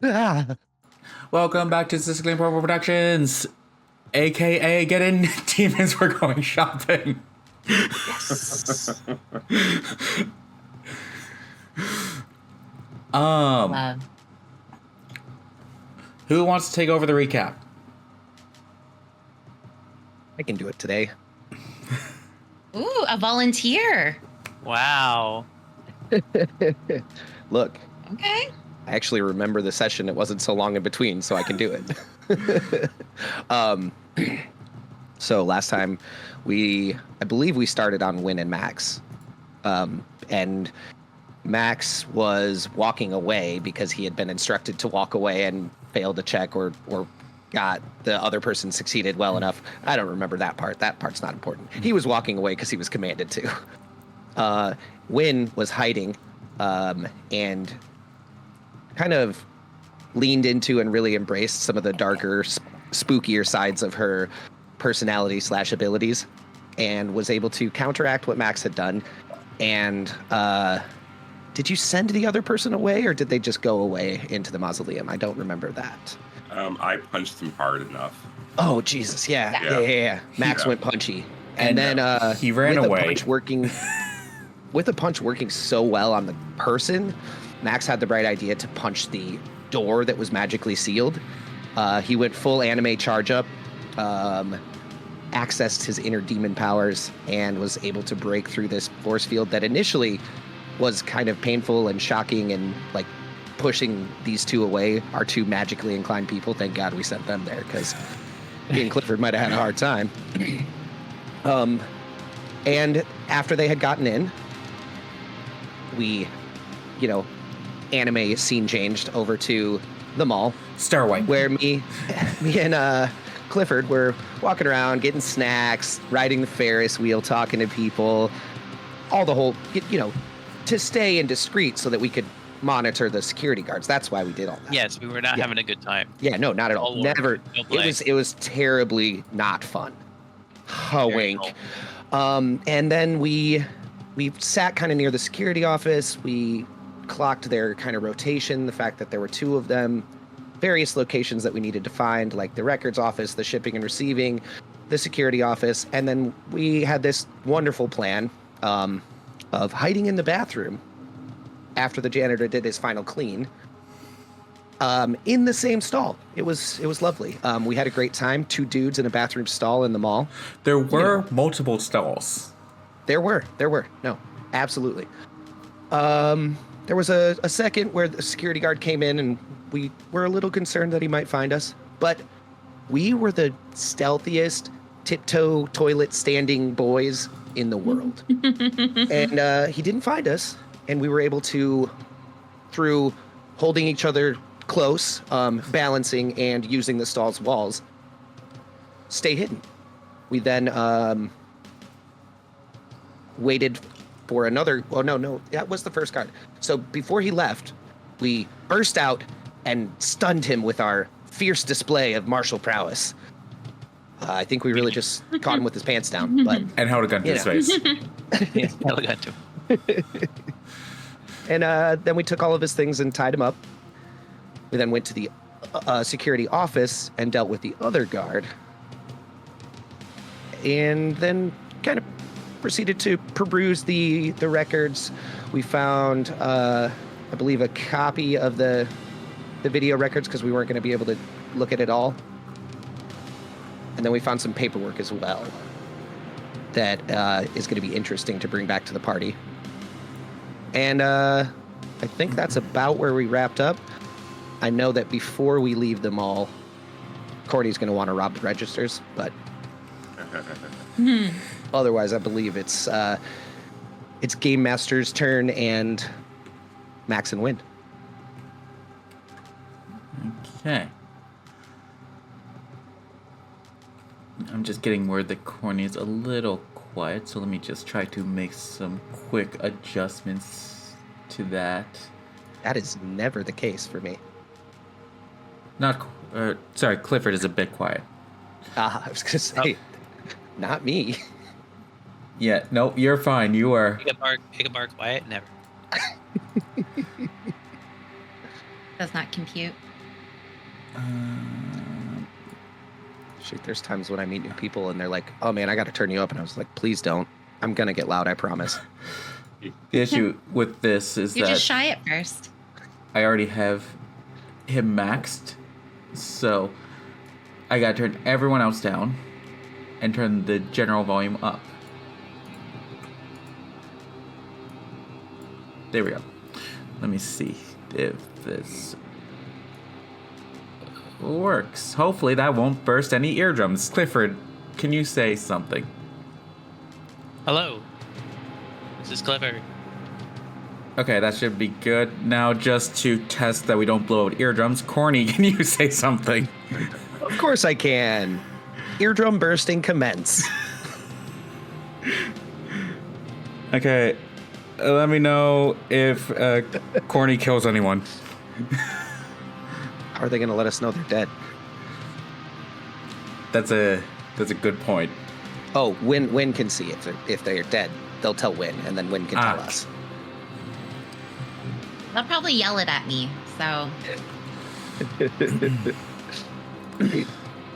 Ah. Welcome back to Sizzling Purple Productions, aka Get In Demons, We're Going Shopping. Yes. Love. Who wants to take over the recap? I can do it today. Ooh, a volunteer. Wow. Look, Okay. I actually remember the session. It wasn't so long in between, so I can do it. So last time I believe we started on Wynne and Max. And Max was walking away because he had been instructed to walk away and failed a check or got the other person succeeded well enough. I don't remember that part. That part's not important. He was walking away because he was commanded to. Wynne was hiding and kind of leaned into and really embraced some of the darker, spookier sides of her personality / abilities, and was able to counteract what Max had done. And did you send the other person away, or did they just go away into the mausoleum? I don't remember that. I punched him hard enough. Oh, Jesus, yeah. Max went punchy. And then he ran away. With the punch working so well on the person, Max had the bright idea to punch the door that was magically sealed. He went full anime charge up, accessed his inner demon powers, and was able to break through this force field that initially was kind of painful and shocking and like pushing these two away, our two magically inclined people. Thank God we sent them there, because me and Clifford might have had a hard time. And after they had gotten in, we, anime scene changed over to the mall. Starwhite. Where me and Clifford were walking around, getting snacks, riding the Ferris wheel, talking to people, all the whole, to stay indiscreet so that we could monitor the security guards. That's why we did all that. Yes, we were not having a good time. Yeah, no, not at all. Never. It was terribly not fun. Wink. And then we sat kind of near the security office. We clocked their kind of rotation, the fact that there were two of them, various locations that we needed to find, like the records office, the shipping and receiving, the security office. And then we had this wonderful plan of hiding in the bathroom after the janitor did his final clean, in the same stall. It was lovely. We had a great time. Two dudes in a bathroom stall in the mall. There were multiple stalls. There were. No, absolutely. There was a second where the security guard came in, and we were a little concerned that he might find us. But we were the stealthiest, tiptoe toilet standing boys in the world. And he didn't find us. And we were able to, through holding each other close, balancing, and using the stall's walls, stay hidden. We then waited for another. Oh, no, that was the first guard. So before he left, we burst out and stunned him with our fierce display of martial prowess. I think we really just caught him with his pants down. But And held a gun to his face. Yeah, held a gun to him. And then we took all of his things and tied him up. We then went to the security office and dealt with the other guard. And then kind of proceeded to peruse the records. We found, I believe, a copy of the video records because we weren't going to be able to look at it all. And then we found some paperwork as well that is going to be interesting to bring back to the party. And I think that's about where we wrapped up. I know that before we leave the mall, Corny's going to want to rob the registers, but otherwise, I believe it's Game Master's turn and Max and Wynne. Okay. I'm just getting word that Corny is a little quiet, so let me just try to make some quick adjustments to that. That is never the case for me. Sorry, Clifford is a bit quiet. I was going to say, not me. Yeah, no, you're fine. You are. Make a bar quiet, never. Does not compute. Shoot, there's times when I meet new people and they're like, "Oh man, I got to turn you up," and I was like, "Please don't. I'm gonna get loud. I promise." The issue with this is You're that just shy at first. I already have him maxed, so I gotta turn everyone else down and turn the general volume up. There we go. Let me see if this works. Hopefully that won't burst any eardrums. Clifford, can you say something? Hello. This is Clifford. Okay, that should be good. Now, just to test that we don't blow out eardrums, Corny, can you say something? Of course I can. Eardrum bursting commence. Okay, let me know if Corny kills anyone. How are they gonna let us know they're dead? That's a good point. Oh, Wynne can see if they're dead. They'll tell Wynne, and then Wynne can tell us. They'll probably yell it at me, so.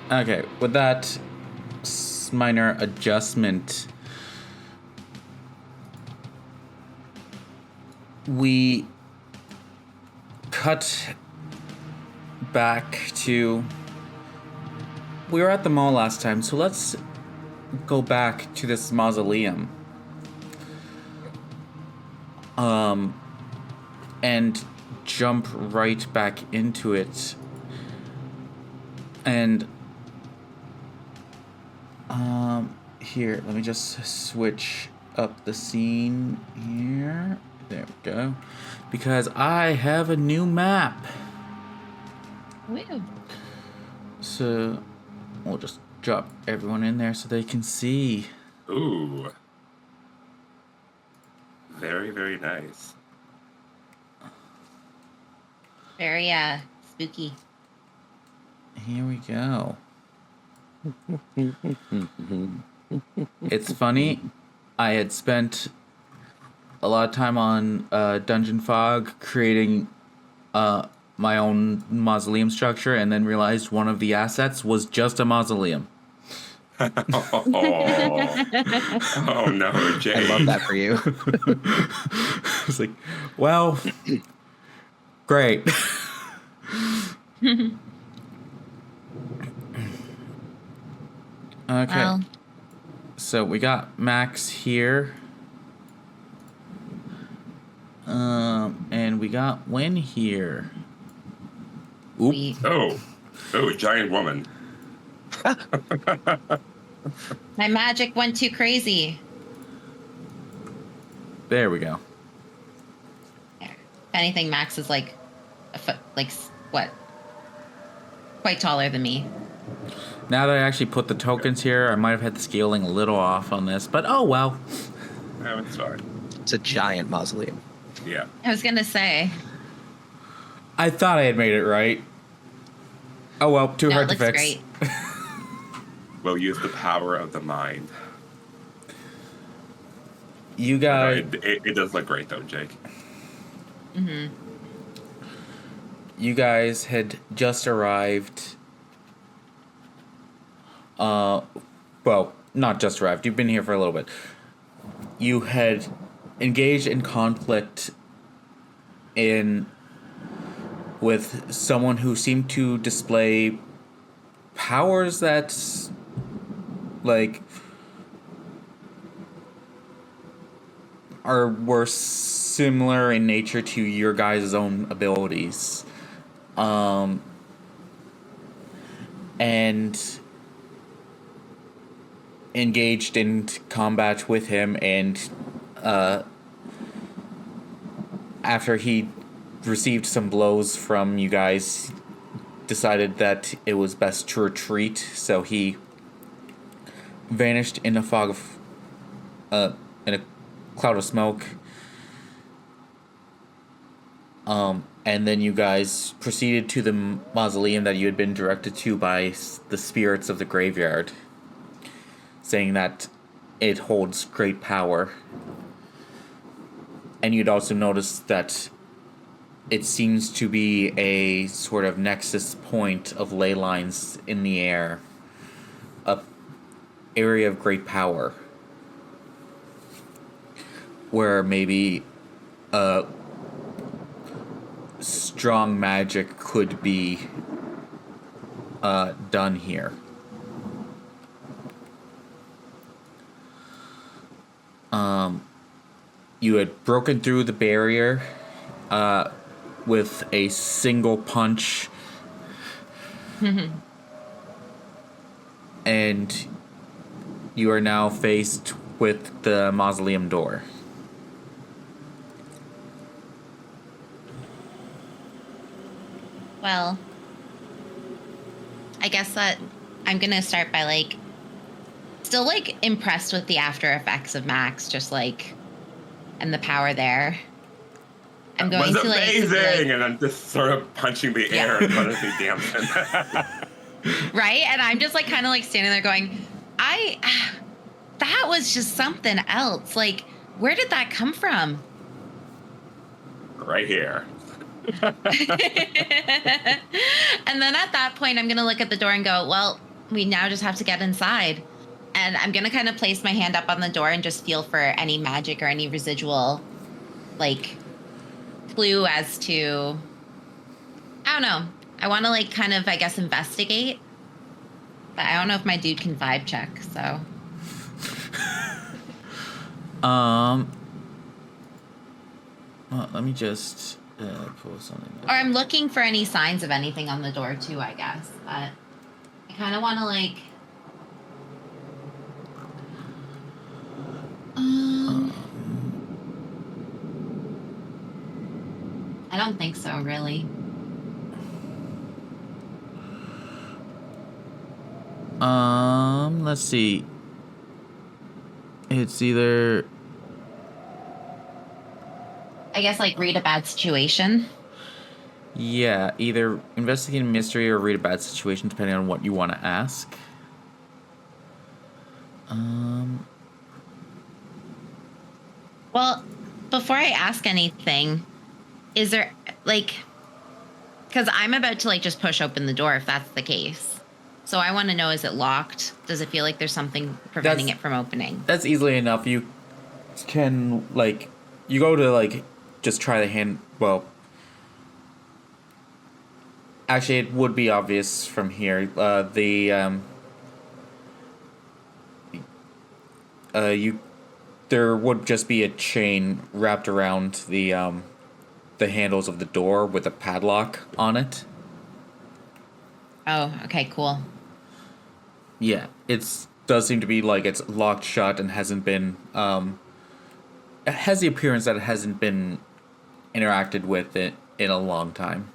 Okay, with that minor adjustment, we cut back to... We were at the mall last time, so let's go back to this mausoleum. And jump right back into it. And here, let me just switch up the scene here. There we go. Because I have a new map. Woo. So we'll just drop everyone in there so they can see. Ooh. Very, very nice. Very, spooky. Here we go. It's funny. I had spent a lot of time on Dungeon Fog creating my own mausoleum structure, and then realized one of the assets was just a mausoleum. Oh no, Jay. I love that for you. I was like, well, great. Okay. Well, So we got Max here. And we got Wynne here. Oop. we, Oh, giant woman. my magic went too crazy. There we go. If anything, Max is like a foot, like what? Quite taller than me. Now that I actually put the tokens here, I might have had the scaling a little off on this, but oh well. Oh, it's fine. It's a giant mausoleum. Yeah. I was gonna say. I thought I had made it right. Oh well, too No, hard it to looks fix. great. We'll use the power of the mind. You No, guys, it does look great though, Jake. Mm-hmm. you guys had just arrived. Well, not just arrived. You've been here for a little bit. You had engaged in conflict with someone who seemed to display powers that, like, were similar in nature to your guys' own abilities. And engaged in combat with him, and after he received some blows from you guys, decided that it was best to retreat, so he vanished in a fog of in a cloud of smoke. And then you guys proceeded to the mausoleum that you had been directed to by the spirits of the graveyard, saying that it holds great power. And you'd also noticed that it seems to be a sort of nexus point of ley lines in the air, a area of great power, where maybe strong magic could be done here. You had broken through the barrier with a single punch, and you are now faced with the mausoleum door. Well, I guess that I'm gonna start by like still like impressed with the after effects of Max, just like and the power there. I'm going was to amazing, like, and I'm just sort of punching the air in front of me, dancing. right, and I'm just like kind of like standing there going, that was just something else. Like, where did that come from? Right here. And then at that point, I'm gonna look at the door and go, well, we now just have to get inside. And I'm gonna kind of place my hand up on the door and just feel for any magic or any residual, like, clue as to, I don't know. I want to like kind of, I guess, investigate. But I don't know if my dude can vibe check. So. Well, let me just pull something up. Or I'm looking for any signs of anything on the door too, I guess. But I kind of want to like. I don't think so, really. Let's see. It's either, I guess like read a bad situation. yeah, either investigate a mystery or read a bad situation, depending on what you want to ask. Well, before I ask anything, is there like, because I'm about to like just push open the door if that's the case. So I want to know, is it locked? Does it feel like there's something preventing it from opening? That's easily enough. You can, like, you go to, like, just try the hand, well, actually, it would be obvious from here. There would just be a chain wrapped around the handles of the door with a padlock on it. Oh, okay, cool. Yeah, does seem to be like it's locked shut and hasn't been. It has the appearance that it hasn't been interacted with it in a long time.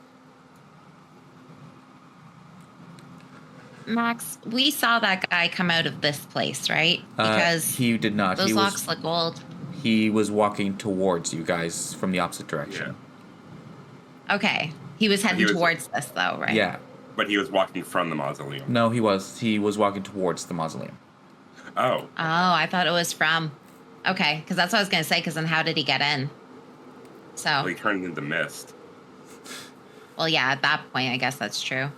Max, we saw that guy come out of this place, right? Because he did not. Those locks look old. He was walking towards you guys from the opposite direction. Yeah. Okay, he was heading towards this, though, right? Yeah. But he was walking from the mausoleum. No, he was. He was walking towards the mausoleum. Oh. Oh, I thought it was from. Okay, because that's what I was gonna say. Because then, how did he get in? So. Well, he turned into mist. Well, yeah. At that point, I guess that's true.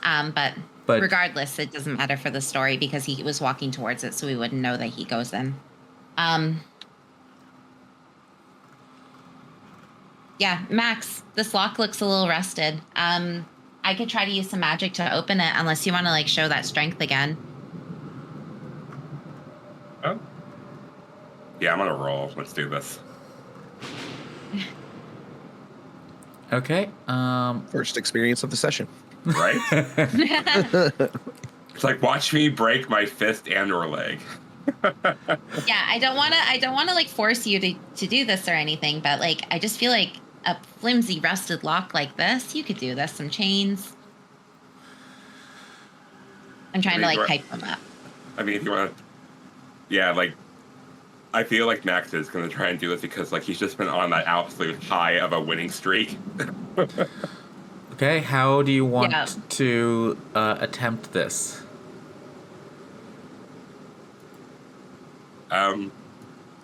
But regardless, it doesn't matter for the story because he was walking towards it, so we wouldn't know that he goes in. Yeah, Max, this lock looks a little rusted. I could try to use some magic to open it, unless you want to like show that strength again. Oh. Yeah, I'm on a roll. Let's do this. Okay. First experience of the session. Right? It's like, watch me break my fist and or leg. Yeah, I don't want to like force you to do this or anything, but like I just feel like a flimsy rusted lock like this, you could do this. Some chains. I'm trying to like hype them up. I mean, if you want to, yeah, like I feel like Max is going to try and do this because like he's just been on that absolute high of a winning streak. Okay, how do you want to attempt this? Well,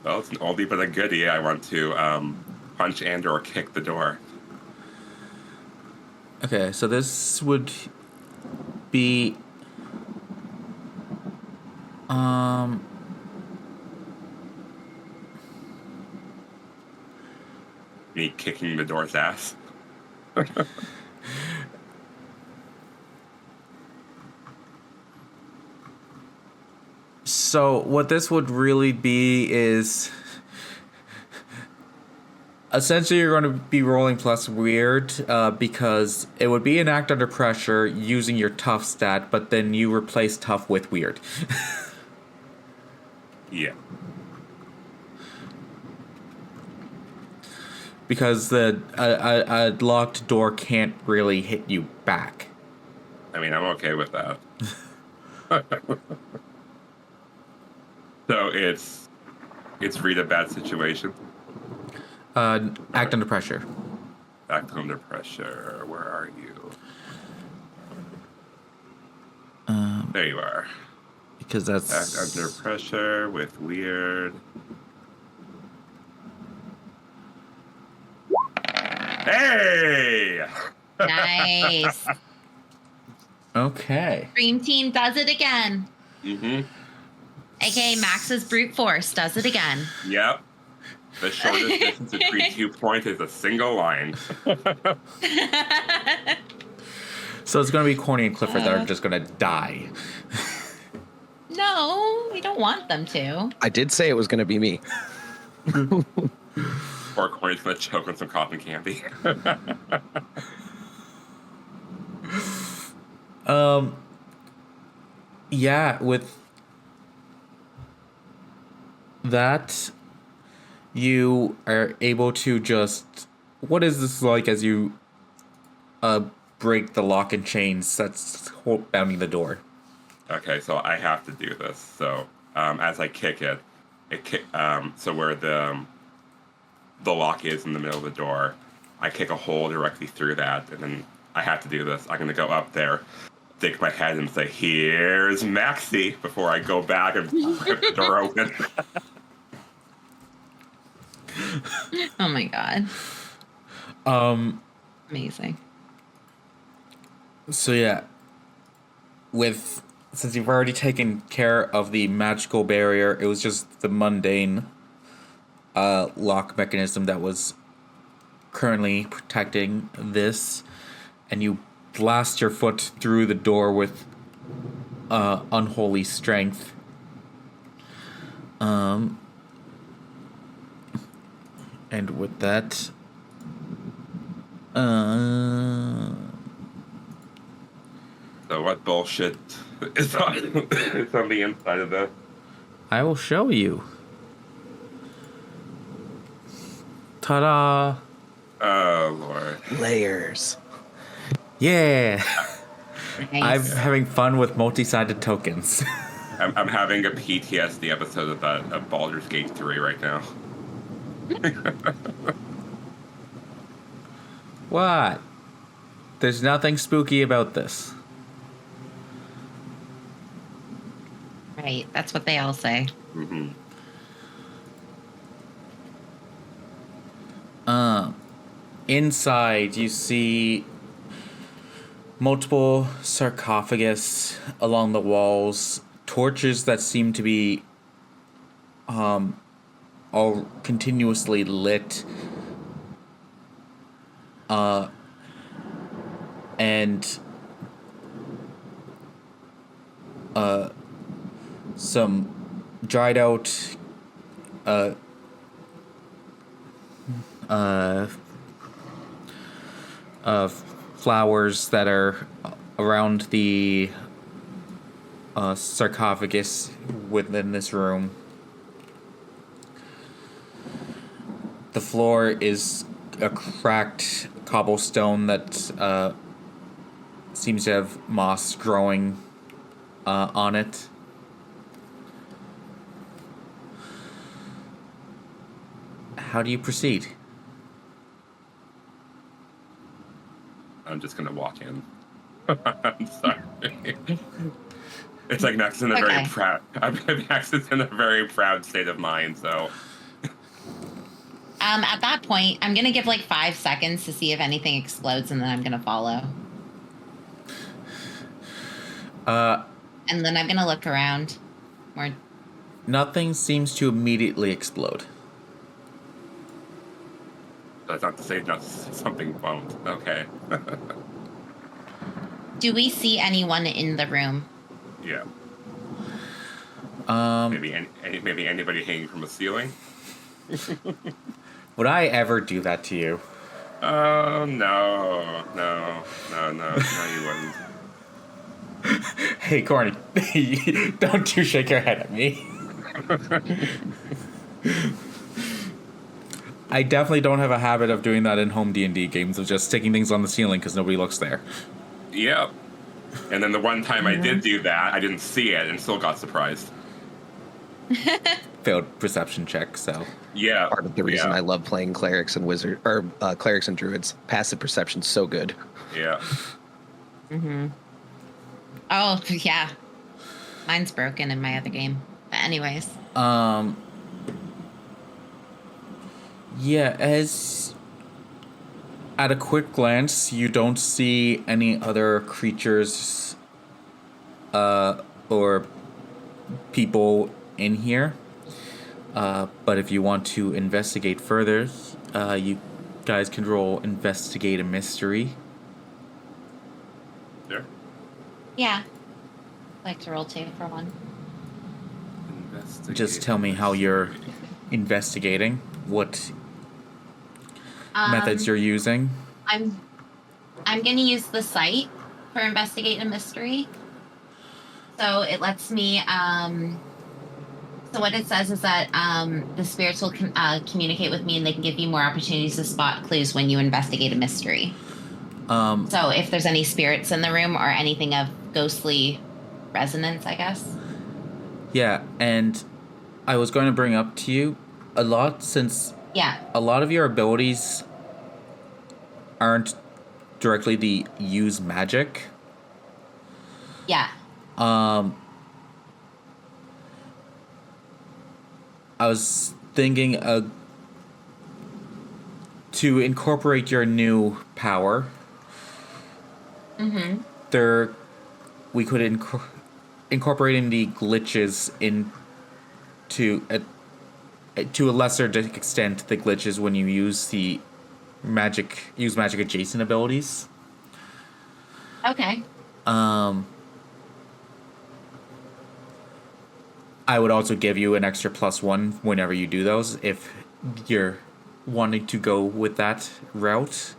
it's an oldie but a goodie. I want to punch and or kick the door. Okay, so this would be Me kicking the door's ass. so what this would really be is essentially you're going to be rolling plus weird because it would be an act under pressure using your tough stat, but then you replace tough with weird. Yeah. Because a locked door can't really hit you back. I mean, I'm okay with that. So it's read a bad situation. Act under pressure. Act under pressure. Where are you? There you are. Because that's... Act under pressure with weird. Hey! Nice. Okay. Dream Team does it again. Mm-hmm. AKA Max's brute force does it again. Yep. The shortest distance between 2 points is a single line. So it's going to be Corny and Clifford that are just going to die. No, we don't want them to. I did say it was going to be me. Or Corny's gonna choke on some cotton candy. Yeah, with that, you are able to just... What is this like as you break the lock and chains that's bounding the door? Okay, so I have to do this. So as I kick it, so where the lock is in the middle of the door, I kick a hole directly through that, and then I have to do this. I'm gonna go up there, stick my head, and say, "Here's Maxie," before I go back and rip the door open. Oh my god. Amazing. So yeah, since you've already taken care of the magical barrier, it was just the mundane lock mechanism that was currently protecting this, and you blast your foot through the door with unholy strength. And with that, So what bullshit is on the inside of this? I will show you. Ta-da! Oh Lord. Layers. Yeah! I'm Nice. having fun with multi-sided tokens. I'm having a PTSD episode of Baldur's Gate 3 right now. What? There's nothing spooky about this. Right, that's what they all say. Mm-hmm. Inside, you see multiple sarcophagus along the walls, torches that seem to be all continuously lit, and some dried out flowers that are around the sarcophagus within this room. The floor is a cracked cobblestone that seems to have moss growing on it. How do you proceed? I'm just gonna walk in. I'm sorry. It's like Max is in a very Okay. proud. Max is in a very proud state of mind. So At that point, I'm gonna give like 5 seconds to see if anything explodes, and then I'm gonna follow. And then I'm gonna look around. More. Nothing seems to immediately explode. That's not to say something won't. Okay. Do we see anyone in the room? Yeah. Maybe anybody hanging from a ceiling. Would I ever do that to you? Oh no, you wouldn't. Hey, Corny, don't you shake your head at me. I definitely don't have a habit of doing that in home D&D games, of just sticking things on the ceiling because nobody looks there. Yep. And then the one time I did do that, I didn't see it and still got surprised. Failed perception check, so. Yeah. Part of the reason I love playing clerics and clerics and druids. Passive perception's so good. Yeah. Mm-hmm. Oh, yeah. Mine's broken in my other game. But anyways. Yeah, as at a quick glance, you don't see any other creatures or people in here. But if you want to investigate further, you guys can roll investigate a mystery. There. Yeah. I'd like to roll 2 for 1. Just tell me how you're investigating, what methods you're using. I'm going to use the site for investigate a mystery. So it lets me. So what it says is that the spirits will communicate with me, and they can give you more opportunities to spot clues when you investigate a mystery. So if there's any spirits in the room or anything of ghostly resonance, I guess. Yeah, and I was going to bring up to you a lot, since a lot of your abilities aren't directly the use magic. Yeah. I was thinking to incorporate your new power. Mm-hmm. We could incorporating the glitches to a lesser extent, the glitches when you use the magic adjacent abilities. Okay. I would also give you an extra +1 whenever you do those, if you're wanting to go with that route.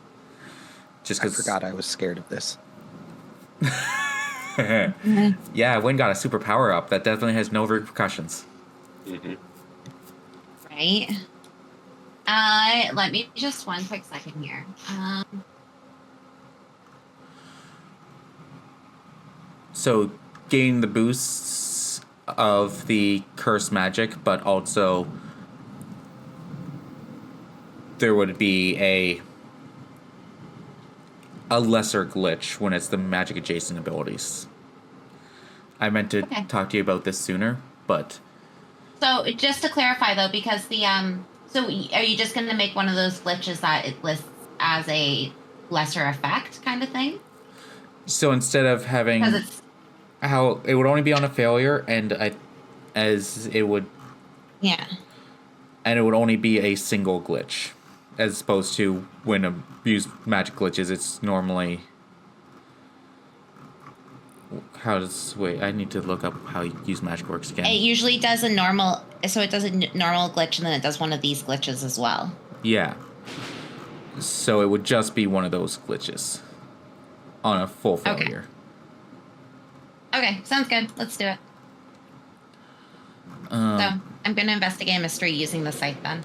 Just because I forgot I was scared of this. Yeah, Wynne got a super power up that definitely has no repercussions. Mm-hmm. Right. Let me just 1 quick second here. So gain the boosts of the curse magic, but also there would be a lesser glitch when it's the magic adjacent abilities. I meant to talk to you about this sooner, but So just to clarify though, because the so are you just going to make one of those glitches that it lists as a lesser effect kind of thing? so instead of having how it would only be on a failure, and it would only be a single glitch, as opposed to when you use magic glitches, it's normally I need to look up how use magic works again. It usually does a normal, so it does a normal glitch, and then it does one of these glitches as well. Yeah. So it would just be one of those glitches on a full failure. Okay, sounds good. Let's do it. So I'm going to investigate a mystery using the site then.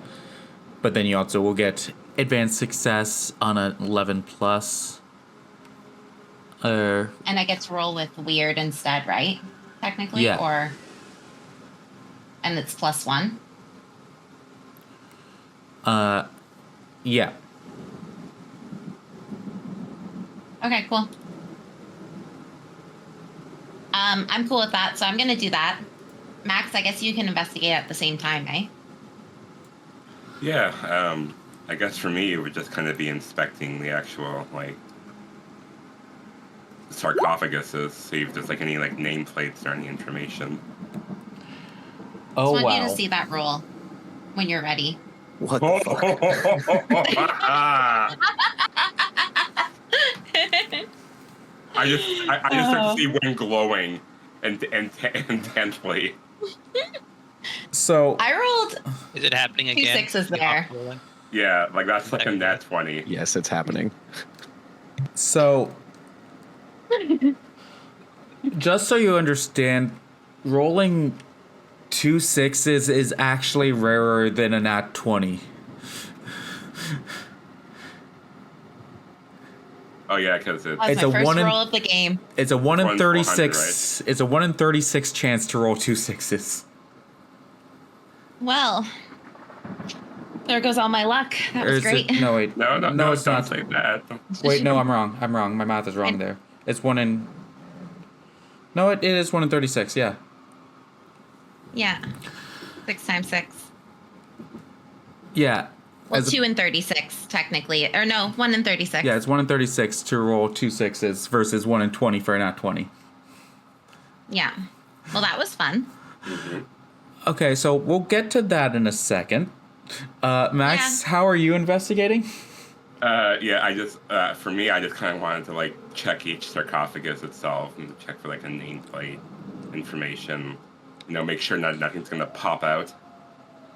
But then you also will get advanced success on an 11+. And I get to roll with weird instead, right? Technically? Yeah. And it's +1? Yeah. Okay, cool. I'm cool with that, so I'm going to do that. Max, I guess you can investigate at the same time, eh? Yeah, I guess for me, it would just kind of be inspecting the actual, like, sarcophaguses, see if there's, like, any, like, nameplates or any information. I Oh just want you to wow. see that roll when you're ready. What the fuck? I just start to see Wynne glowing and intensely. So I rolled Is it happening two again? sixes there. Yeah, like that's like There a we go. nat 20. Yes, it's happening. so just so you understand, rolling 2 6s is actually rarer than a nat 20. Oh yeah, because it's That's It's my a first one in- roll of the game. It's a 1 in One in 36. 400, It's a 1 in 36 chance to roll 2 6s. Well, there goes all my luck. That Or was is great. it? No, wait. no, it's don't not. say that. Wait, no, I'm wrong. My math is wrong there. It's 1 in. No, it is 1 in 36. Yeah. Yeah. 6 times 6. Yeah. Well, As a- 2 and 36, technically. Or no, 1 and 36. Yeah, it's 1 in 36 to roll 2 6s versus 1 in 20 for a nat 20. Yeah. Well, that was fun. Okay, so we'll get to that in a second. Max, Yeah. how are you investigating? Yeah, I just for me, I just kind of wanted to like check each sarcophagus itself and check for like a nameplate information. You know, make sure nothing's gonna pop out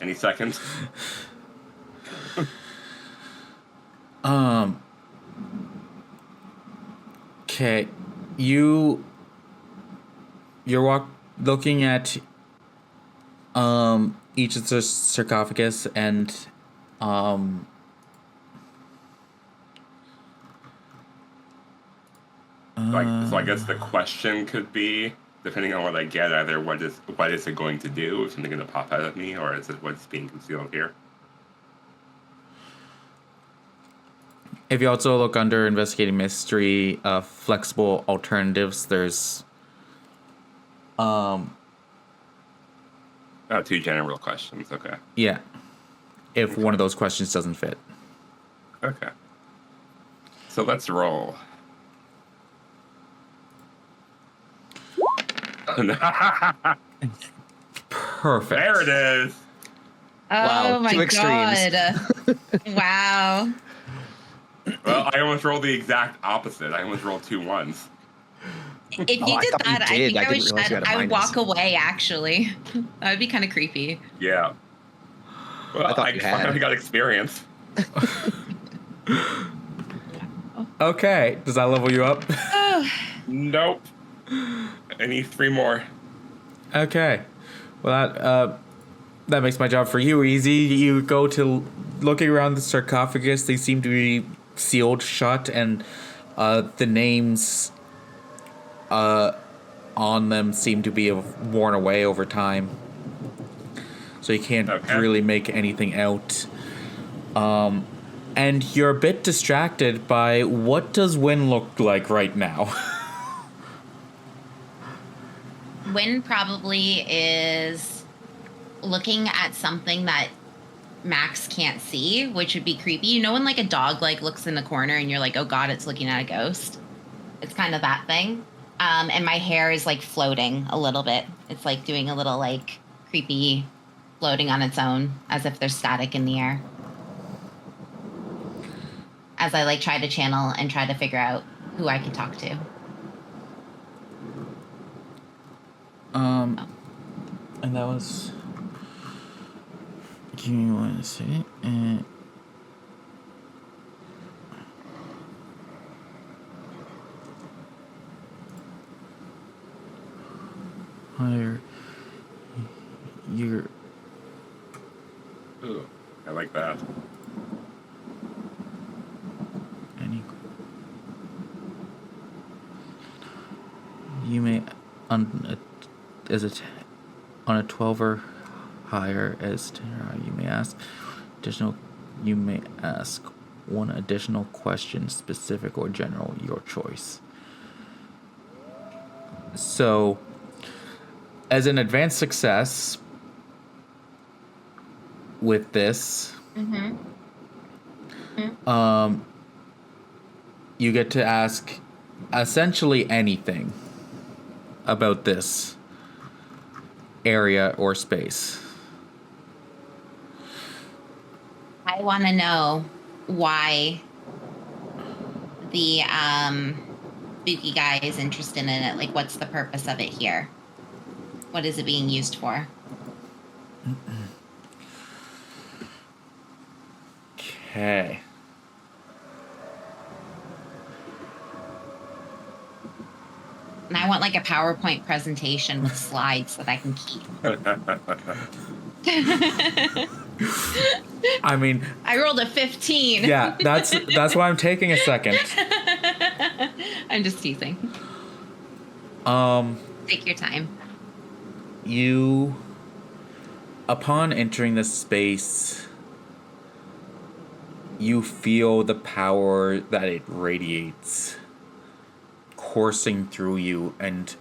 any second. Okay, you're looking at each of the sarcophagus and So I guess the question could be, depending on what I get, either what is it going to do? Is something going to pop out at me, or is it what's being concealed here? if you also look under investigating mystery, flexible alternatives, there's Oh, 2 general questions. Okay. yeah. If one of those questions doesn't fit. Okay. So let's roll. Perfect. There it is. Oh Wow, my two extremes. god. Wow. Well, I almost rolled the exact opposite. I almost rolled 2 1s. If you I did thought you that, did. I I think didn't realize you had a I would minus. walk away, actually. That would be kind of creepy. Yeah. Well, I thought you had. finally got experience. Okay, does that level you up? Nope. I need 3 more. Okay. Well, that makes my job for you easy. You go to looking around the sarcophagus. They seem to be sealed shut, and the names on them seem to be worn away over time. So you can't Okay. really make anything out. And you're a bit distracted by what does Wynne look like right now? Wynne probably is looking at something that Max can't see, which would be creepy. You know when like a dog like looks in the corner and you're like, oh god, it's looking at a ghost? It's kind of that thing. And my hair is like floating a little bit. It's like doing a little like creepy floating on its own as if there's static in the air. As I like try to channel and try to figure out who I can talk to. And that was. Give me 1 second. Higher. You're. Ooh, I like that. Any. You may. As a. On a 12 or higher as you may ask additional. You may ask one additional question, specific or general, your choice. So, as an advanced success with this, Mm-hmm. You get to ask essentially anything about this area or space. I want to know why the spooky guy is interested in it. Like, what's the purpose of it here? What is it being used for? Okay. And I want like a PowerPoint presentation with slides that I can keep. I mean, I rolled a 15. yeah, that's why I'm taking a second. I'm just teasing. Take your time. You, upon entering this space, you feel the power that it radiates coursing through you and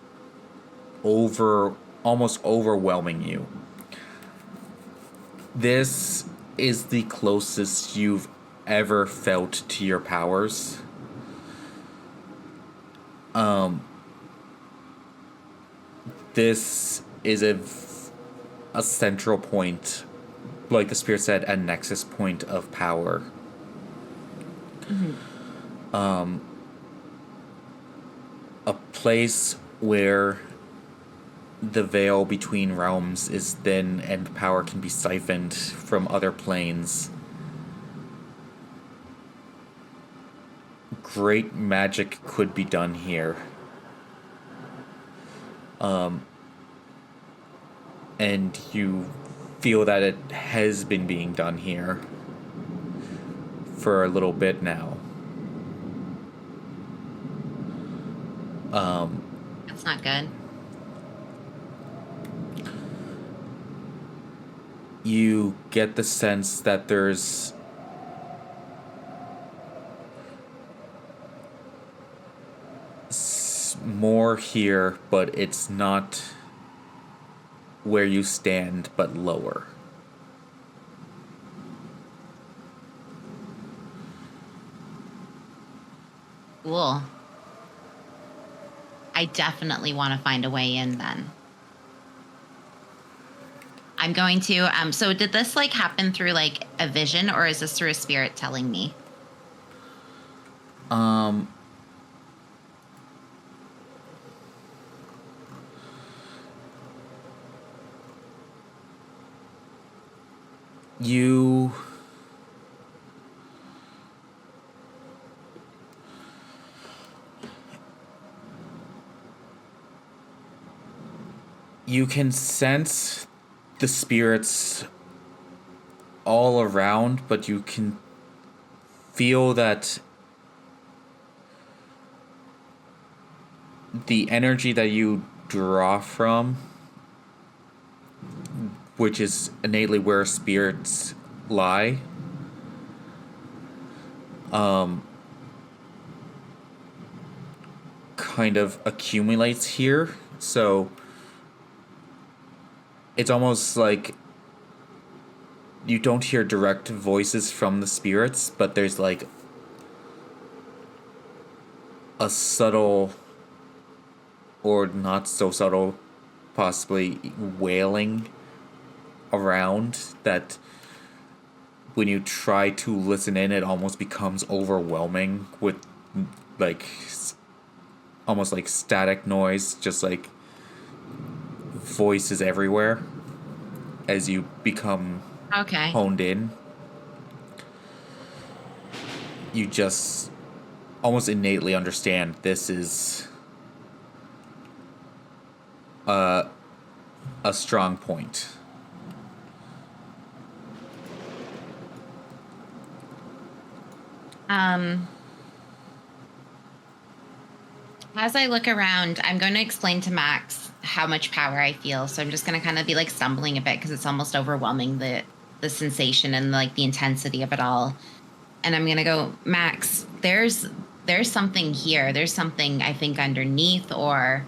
almost overwhelming you. This is the closest you've ever felt to your powers. This is a central point, like the spirit said, a nexus point of power. A place where the veil between realms is thin and power can be siphoned from other planes. Great magic could be done here. And you feel that it has been being done here for a little bit now. That's not good. You get the sense that there's more here, but it's not where you stand, but lower. Cool. I definitely want to find a way in then. I'm going to so did this like happen through like a vision, or is this through a spirit telling me? You can sense the spirits all around, but you can feel that the energy that you draw from, which is innately where spirits lie, kind of accumulates here. So it's almost like you don't hear direct voices from the spirits, but there's like a subtle or not so subtle, possibly wailing around that when you try to listen in, it almost becomes overwhelming with like almost like static noise, just like voices everywhere as you become honed in. You just almost innately understand this is a strong point. As I look around, I'm going to explain to Max how much power I feel. So I'm just going to kind of be like stumbling a bit because it's almost overwhelming, the sensation and like the intensity of it all. And I'm going to go, Max, there's something here. There's something I think underneath, or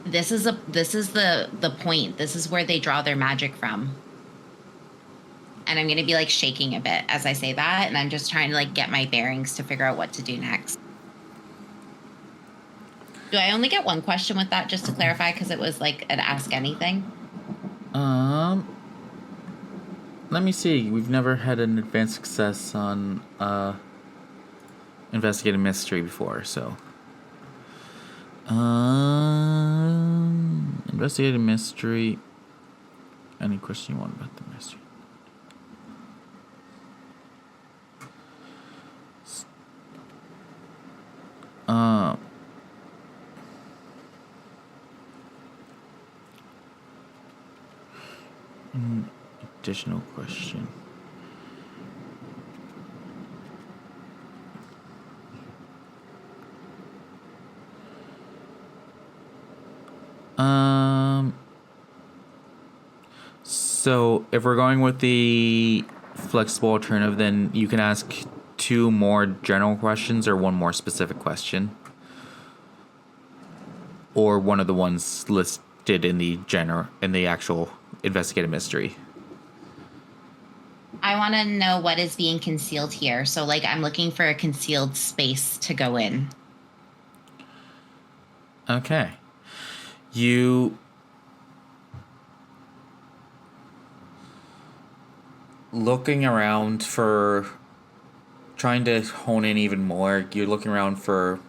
this is the point. This is where they draw their magic from. And I'm going to be like shaking a bit as I say that. And I'm just trying to like get my bearings to figure out what to do next. Do I only get one question with that, just to clarify? Because it was like an ask anything. Let me see. We've never had an advanced success on investigative mystery before, so. Investigative mystery. Any question you want about the mystery? Additional question. So if we're going with the flexible alternative, then you can ask 2 more general questions or 1 more specific question, or one of the ones listed in the actual investigative mystery. I want to know what is being concealed here. So, like, I'm looking for a concealed space to go in. Okay. You looking around for trying to hone in even more. You're looking around for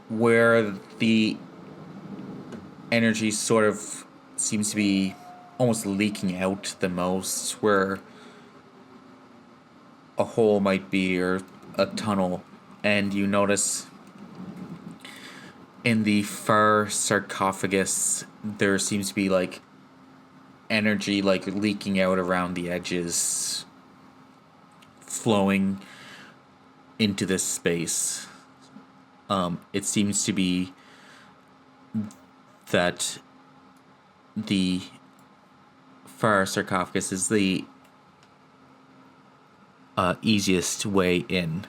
where the energy sort of seems to be almost leaking out the most, where a hole might be or a tunnel, and you notice in the far sarcophagus there seems to be like energy like leaking out around the edges, flowing into this space. It seems to be that the far sarcophagus is the easiest way in,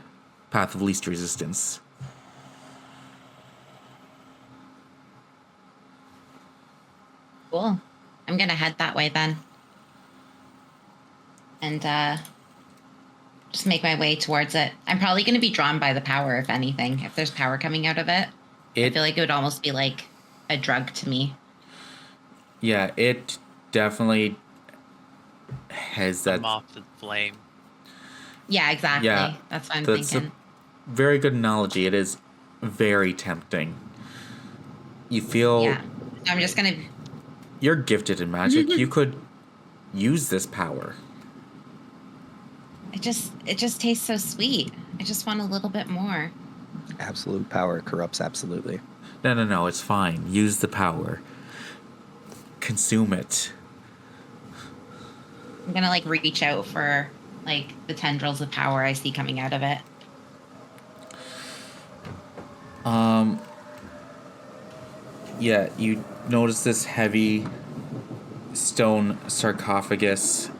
path of least resistance. Cool. I'm going to head that way then. And just make my way towards it. I'm probably going to be drawn by the power, if anything. If there's power coming out of it, I feel like it would almost be like a drug to me. Yeah, it definitely has that. I'm off the flame. Yeah, exactly. Yeah, that's what I'm that's thinking. A very good analogy. It is very tempting. You feel. Yeah. I'm just going to. You're gifted in magic. You could use this power. It just tastes so sweet. I just want a little bit more. Absolute power corrupts absolutely. No. It's fine. Use the power. Consume it. I'm gonna like reach out for like the tendrils of power I see coming out of it. Yeah, you notice this heavy stone sarcophagus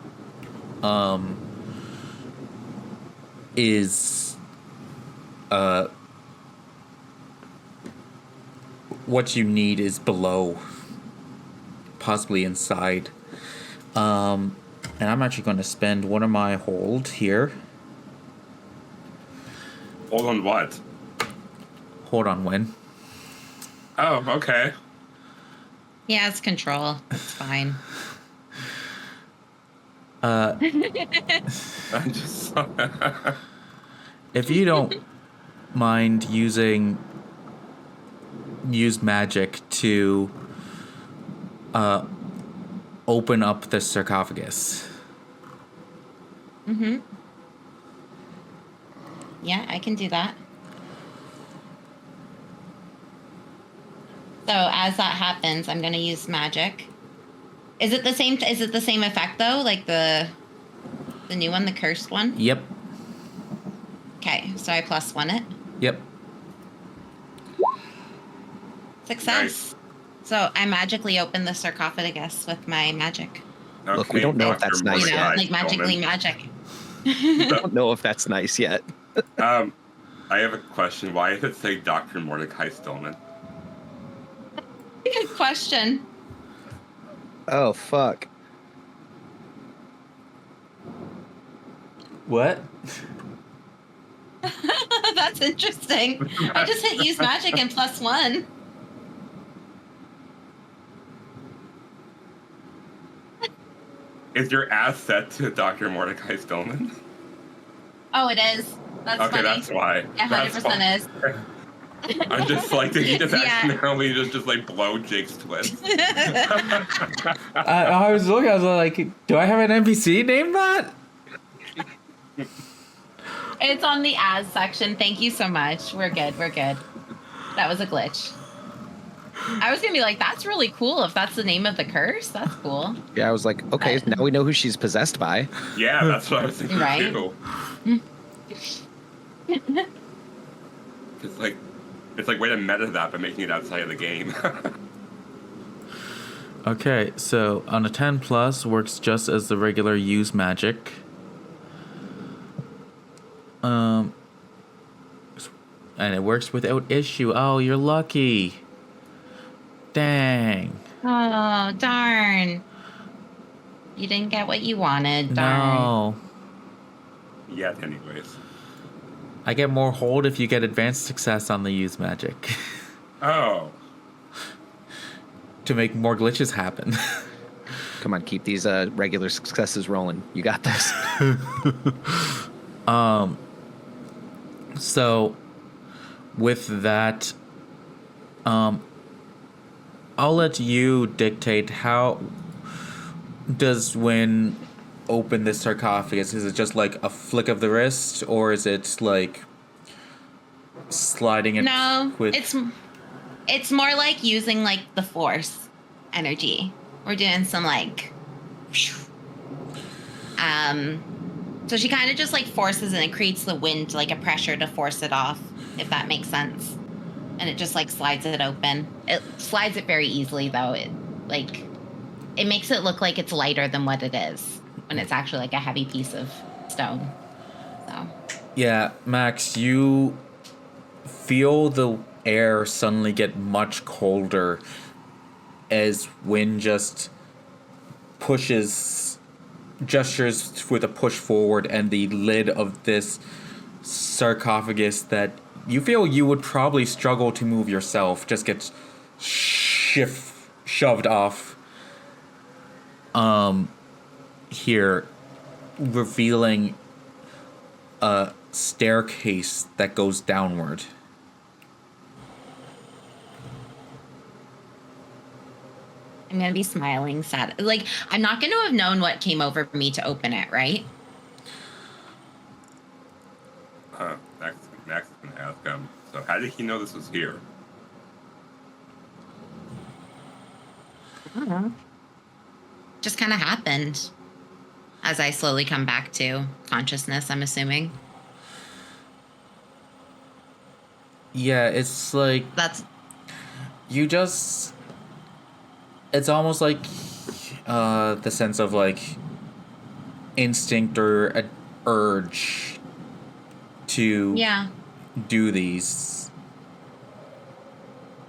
is what you need is below, possibly inside. And I'm actually going to spend one of my hold here. Hold on what? Hold on, Wynne. Oh, okay. Yeah, it's control. It's fine. I just If you don't mind use magic to open up the sarcophagus. Mm-hmm. Yeah, I can do that. So as that happens, I'm going to use magic. Is it the same effect though? Like the new one, the cursed one? Yep. Okay, so I +1 it. Yep. Success. Nice. So I magically open the sarcophagus with my magic. Look, we don't know if that's nice You know, yet. like magically magic. I don't know if that's nice yet. I have a question. Why does it say Dr. Mordecai Stillman? Good question. Oh, fuck. What? That's interesting. I just hit use magic and +1. Is your ass set to Dr. Mordecai Stillman? Oh, it is. That's Okay, funny. that's why. It 100% is. I'm just like, did he just Yeah. accidentally just like blow Jake's twist? I was looking, I was like, do I have an NPC named that? It's on the as section. Thank you so much. We're good. We're good. That was a glitch. I was gonna be like, that's really cool. If that's the name of the curse, that's cool. Yeah, I was like, okay, now we know who she's possessed by. Yeah, that's what I was thinking Right? too. It's like way to meta that by making it outside of the game. Okay, so on a 10 plus works just as the regular use magic. And it works without issue. Oh, you're lucky. Dang. Oh, darn. You didn't get what you wanted. Darn. No. Yeah, anyways. I get more hold if you get advanced success on the use magic. Oh. To make more glitches happen. Come on, keep these regular successes rolling. You got this. So, with that, I'll let you dictate how does Wynne open this sarcophagus. Is it just like a flick of the wrist, or is it like sliding it? No, with... it's more like using like the force energy. We're doing some like, so she kind of just like forces and it creates the wind, like a pressure to force it off, if that makes sense. And it just like slides it open. It slides it very easily though. It makes it look like it's lighter than what it is when it's actually like a heavy piece of stone. So. Yeah, Max, you feel the air suddenly get much colder as Wynne just gestures with a push forward, and the lid of this sarcophagus that you feel you would probably struggle to move yourself just gets shoved off here, revealing a staircase that goes downward. I'm gonna be smiling sad. Like, I'm not gonna have known what came over me to open it, right? Max is gonna ask him. So how did he know this was here? I don't know. Just kind of happened as I slowly come back to consciousness, I'm assuming. Yeah, it's like That's it's almost like the sense of like instinct or an urge to do these.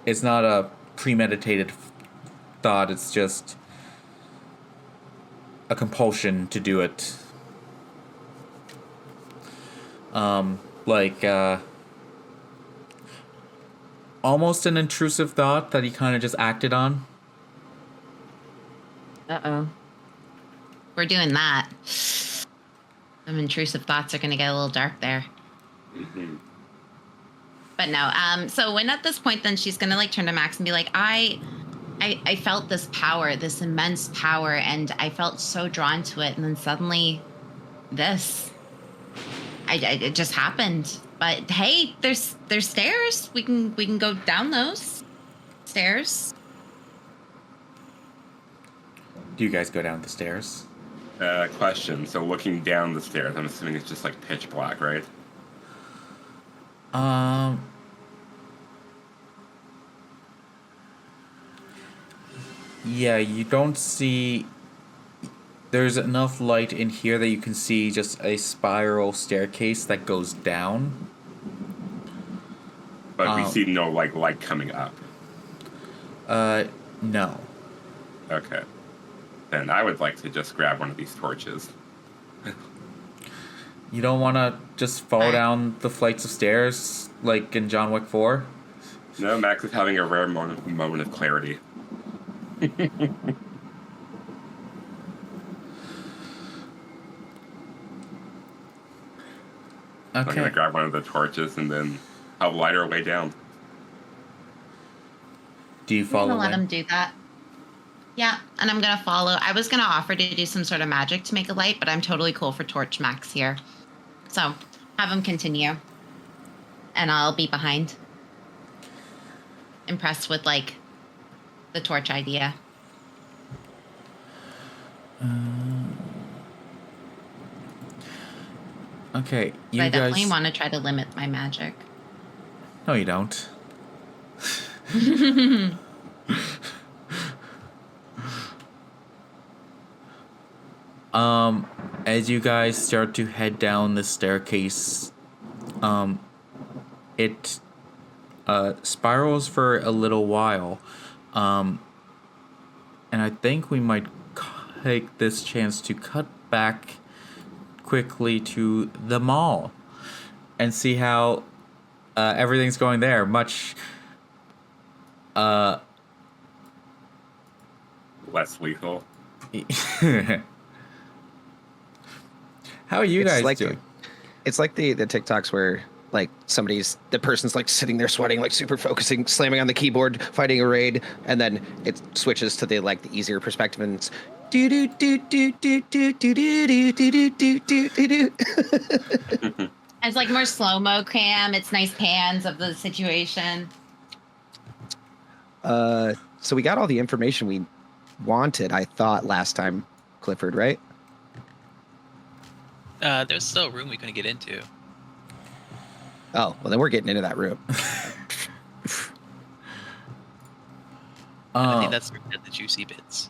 It's not a premeditated thought, it's just a compulsion to do it. Almost an intrusive thought that he kind of just acted on. Uh-oh. We're doing that. Some intrusive thoughts are going to get a little dark there. Mm-hmm. But no, so when at this point, then she's going to like turn to Max and be like, I felt this power, this immense power, and I felt so drawn to it. And then suddenly this, it just happened. But hey, there's stairs. We can go down those stairs. Do you guys go down the stairs? Question. So looking down the stairs, I'm assuming it's just like pitch black, right? Yeah, you don't see... There's enough light in here that you can see just a spiral staircase that goes down. But we see no like light coming up. No. Okay. Then I would like to just grab one of these torches. You don't want to just fall Alright. down the flights of stairs like in John Wick 4? No, Max is having a rare moment of clarity. I'm Okay. gonna grab one of the torches and then I'll light our way down. Do you I'm follow gonna let Wynne? him do that. Yeah, and I'm gonna follow. I was gonna offer to do some sort of magic to make a light, but I'm totally cool for torch Max here. So have him continue, and I'll be behind. Impressed with like the torch idea. Okay, But you I definitely guys. want to try to limit my magic. No, you don't. As you guys start to head down the staircase, it spirals for a little while, and I think we might take this chance to cut back quickly to the mall and see how everything's going there. Much Less lethal. How are you guys like doing? It's like the TikToks where like the person's like sitting there sweating, like super focusing, slamming on the keyboard, fighting a raid, and then it switches to the easier perspective and it's do do do do do do do do do do do do do. It's like more slow mo cam. It's nice pans of the situation. So we got all the information we wanted, I thought, last time, Clifford, right? There's still a room we couldn't get into. Oh, well, then we're getting into that room. I think that's the juicy bits.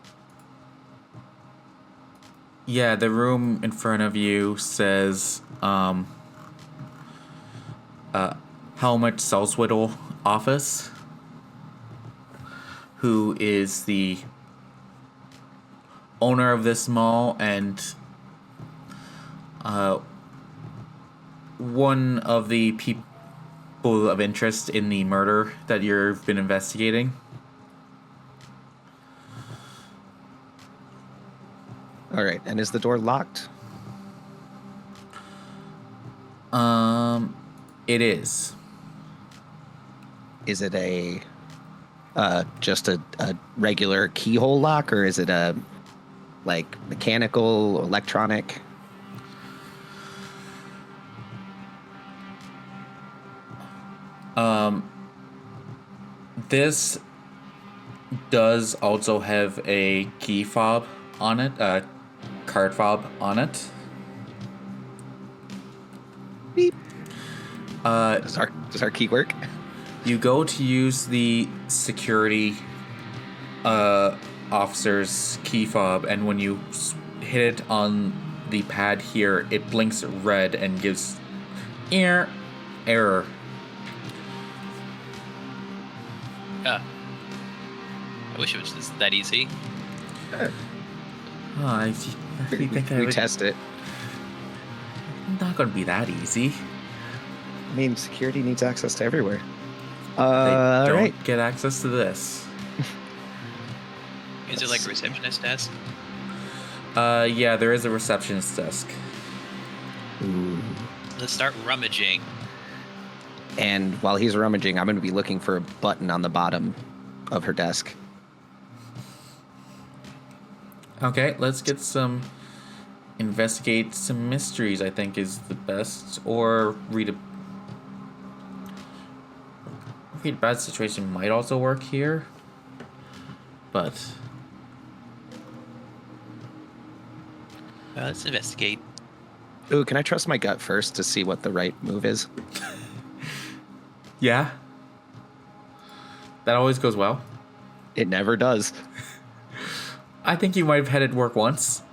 Yeah, the room in front of you says Helmut Salzwedel office, who is the owner of this mall and one of the people of interest in the murder that you've been investigating. All right, and is the door locked? It is. Is it just a regular keyhole lock, or is it a like mechanical, electronic? This does also have a key fob on it, card fob on it. Beep. Does our key work? You go to use the security officer's key fob, and when you hit it on the pad here, it blinks red and gives error. I wish it was just that easy. Oh, I think We test it. not gonna be that easy. I mean, security needs access to everywhere. They All don't right. get access to this. Is it like a receptionist desk? Yeah, there is a receptionist desk. Ooh. Let's start rummaging. And while he's rummaging, I'm going to be looking for a button on the bottom of her desk. Okay, let's get investigate some mysteries, I think is the best. Or read a bad situation might also work here. But Let's investigate. Ooh, can I trust my gut first to see what the right move is? yeah. That always goes well. It never does. I think you might have had it work once.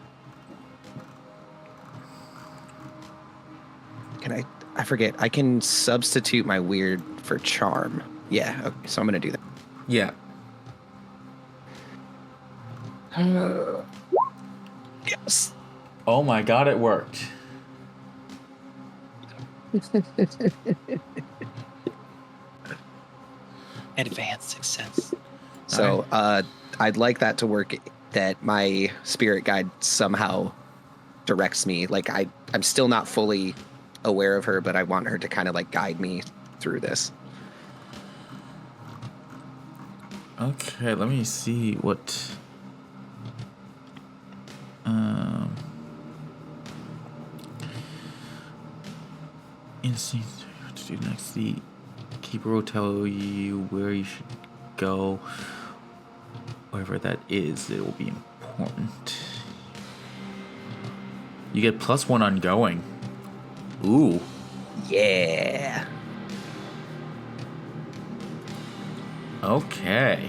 I forget. I can substitute my weird for charm. Yeah, okay, so I'm going to do that. Yeah. Yes. Oh my god, it worked. Advanced success. So I'd like that to work, that my spirit guide somehow directs me. Like I'm still not fully aware of her, but I want her to kind of like guide me through this. Okay, let me see what. Instinct what to do next. The keeper will tell you where you should go. Wherever that is, it will be important. You get +1 on going. Ooh. Yeah. Okay.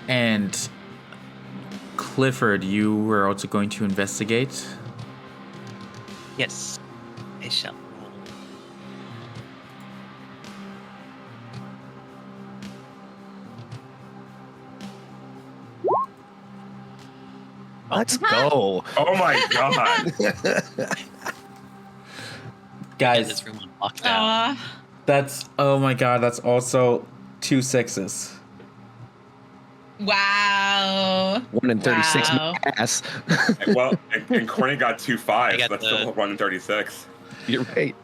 And Clifford, you were also going to investigate? Yes, I shall roll. Let's go. Oh my god! Get Guys, this room on lockdown. that's, oh my god, that's also 2 6s. Wow. 1 in 36 Wow. ass. Well, and Corny got 2 5s. I got That's the- still 1 in 36. You're right.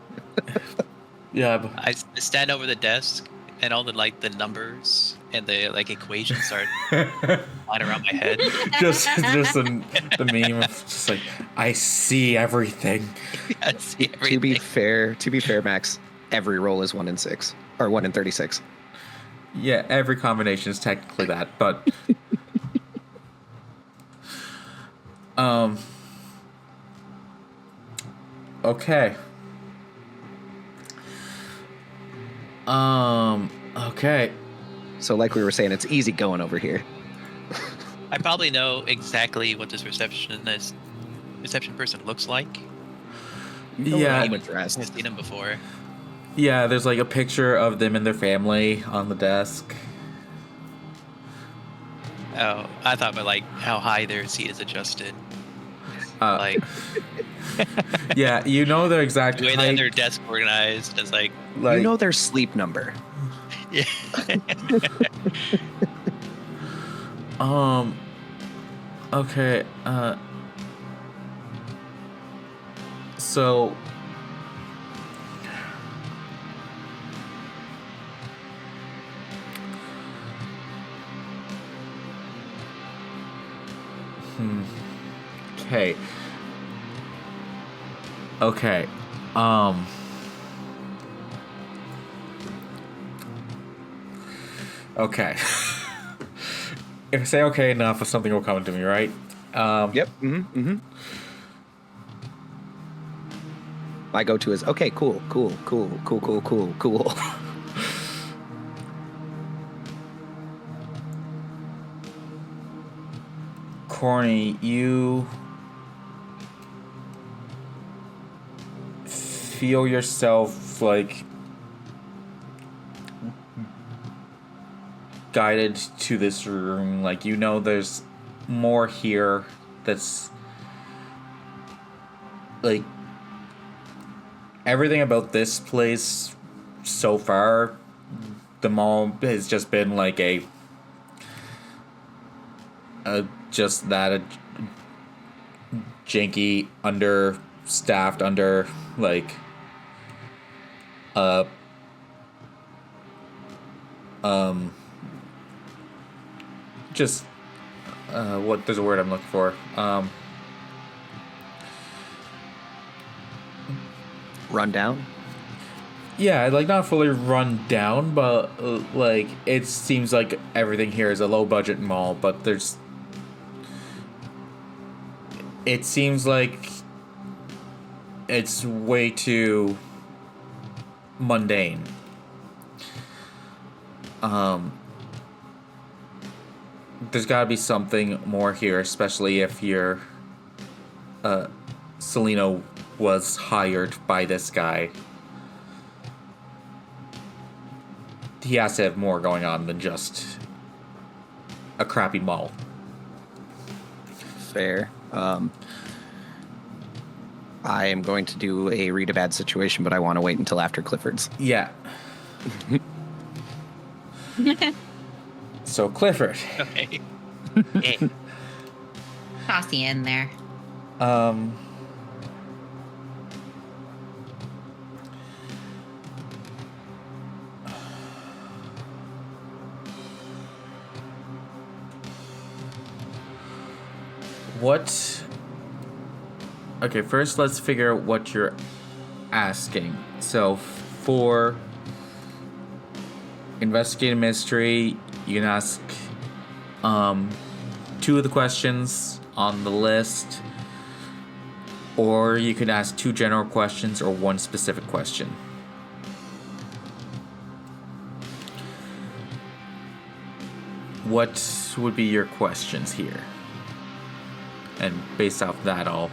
Yeah, but I stand over the desk, and all the the numbers and the equations start flying around my head. just the meme of just like, I see everything. I see To be everything. fair, Max, every roll is 1 in 6 or 1 in 36. Yeah, every combination is technically that, but okay. Okay. So like we were saying, it's easy going over here. I probably know exactly what this reception person looks like. Yeah, I'm I've addressed. seen him before. yeah, there's like a picture of them and their family on the desk. Oh, I thought about how high their seat is adjusted. Uh, yeah, you know their exact The way that height. their desk organized is Like, You know their sleep number. yeah. okay, so okay. Okay. Okay. If I say okay enough, something will come to me, right? Yep. My go-to is okay, cool. Corny, you feel yourself guided to this room. Like, you know there's more here that's everything about this place so far, the mall has just been a janky, understaffed, what there's a word I'm looking for. Run down. Yeah, not fully run down, but it seems like everything here is a low budget mall, but it seems like it's way too mundane. There's gotta be something more here, especially if you're Celino was hired by this guy. He has to have more going on than just a crappy mall. fair. I am going to do a read a bad situation, but I want to wait until after Clifford's. Yeah. So Clifford. Okay. Yeah. Toss you in there. What? Okay, first let's figure out what you're asking. So, for investigate a mystery, you can ask 2 of the questions on the list, or you could ask 2 general questions or 1 specific question. What would be your questions here? And based off that, I'll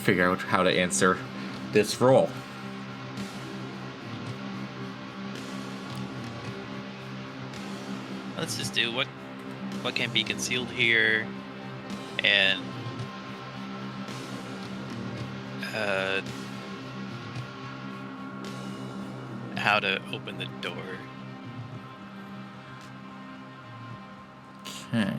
figure out how to answer this roll. Let's just do what can be concealed here, and how to open the door. Okay.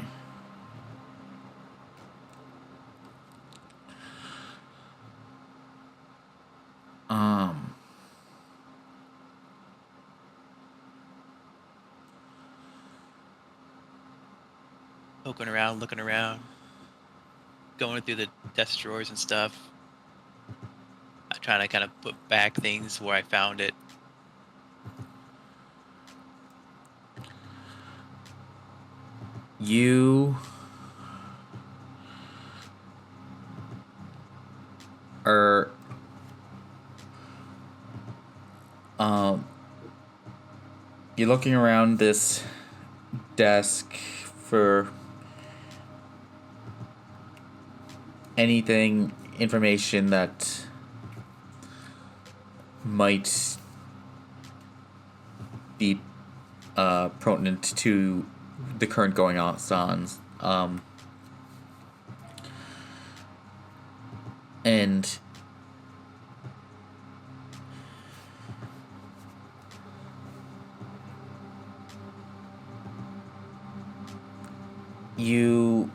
Poking around, looking around, going through the desk drawers and stuff. I'm trying to kind of put back things where I found it. You are you're looking around this desk for anything, information that might be pertinent to the current going on. And you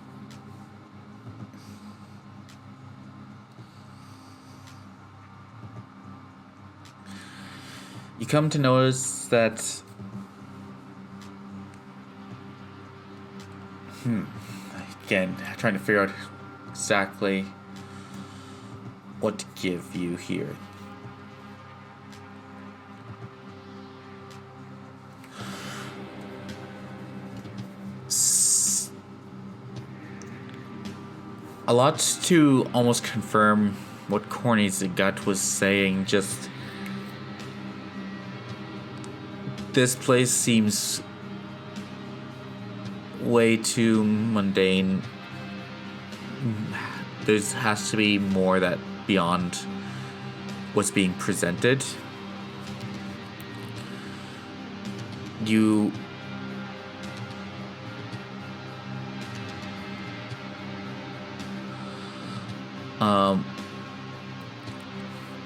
come to notice that again, trying to figure out exactly what to give you here. A lot to almost confirm what Corny's gut was saying. Just this place seems way too mundane. There has to be more that beyond what's being presented. You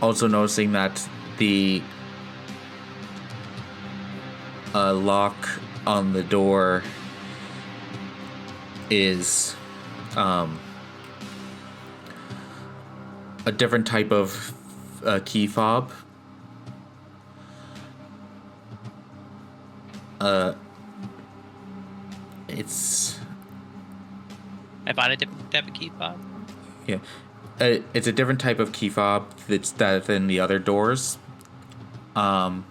also noticing that the lock on the door is a different type of key fob. It's I found a different type of key fob. yeah, it's a different type of key fob than the other doors. Oh,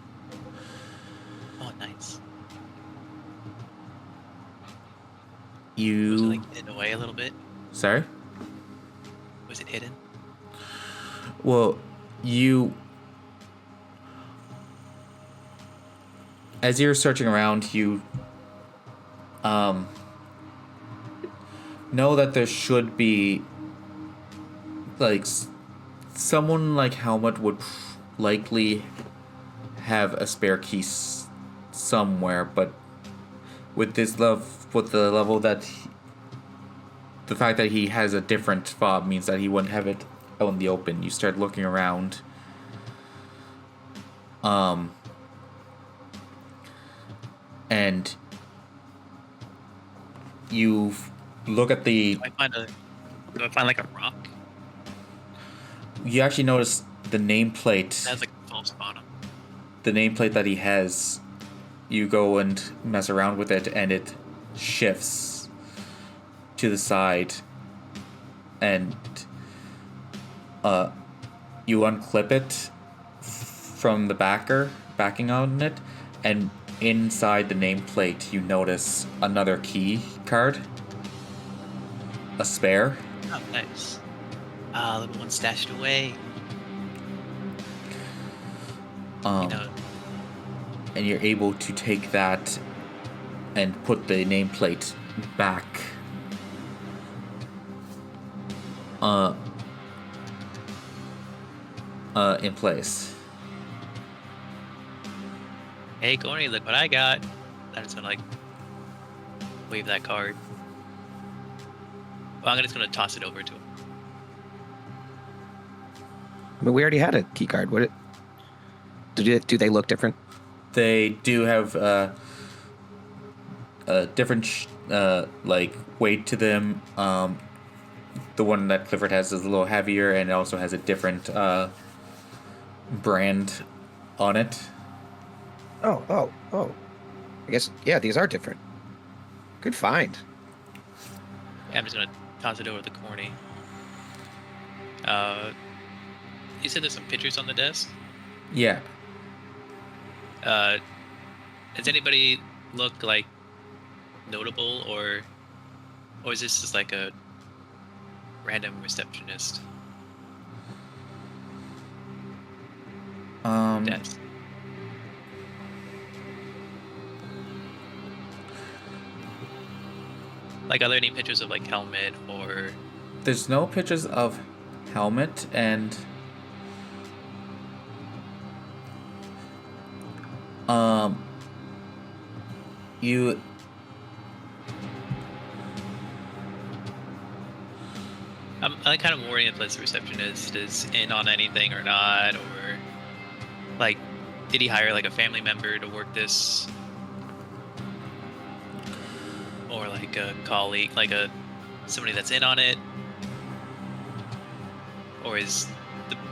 nice. Was it like hidden away a little bit? Sorry? Was it hidden? Well, as you're searching around, you know that there should be like someone like Helmut would likely have a spare key somewhere, but with the level that the fact that he has a different fob means that he wouldn't have it out in the open. You start looking around. And you look at the. Do I find like a rock? You actually notice the nameplate. It has like a false bottom. The nameplate that he has. You go and mess around with it, and it shifts to the side, and you unclip it from the backing on it, and inside the nameplate you notice another key card, a spare. Oh, nice. Little one stashed away. And you're able to take that and put the nameplate back in place. Hey, Corny, look what I got. I'm just gonna like wave that card. Well, I'm just gonna toss it over to him. I mean, we already had a key card. Do they look different? They do have a different like weight to them. The one that Clifford has is a little heavier, and it also has a different brand on it. Oh. I guess, yeah, these are different. Good find. Yeah, I'm just gonna toss it over to Corny. You said there's some pictures on the desk? Yeah. Does anybody look like notable, or is this just like a random receptionist desk? Like, are there any pictures of like Helmut or? There's no pictures of Helmut, and you I'm kind of worried if the receptionist is in on anything or not, or like, did he hire like a family member to work this, or like a colleague, like somebody that's in on it, or is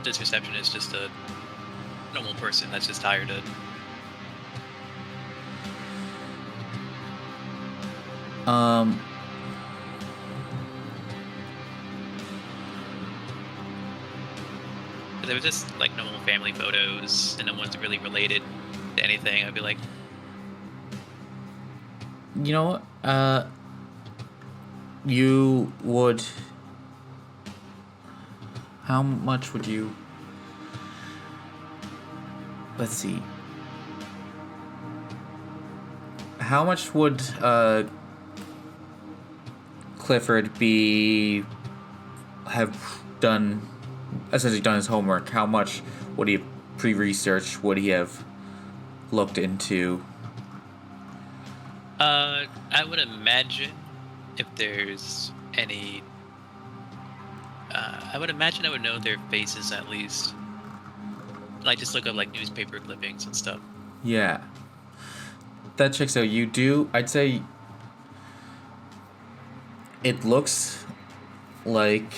this receptionist just a normal person that's just hired to? There was just like normal family photos, and no one's really related to anything. I'd be like, you know what? You would. How much would you? Let's see. How much would Clifford have done? Essentially done his homework. How much would he have pre-researched? Would he have looked into? I would imagine if there's any. I would imagine I would know their faces at least. Like, just look up like newspaper clippings and stuff. Yeah, that checks out. You do. I'd say it looks like.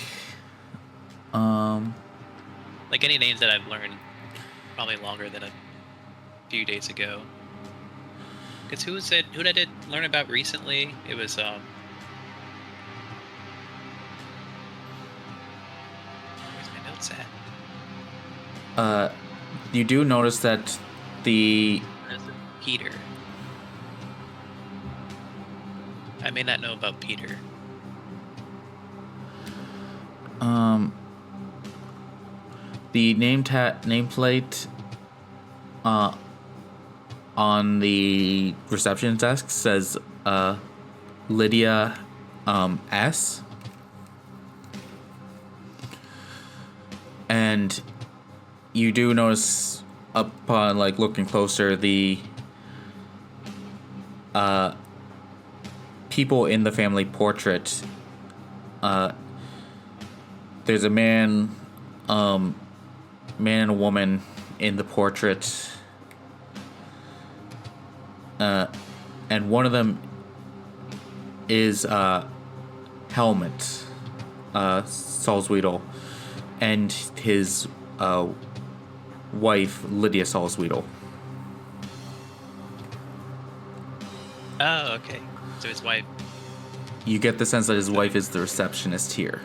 Like any names that I've learned probably longer than a few days ago. Because who did I learn about recently? It was where's my notes at? You do notice that the Peter. I may not know about Peter. The nameplate on the reception desk says Lydia S. And you do notice upon like looking closer the people in the family portrait There's a man and a woman in the portrait. And one of them is Helmut Salzwedel and his wife, Lydia Salzwedel. Oh, okay. So his wife. You get the sense that his wife is the receptionist here.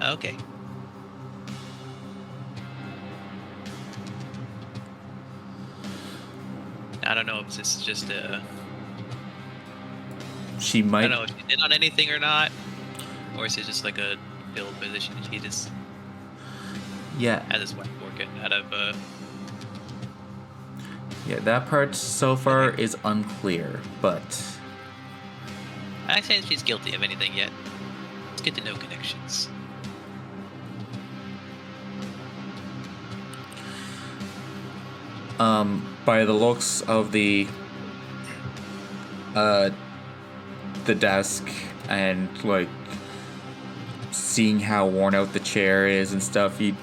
Okay. I don't know if this is just a. She I might. don't know if she did on anything or not, or is it just like a build position? She just Yeah. had his wife working out of. Yeah, that part so far is unclear, but I can't say she's guilty of anything yet. It's good to know connections. by the looks of the desk and like seeing how worn out the chair is and stuff, it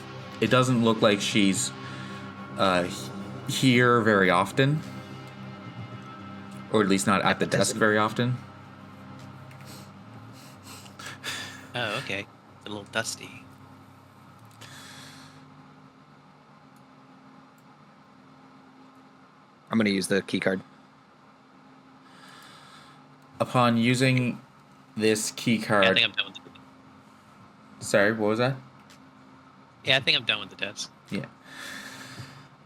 doesn't look like she's here very often, or at least not at the desk very often. Oh, okay. It's a little dusty. I'm going to use the key card. Upon using this key card, Yeah, I think I'm done with the. sorry, what was that? Yeah, I think I'm done with the desk. Yeah.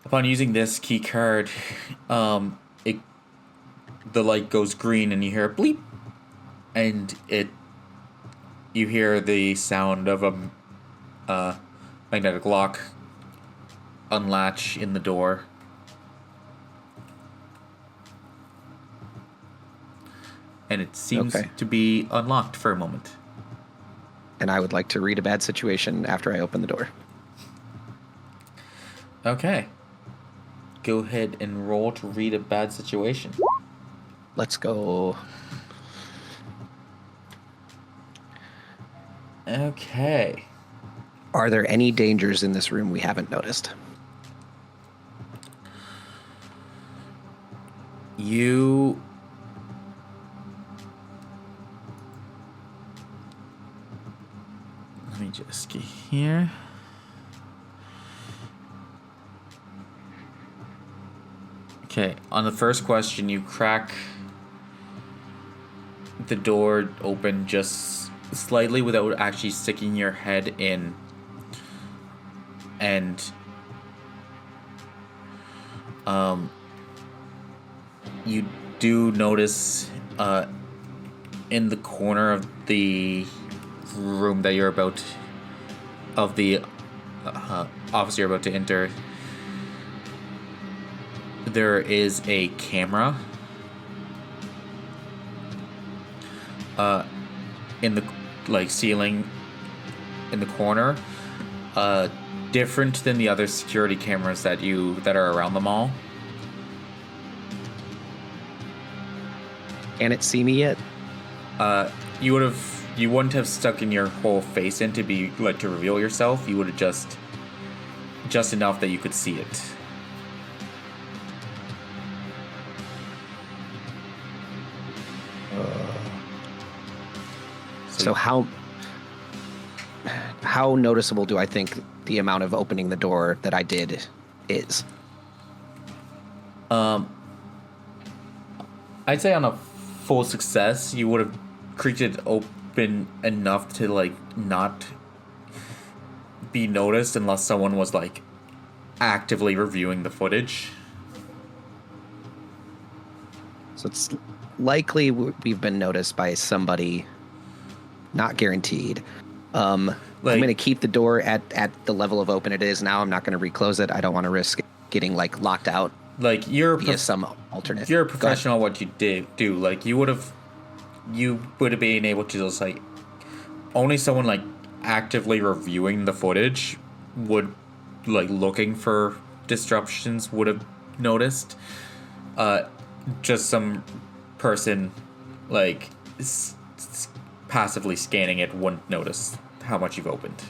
Upon using this key card, the light goes green and you hear a bleep, and you hear the sound of a magnetic lock unlatch in the door. And it seems to be unlocked for a moment. And I would like to read a bad situation after I open the door. Okay. Go ahead and roll to read a bad situation. Let's go. Okay. Are there any dangers in this room we haven't noticed? Let me just get here. Okay, on the first question, you crack the door open just slightly without actually sticking your head in. And you do notice in the corner of the room that you're about of the office you're about to enter, there is a camera in the ceiling in the corner, different than the other security cameras that are around the mall. Can it see me yet? You wouldn't have stuck in your whole face in to be like to reveal yourself. You would have just enough that you could see it. So how noticeable do I think the amount of opening the door that I did is? I'd say on a full success, you would have creaked it open enough to like not be noticed unless someone was like actively reviewing the footage. So it's likely we've been noticed by somebody. Not guaranteed. I'm going to keep the door at the level of open it is now. I'm not going to reclose it. I don't want to risk getting like locked out. Like you're some alternate. You're a professional at what you do. Like you would have been able to just like only someone like actively reviewing the footage would like looking for disruptions would have noticed. Just some person like passively scanning it wouldn't notice how much you've opened.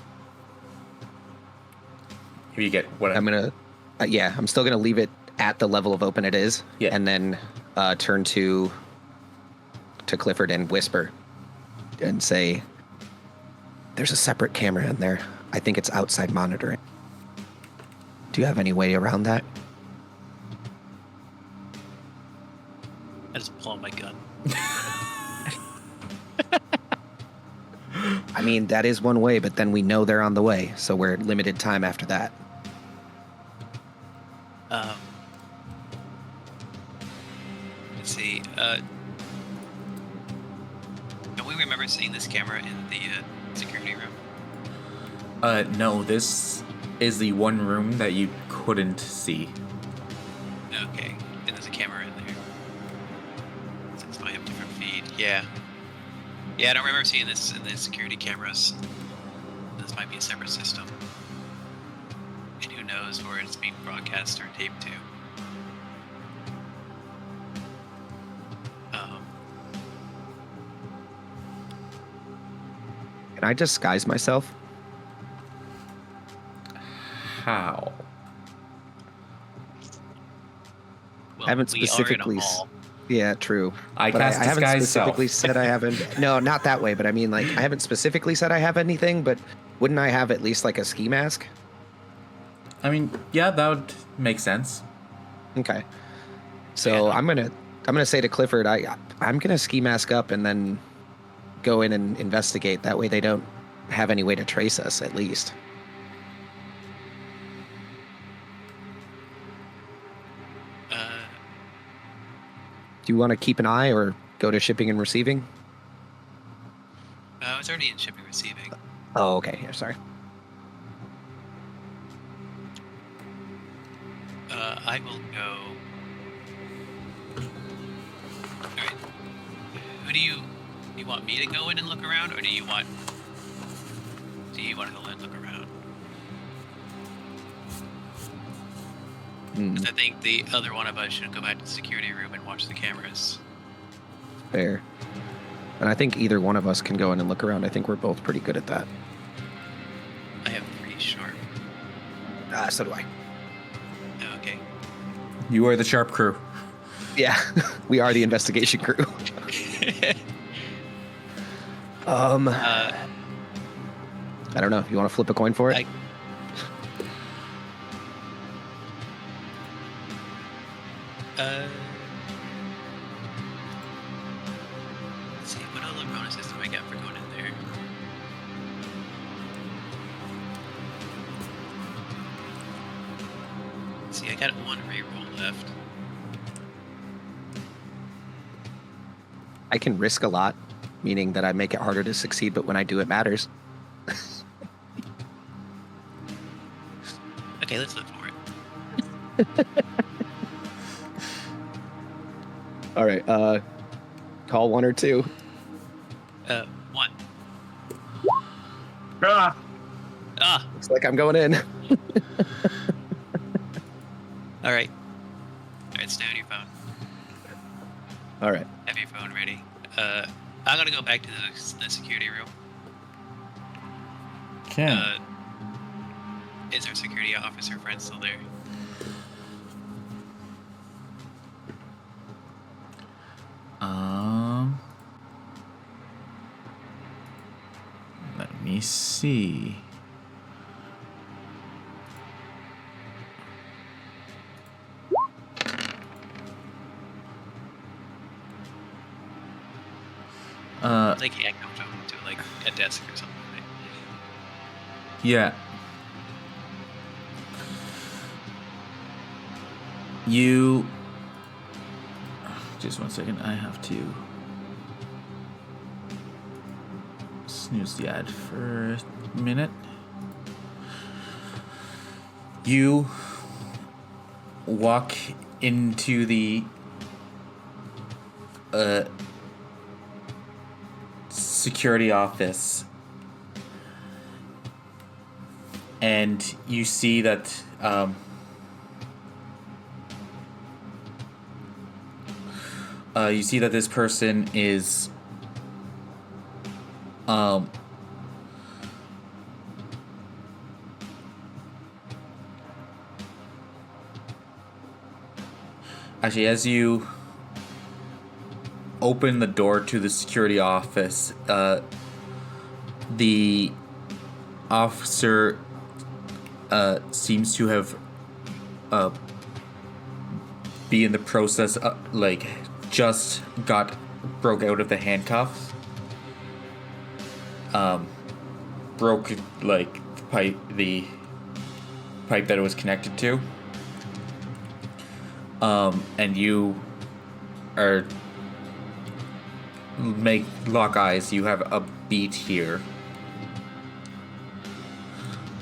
If you get what I'm gonna, I'm still gonna leave it at the level of open it is, Yeah. and then turn to Clifford and whisper and say, "There's a separate camera in there. I think it's outside monitoring. Do you have any way around that?" I just pull out my gun. I mean, that is one way, but then we know they're on the way, so we're limited time after that. Let's see. Do we remember seeing this camera in the security room? No, this is the one room that you couldn't see. Okay, and there's a camera in there. Since I have a different feed, yeah. Yeah, I don't remember seeing this in the security cameras. This might be a separate system. And who knows where it's being broadcast or taped to. Can I disguise myself? How? Well, I haven't we are in a specifically. hall. Yeah, true. I But cast I haven't disguise specifically self. said I haven't. No, not that way. But I mean, like, I haven't specifically said I have anything. But wouldn't I have at least like a ski mask? I mean, yeah, that would make sense. Okay. So Yeah. I'm gonna say to Clifford, I'm gonna ski mask up and then go in and investigate. That way they don't have any way to trace us, at least. Do you want to keep an eye or go to shipping and receiving? It's already in shipping receiving. Oh, okay. Yeah, sorry. I will go. Alright. Who do you want me to go in and look around, or do you want to go in and look around? Because I think the other one of us should go back to the security room and watch the cameras. Fair. And I think either one of us can go in and look around. I think we're both pretty good at that. I have 3 sharp. So do I. Okay. You are the sharp crew. Yeah, we are the investigation crew. I don't know. You want to flip a coin for it? Let's see, what other bonuses do I get for going in there? Let's see, I got 1 reroll left. I can risk a lot, meaning that I make it harder to succeed, but when I do, it matters. Okay, let's look for it. All right. Call 1 or 2. 1. Ah! Ah! Looks like I'm going in. Alright. Alright, stay on your phone. All right. Have your phone ready. I'm gonna go back to the security room. Okay. Is our security officer friend still there? Let me see. Like, he can't come to like a desk or something. Right? Yeah. You. Just 1 second. I have to snooze the ad for a minute. You walk into the security office, and you see that this person is Um, Actually, as you open the door to the security office, the officer seems to have be in the process like just broke out of the handcuffs, broke like the pipe that it was connected to, and you are lock eyes. You have a beat here.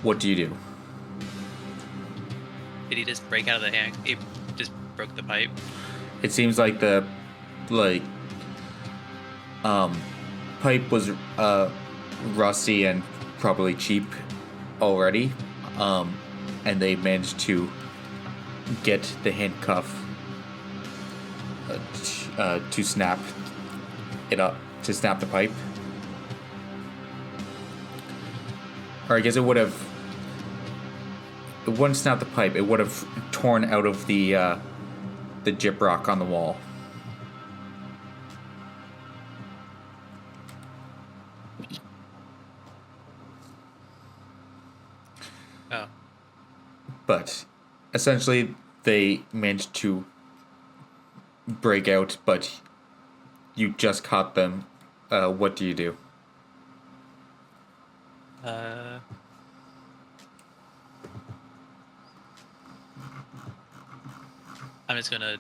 What do you do? Did he just break out of the hand? He just broke the pipe. It seems like the pipe was rusty and probably cheap already, and they managed to get the handcuff to snap it up, to snap the pipe. Or I guess it wouldn't snap the pipe, it would have torn out of the gyprock on the wall. Oh. But essentially they managed to break out, but you just caught them. What do you do? I'm just gonna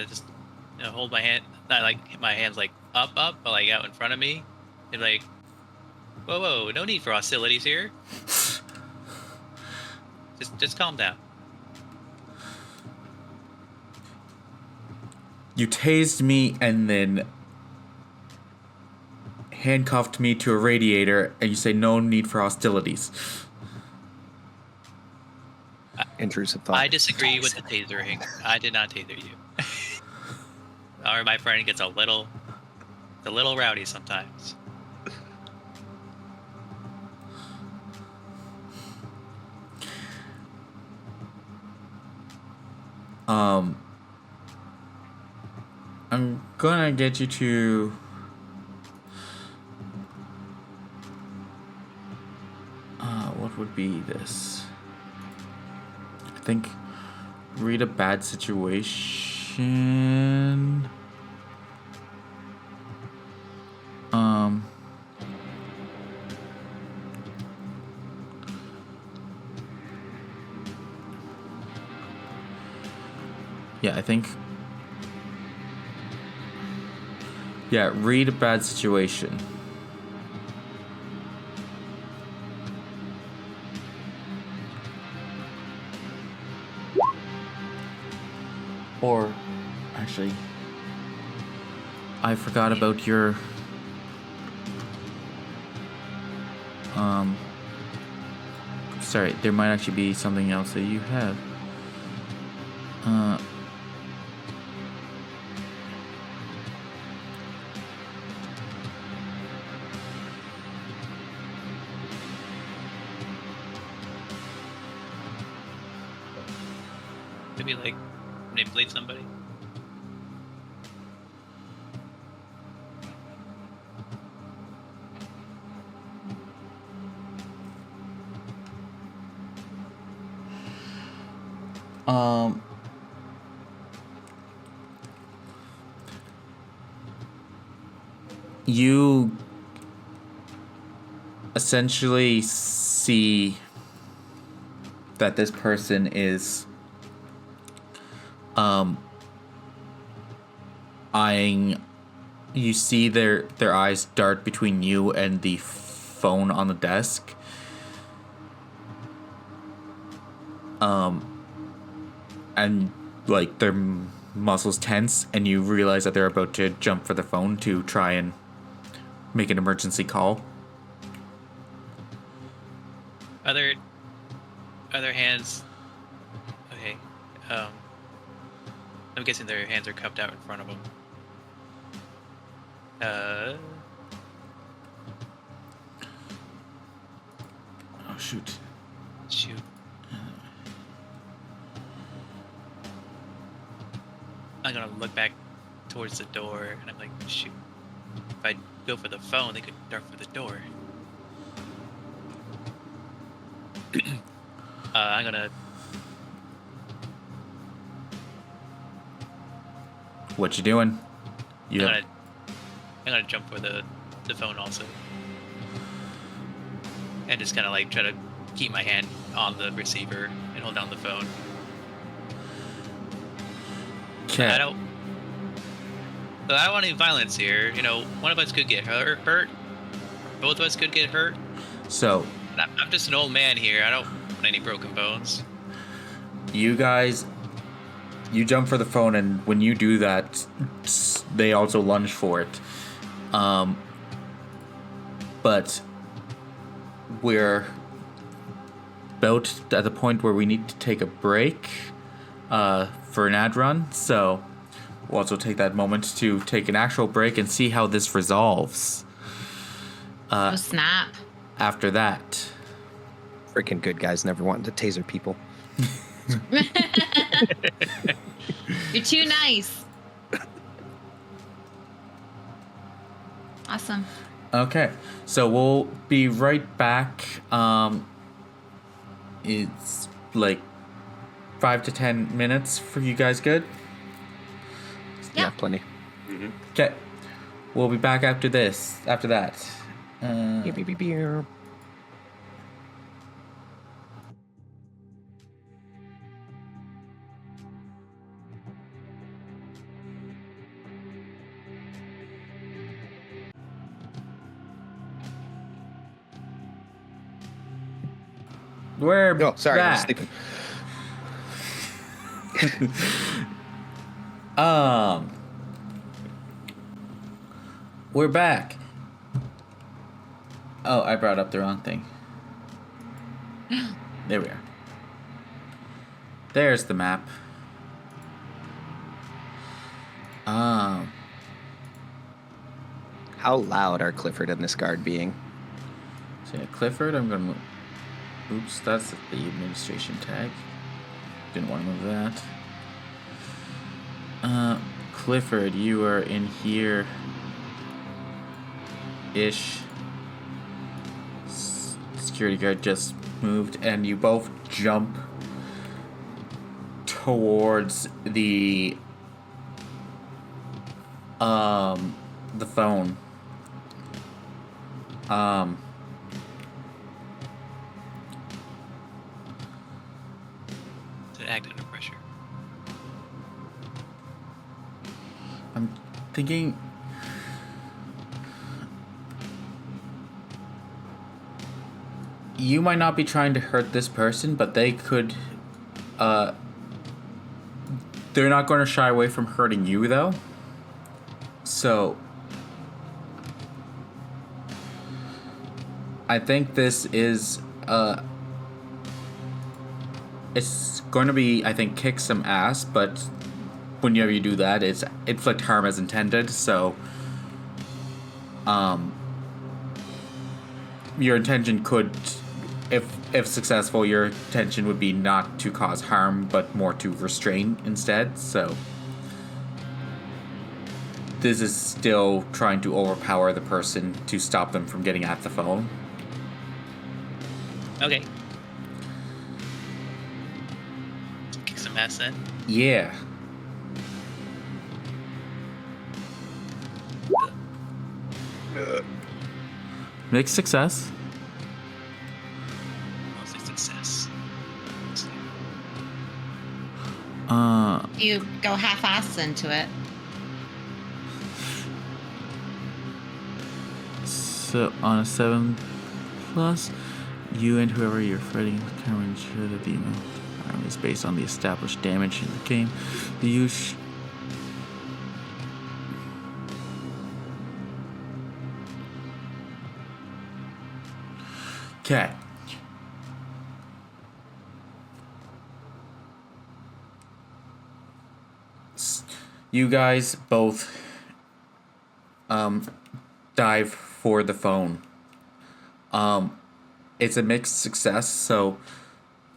just hold my hand, not like my hands like up, but like out in front of me, and like, whoa, no need for hostilities here. just calm down. You tased me and then handcuffed me to a radiator, and you say no need for hostilities. Intrusive thought. I disagree with the tasering. I did not taser you. Or my friend gets a little rowdy sometimes. I'm gonna get you to what would be this? I think read a bad situation. Yeah, I think. Yeah, read a bad situation. Or, actually, I forgot about your, sorry, there might actually be something else that you have. Maybe like manipulate somebody. You essentially see that this person is eyeing. You see their eyes dart between you and the phone on the desk. And like their muscles tense, and you realize that they're about to jump for the phone to try and make an emergency call. Are there Are their hands? Okay. I'm guessing their hands are cupped out in front of them. Oh shoot. Shoot. I'm gonna look back towards the door, and I'm like, shoot. If I go for the phone, they could dart for the door. I'm gonna. What you doing? I'm gonna jump for the phone also, and just kind of like try to keep my hand on the receiver and hold down the phone. Okay. I don't want any violence here. You know, one of us could get hurt. Both of us could get hurt. So, And I'm just an old man here. I don't want any broken bones. you guys, you jump for the phone, and when you do that, they also lunge for it. But we're about at the point where we need to take a break for an ad run, so we'll also take that moment to take an actual break and see how this resolves Oh, snap. after that. Freaking good guys never wanted to taser people. You're too nice. Awesome. Okay, so we'll be right back. It's like 5 to 10 minutes for you guys. Good? Yeah. Plenty. Okay, we'll be back after this. After that. We're Oh, sorry, I was back. sleeping. We're back. Oh, I brought up the wrong thing. There we are. There's the map. How loud are Clifford and this guard being? So yeah, Clifford, I'm gonna move. Oops, that's the administration tag. Didn't want to move that. Clifford, you are in here. Ish. Security guard just moved, and you both jump towards the phone. To act under pressure. I'm thinking. You might not be trying to hurt this person, but they could. They're not going to shy away from hurting you, though. So. I think this is. It's going to be, I think, kick some ass, but whenever you do that, it's inflict harm as intended, so. Your intention could. If successful, your intention would be not to cause harm, but more to restrain instead, so. This is still trying to overpower the person to stop them from getting at the phone. Okay. Kick some ass then. Yeah. Mixed success. Mostly success. You go half-assed into it. So on a 7+, you and whoever you're fighting can ensure that the amount of harm is based on the established damage in the game. The use. Okay. You guys both dive for the phone. It's a mixed success, so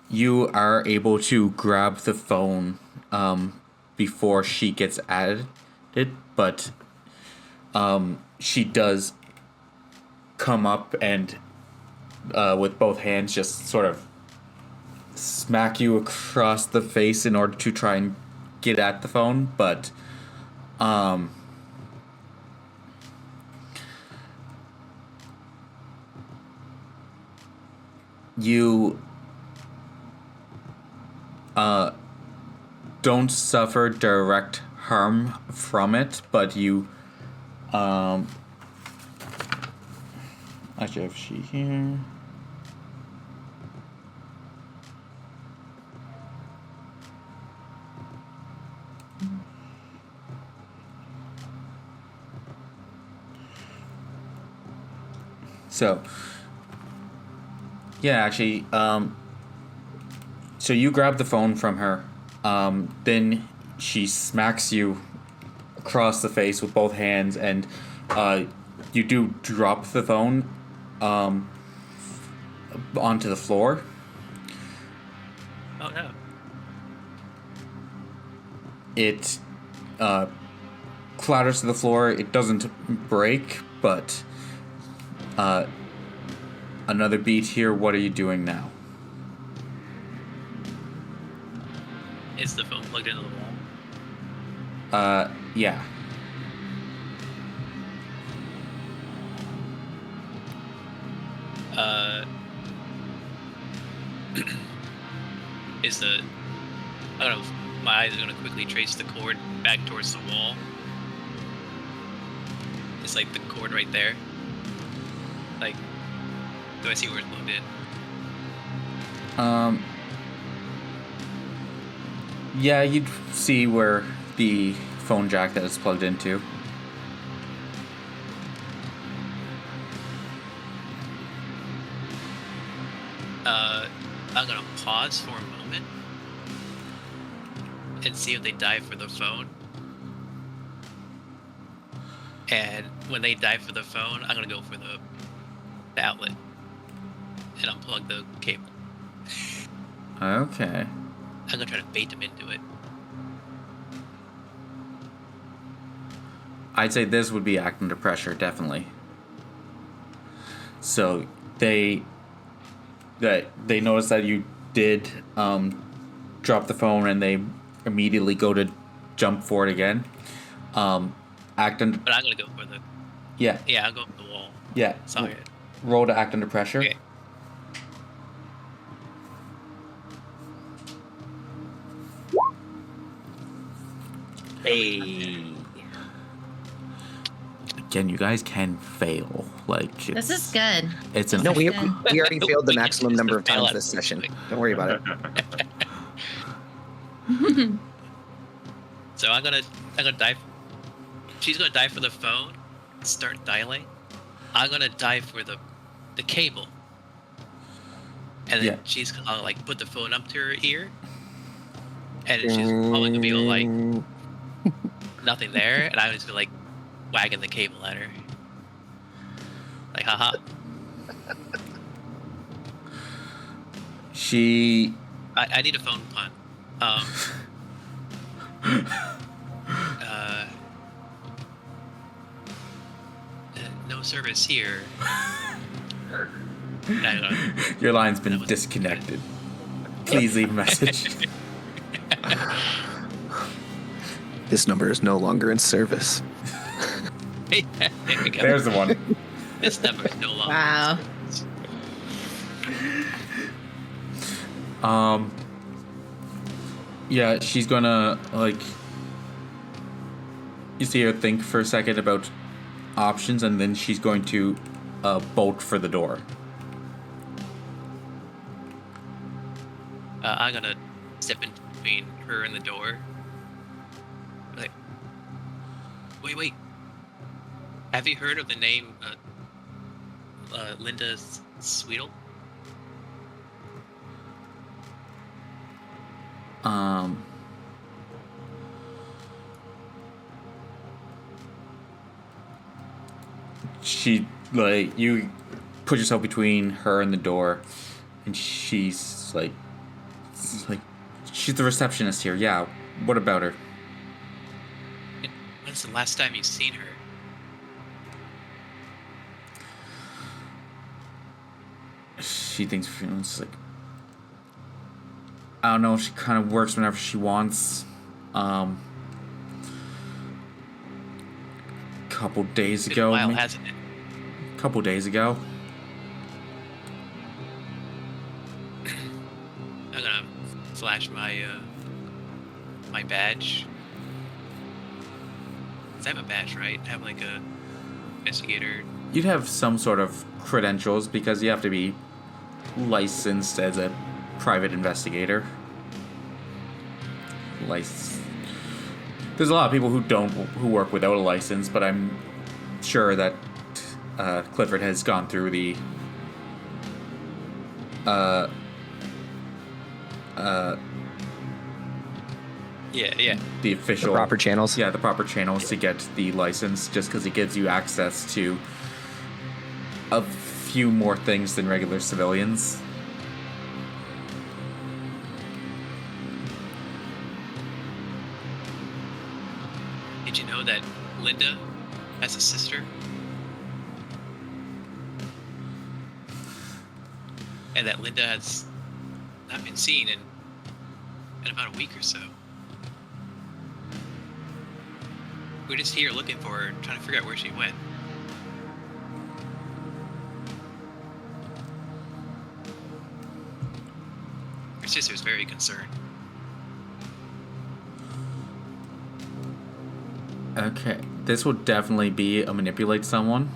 you are able to grab the phone before she gets at it, but she does come up and with both hands just sort of smack you across the face in order to try and get at the phone, but you don't suffer direct harm from it, but you actually have she here. So yeah, actually, so you grab the phone from her, then she smacks you across the face with both hands, and you do drop the phone onto the floor. Oh no. It clatters to the floor. It doesn't break, but another beat here. What are you doing now? Is the phone plugged into the wall? Yeah. Is the I don't know. My eyes are gonna quickly trace the cord back towards the wall. It's like the cord right there. Like, do I see where it's plugged in? Yeah, you'd see where the phone jack that it's plugged into. I'm gonna pause for a moment and see if they dive for the phone. And when they dive for the phone, I'm gonna go for the outlet and unplug the cable. Okay. I'm gonna try to bait them into it. I'd say this would be acting under pressure, definitely. So they notice that you did drop the phone, and they immediately go to jump for it again. Act under. But I'm gonna go for the. Yeah. Yeah, I'll go for the wall. Yeah. Sorry. Roll to act under pressure. Okay. Hey. Again, you guys can fail. Like This is good. It's an No, we Good. already failed the We can maximum use number the of times bailout this session. quick. Don't worry about it. So I'm gonna dive. She's gonna dive for the phone, start dialing. I'm gonna dive for the cable, and then Yeah. she's gonna like put the phone up to her ear, and she's probably gonna be all, like nothing there, and I'm just gonna like wagging the cable at her, like haha. she. I need a phone pun. No service here. Your line's been disconnected. Please leave a message. This number is no longer in service. There we go. There's the one. This number is no longer. Wow. Yeah, she's gonna like. You see her think for a second about options, and then she's going to bolt for the door. I'm gonna step in between her and the door. Like, wait. Have you heard of the name Linda Sweedle? she, like, you put yourself between her and the door, and she's like, she's the receptionist here. Yeah, what about her? When's the last time you've seen her? She thinks it's like, I don't know. She kind of works whenever she wants. Couple days ago. Been a while, hasn't it? Couple days ago. I'm gonna flash my my badge. 'Cause I have a badge, right? I have like a investigator. You'd have some sort of credentials because you have to be licensed as a private investigator. There's a lot of people who work without a license, but I'm sure that Clifford has gone through the Yeah. the official The proper channels. Yeah, the proper channels to get the license, just because it gives you access to a few more things than regular civilians. Did you know that Linda has a sister? And that Linda has not been seen in about a week or so. We're just here looking for her, trying to figure out where she went. Her sister's very concerned. Okay, this will definitely be a manipulate someone.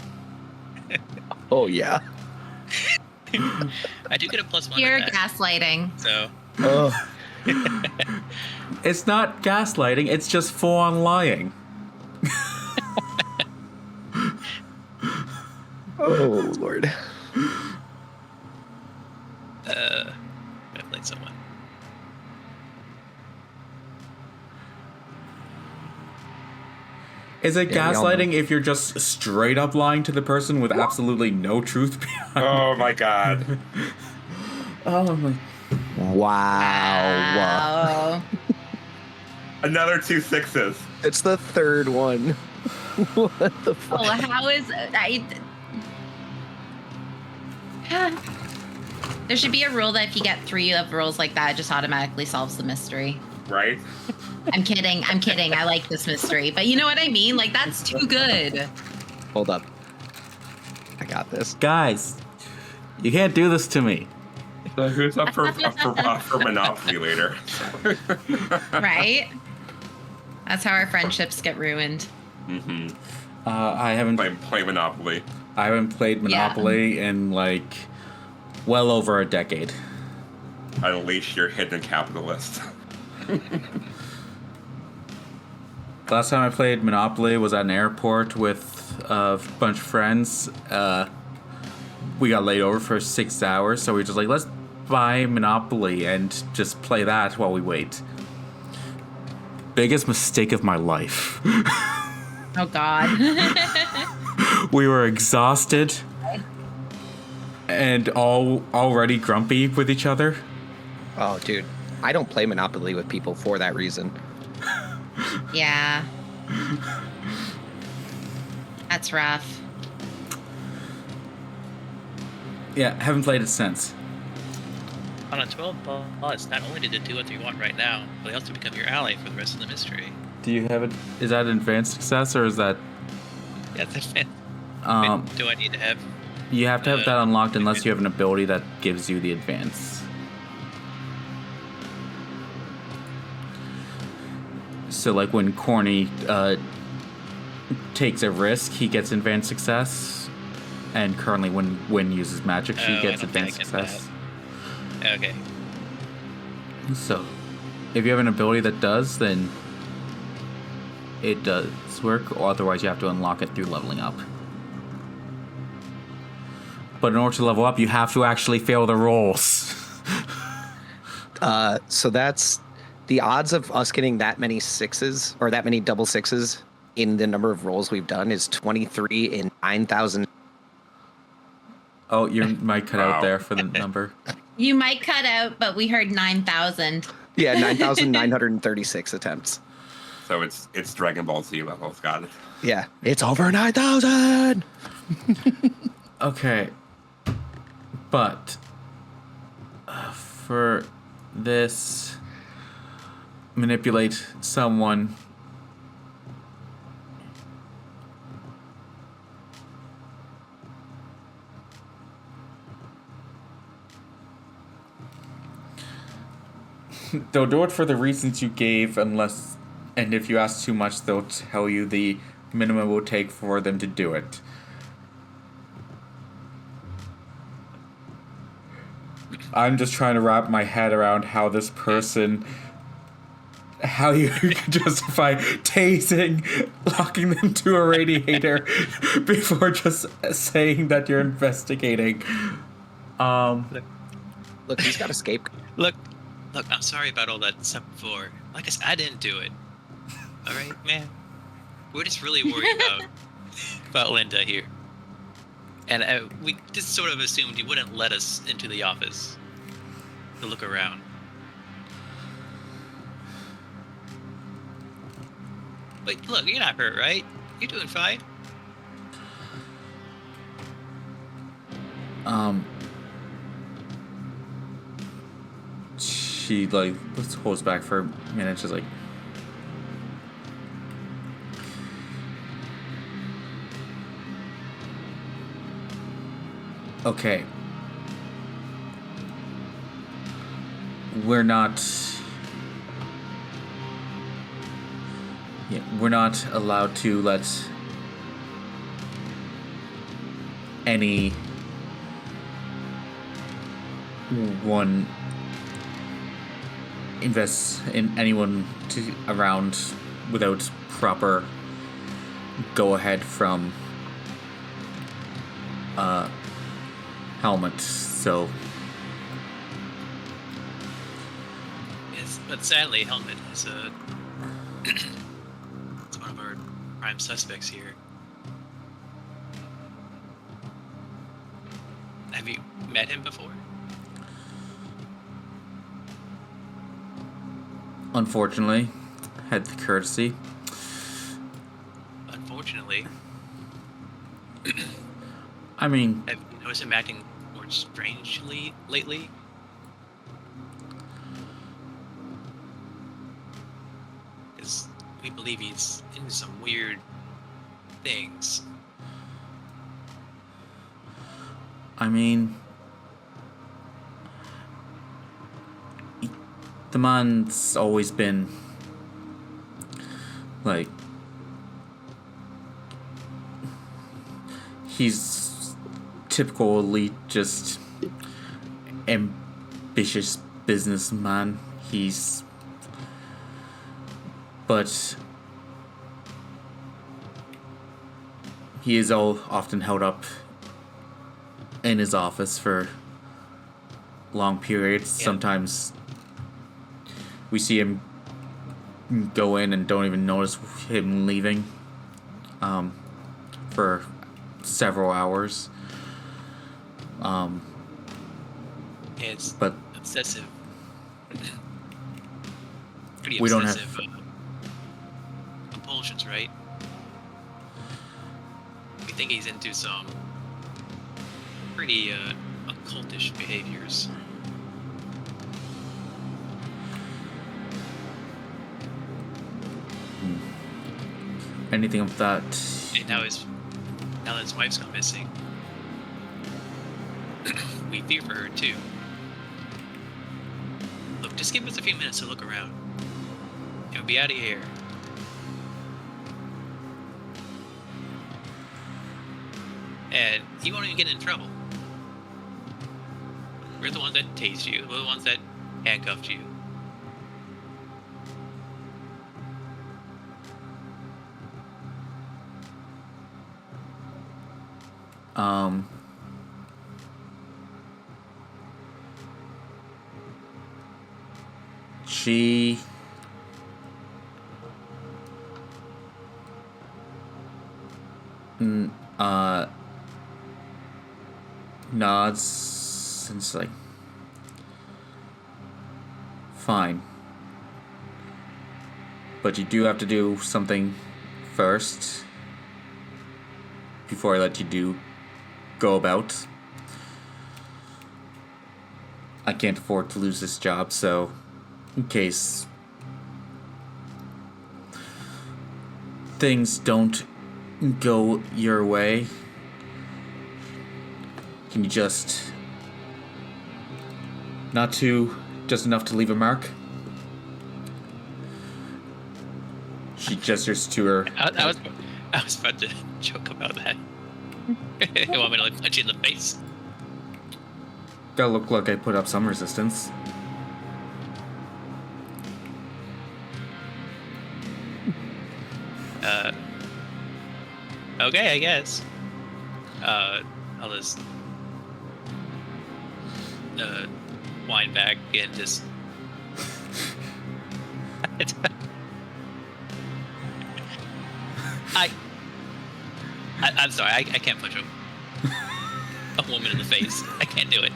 Oh yeah. I do get a +1 Pure on that, gaslighting. so Oh. It's not gaslighting, it's just full-on lying. Oh Lord. I played someone. Is it Yeah, we all know. gaslighting if you're just straight up lying to the person with absolutely no truth behind? Oh my god. Oh my. Wow. Oh. Another 2 6s. It's the third one. What the fuck? Oh, how is There should be a rule that if you get 3 of rules like that, it just automatically solves the mystery. Right? I'm kidding. I like this mystery, but you know what I mean? Like, that's too good. Hold up. I got this. Guys, you can't do this to me. So who's up for Monopoly later? Right? That's how our friendships get ruined. Mm-hmm. I haven't Play Monopoly. played Monopoly in like well over a decade. Unleash your hidden capitalist. Last time I played Monopoly was at an airport with a bunch of friends. We got laid over for 6 hours, so we were just like, let's buy Monopoly and just play that while we wait. Biggest mistake of my life. Oh, God. We were exhausted and already grumpy with each other. Oh, dude. I don't play Monopoly with people for that reason. Yeah. That's rough. Yeah, haven't played it since. On a 12 plus, not only did it do what you want right now, but they also become your ally for the rest of the mystery. Do you have it? Is that an advanced success or is that? That's a fan. Do I need to have? You have to have that unlocked unless you have an ability that gives you the advance. So like when Corny takes a risk, he gets advanced success, and currently when Wynne uses magic, she I gets don't think I advanced get success. that. Okay. So if you have an ability that does, then it does work, or otherwise you have to unlock it through leveling up. But in order to level up, you have to actually fail the rolls. So that's the odds of us getting that many 6s or that many double 6s in the number of rolls we've done is 23 in 9,000. Oh, you might cut out Wow. there for the number. You might cut out, but we heard 9,000. Yeah, 9,936 attempts. So it's Dragon Ball Z levels. Got it. Yeah, it's over 9,000. Okay. But for this, manipulate someone. They'll do it for the reasons you gave, and if you ask too much, they'll tell you the minimum it will take for them to do it. I'm just trying to wrap my head around how this person, how you can justify tasing, locking them to a radiator before just saying that you're investigating. Look, he's got escape. Look, I'm sorry about all that stuff before. Like I said, I didn't do it. All right, man. We're just really worried about Linda here. And we just sort of assumed you wouldn't let us into the office to look around. But look, you're not hurt, right? You're doing fine. She holds back for a minute. She's like, okay, we're not allowed to let anyone invest in anyone around without proper go ahead from Helmut. So Yes, but sadly, Helmut is it's one of our prime suspects here. Have you met him before? unfortunately, had the courtesy. Unfortunately, I mean, have you noticed him acting more strangely lately? Because we believe he's into some weird things. I mean, the man's always been like, he's typically just ambitious businessman. But he is often held up in his office for long periods. Yeah. Sometimes we see him go in and don't even notice him leaving for several hours. It's But obsessive. Pretty We don't have- obsessive compulsions, right? We think he's into some pretty occultish behaviors. anything of that, And now that his wife's gone missing, we fear for her too. Look, just give us a few minutes to look around. And we'll be out of here. And you won't even get in trouble. We're the ones that tased you. We're the ones that handcuffed you. she nods and it's like, fine. But you do have to do something first before I let you go about. I can't afford to lose this job, so in case things don't go your way, can you just just enough to leave a mark? She gestures to her. I was about to joke about that. You want me to like punch you in the face? Gotta look like I put up some resistance. Okay, I guess. I'll just wind back and just. I'm sorry, I can't punch a woman in the face. I can't do it.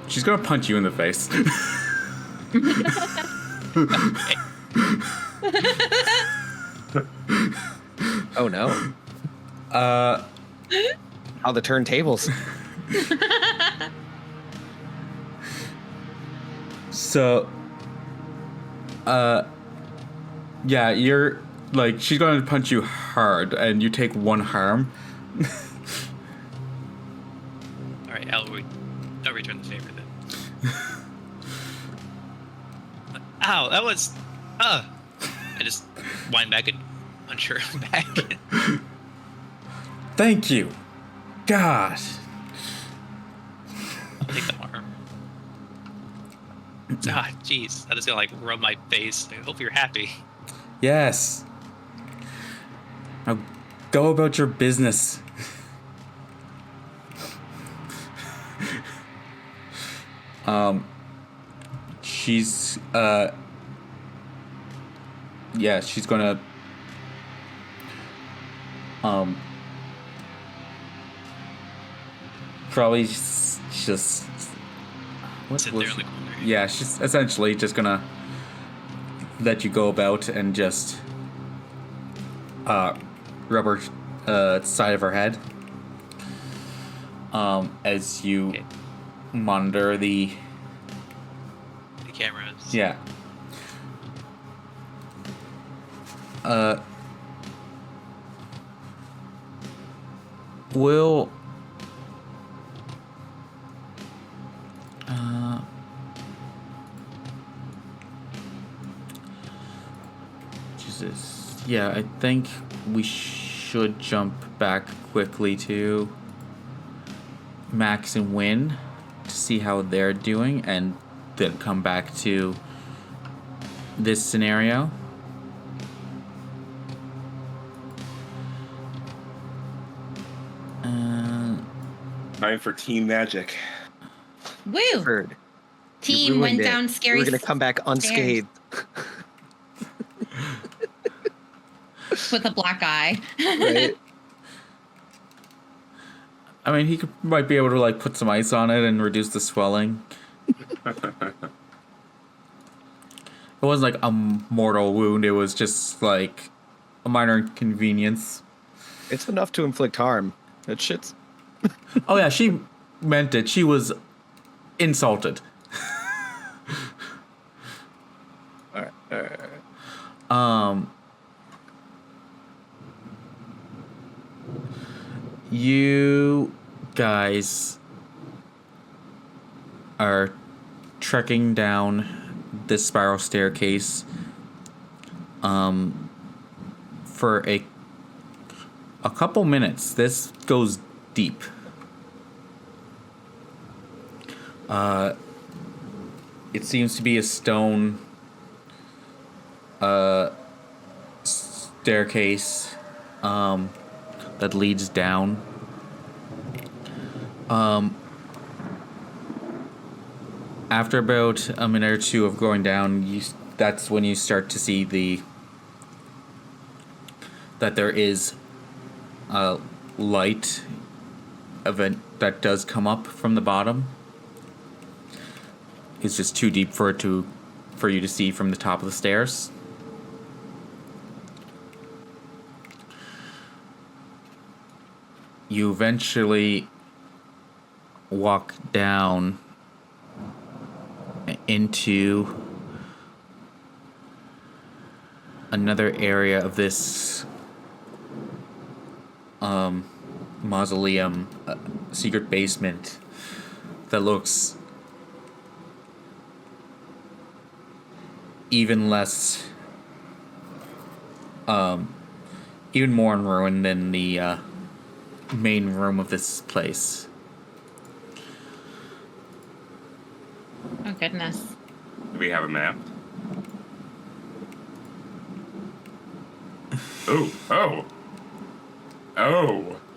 She's gonna punch you in the face. Oh no. How the turntables. So, yeah, you're like, she's gonna punch you hard, and you take one harm. All right, I'll return the favor then. Ow, that was. I just wind back and punch her back. Thank you. God. I'll take the arm. Ah, jeez. I just gonna like rub my face. I hope you're happy. Yes. Now go about your business. She's yeah, she's gonna probably just Sit there in the corner. yeah, she's essentially just gonna let you go about and just rub her side of her head as you monitor the cameras. yeah. Will Jesus. Yeah, I think we should jump back quickly to Max and Wynne to see how they're doing and then come back to this scenario. Time for team magic. Woo! Bird. You Team ruined went it. down scary. We're gonna come back unscathed. With a black eye. Right? I mean, might be able to like put some ice on it and reduce the swelling. It wasn't like a mortal wound. It was just like a minor inconvenience. It's enough to inflict harm. That shit's. Oh yeah, she meant it. She was insulted. All right. You guys are trekking down this spiral staircase for a couple minutes. This goes deep. It seems to be a stone staircase that leads down. After about a minute or two of going down, that's when you start to see that there is a light event that does come up from the bottom. It's just too deep for you to see from the top of the stairs. You eventually walk down into another area of this mausoleum, secret basement that looks even less, even more in ruin than the main room of this place. Oh, goodness. Do we have a map? Oh,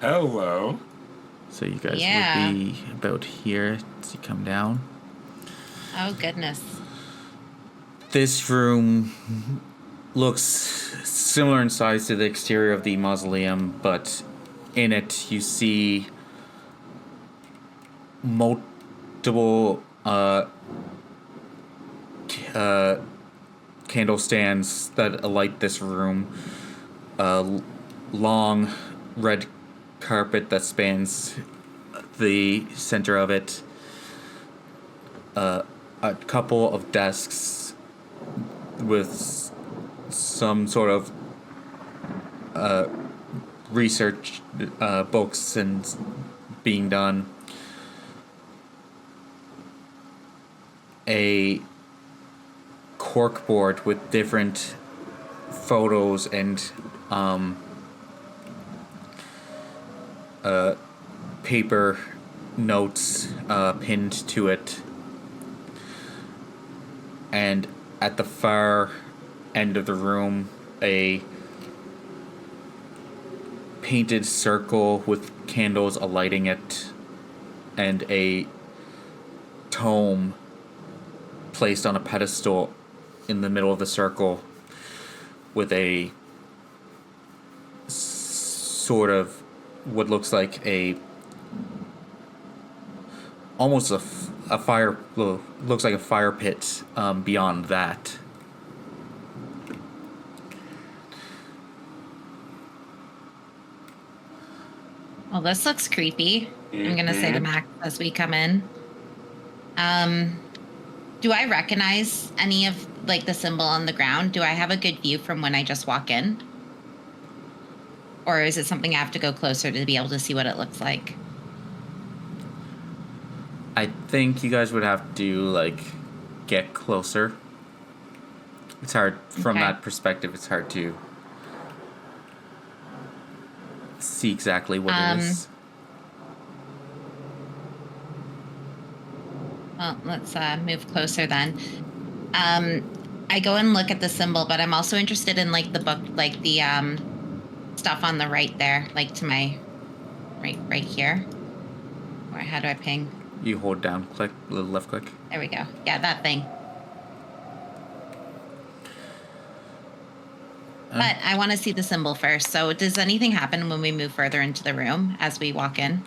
hello. So you guys Yeah. would be about here as you come down. Oh, goodness. This room looks similar in size to the exterior of the mausoleum, but in it you see multiple candle stands that light this room. A long red carpet that spans the center of it. A couple of desks with some sort of research books and being done. A corkboard with different photos and paper notes pinned to it. And at the far end of the room, a painted circle with candles alighting it, and a tome placed on a pedestal in the middle of the circle with a sort of what looks like almost a fire, looks like a fire pit beyond that. Well, this looks creepy. I'm gonna say to Max as we come in. Do I recognize any of like the symbol on the ground? Do I have a good view from when I just walk in? Or is it something I have to go closer to be able to see what it looks like? I think you guys would have to like get closer. It's hard from Okay. that perspective. It's hard to see exactly what it is. Well, let's move closer then. I go and look at the symbol, but I'm also interested in like the book, like the stuff on the right there, like to my right here. Or how do I ping? You hold down, click, left click. There we go. Yeah, that thing. But I want to see the symbol first. So does anything happen when we move further into the room as we walk in?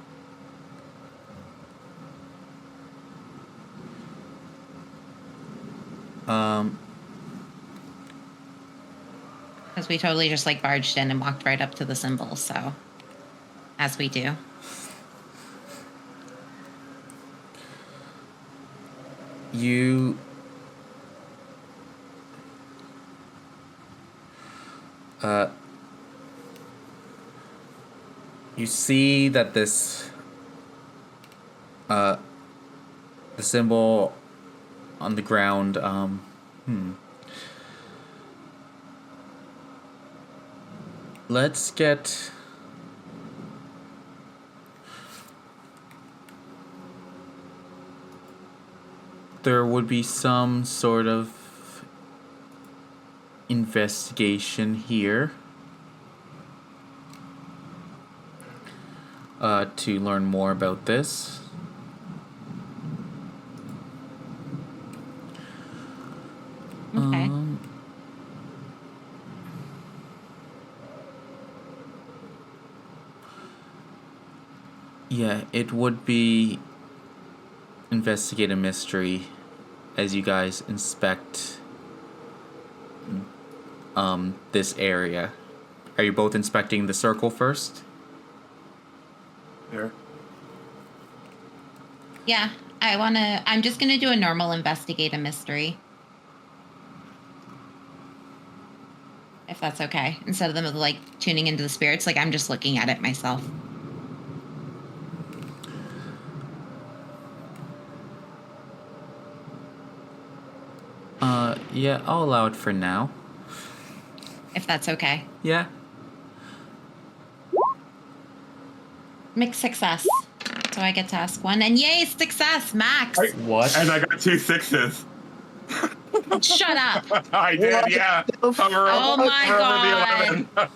Because we totally just like barged in and walked right up to the symbol. So as we do. You you see that this the symbol on the ground let's get there would be some sort of investigation here to learn more about this. Yeah, it would be investigate a mystery as you guys inspect this area. Are you both inspecting the circle first? Here. Yeah, I'm just gonna do a normal investigate a mystery. If that's okay. Instead of them like tuning into the spirits, like I'm just looking at it myself. Yeah, I'll allow it for now. If that's okay. Yeah. Mixed success. So I get to ask one. And yay, success, Max! What? And I got 2 6s. Shut up! I did, What yeah. the f- Oh my God.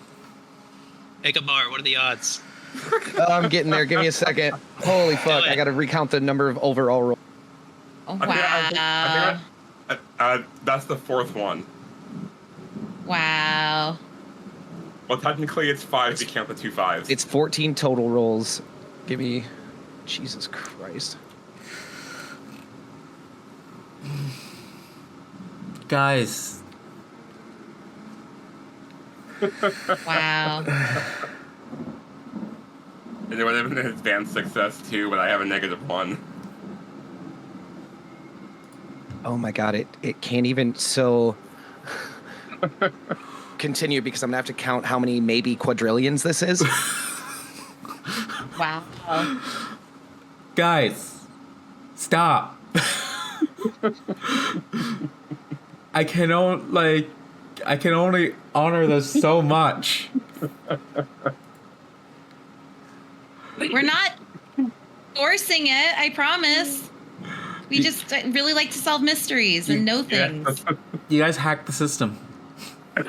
Hey, Gamar, what are the odds? I'm getting there. Give me a second. Holy fuck! it. I got to recount the number of overall rolls. Oh, I wow. think that's the 4th one. Wow. Well, technically it's 5 if you count the 2 5s. It's 14 total rolls. Give me, Jesus Christ. Guys, Wow. And it would have been an advanced success too, but I have a -1. Oh my God! It can't even so. Continue because I'm gonna have to count how many maybe quadrillions this is. Wow. guys, stop. I can only honor this so much. We're not forcing it, I promise. We just really like to solve mysteries and know things. You guys hacked the system. I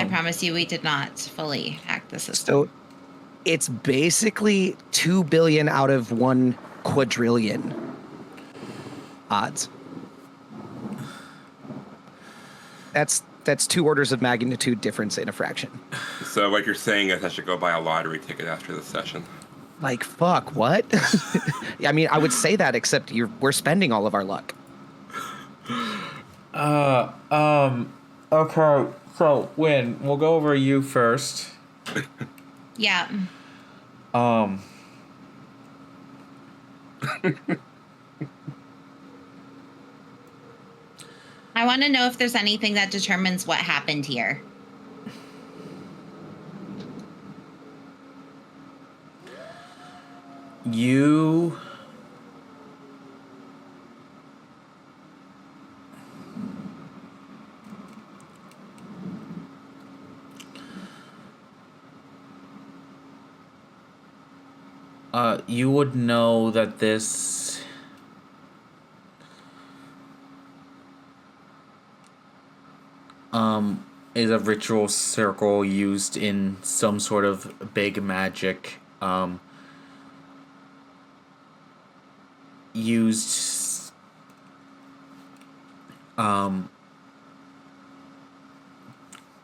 promise you we did not fully hack the system. So it's basically 2 billion out of 1 quadrillion odds. That's 2 orders of magnitude difference in a fraction. So what you're saying is I should go buy a lottery ticket after this session. Like fuck, what? I mean, I would say that, except we're spending all of our luck. Okay, so Wynne, we'll go over you first. Yeah. I want to know if there's anything that determines what happened here. You you would know that this is a ritual circle used in some sort of big magic, used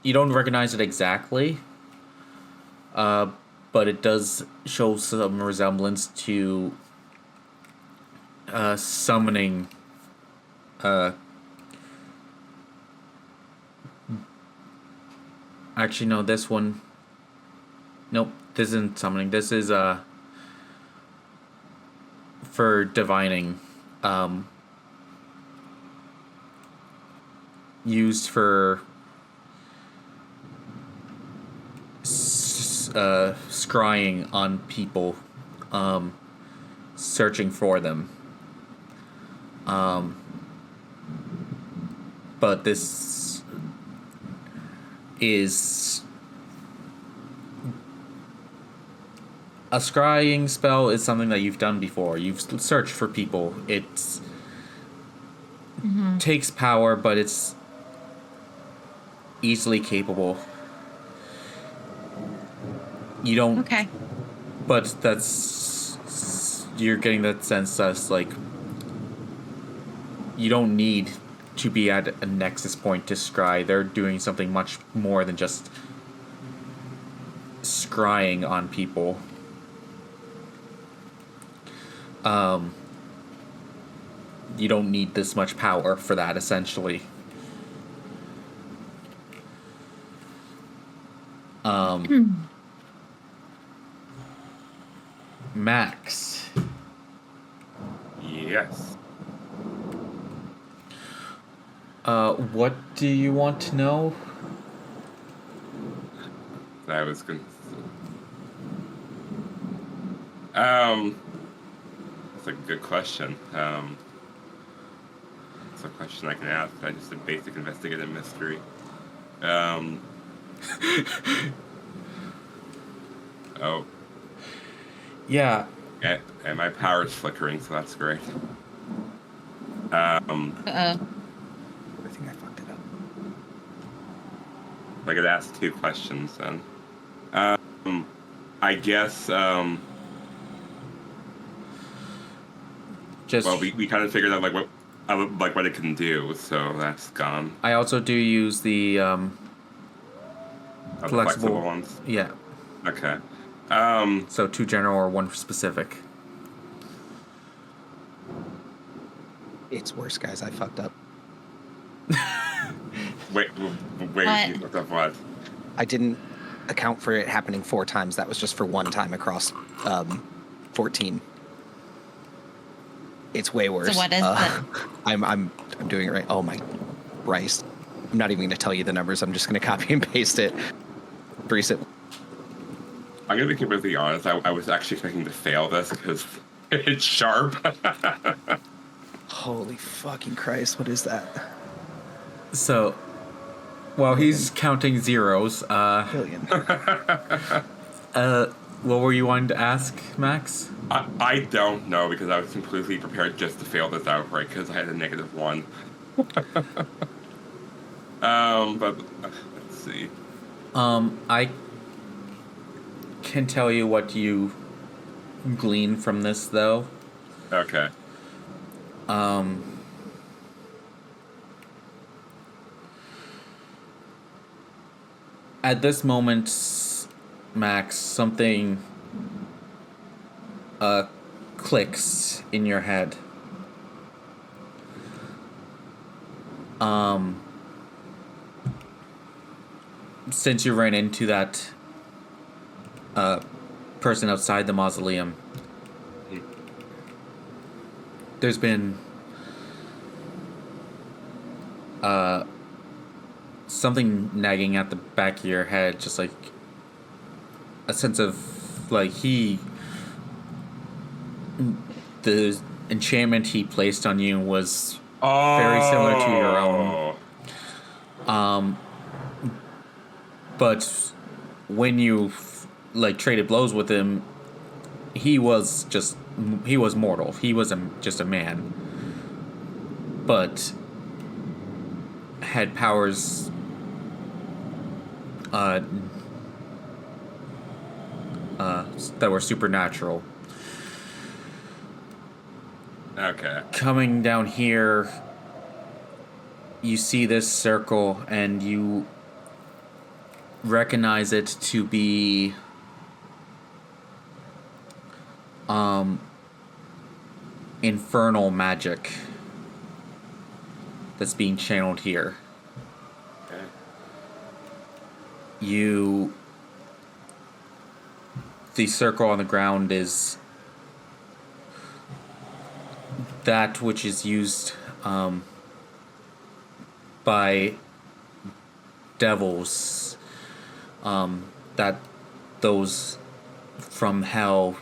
you don't recognize it exactly, but it does show some resemblance to summoning actually no, this one, nope, this isn't summoning, this is for divining, used for scrying on people, searching for them, but this is a scrying spell is something that you've done before. You've searched for people. It's takes power, but it's easily capable. You don't. Okay. But that's, you're getting that sense that's like you don't need to be at a nexus point to scry. They're doing something much more than just scrying on people. You don't need this much power for that, essentially. Max. Yes. What do you want to know? I was going to... That's a good question. It's a question I can ask. I just a basic investigative mystery. Oh. Yeah. And my power's flickering, so that's great. I think I fucked it up. I could ask 2 questions then. I guess, Just. well, we kind of figured out, what it can do, so that's gone. I also do use the Oh, the flexible ones? Yeah. Okay. So 2 general or 1 specific. It's worse, guys. I fucked up. Wait, What? you looked up what? I didn't account for it happening 4 times. That was just for 1 time across 14. It's way worse. So what is it? I'm doing it right. Oh my Christ. I'm not even going to tell you the numbers. I'm just going to copy and paste it. Reset. I'm going to be completely honest. I was actually expecting to fail this because it's sharp. Holy fucking Christ. What is that? So, while he's counting zeros, Billion. what were you wanting to ask, Max? I don't know because I was completely prepared just to fail this outright because I had a -1. But let's see. I can tell you what you glean from this, though. Okay. At this moment, Max, something clicks in your head. Since you ran into that person outside the mausoleum, there's been something nagging at the back of your head, just like a sense of the enchantment he placed on you was very similar to your own. But when you traded blows with him, he was mortal. He was just a man, but had powers that were supernatural. Okay. Coming down here, you see this circle and you recognize it to be infernal magic that's being channeled here. Okay. The circle on the ground is that which is used by devils, that those from hell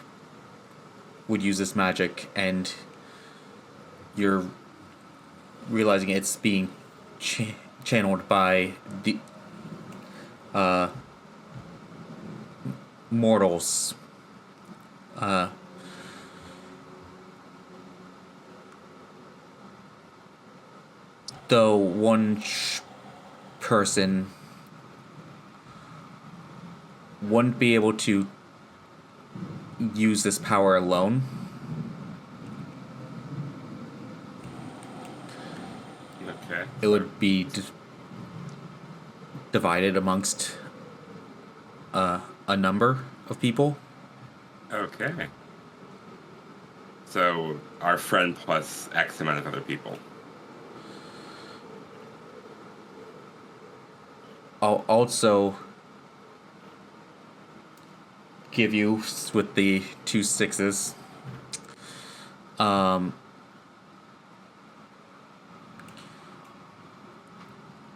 would use this magic, and you're realizing it's being channeled by the mortals. Though one person wouldn't be able to use this power alone. Okay. It would be divided amongst a number of people. Okay. So our friend plus X amount of other people. I'll also give you with the 2 6s.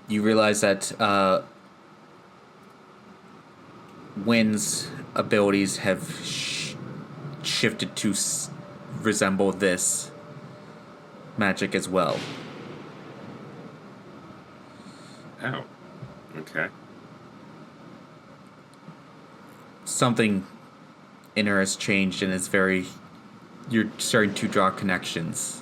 You realize that Wynne's abilities have shifted to resemble this magic as well. Oh. Okay. Something in her has changed, and you're starting to draw connections.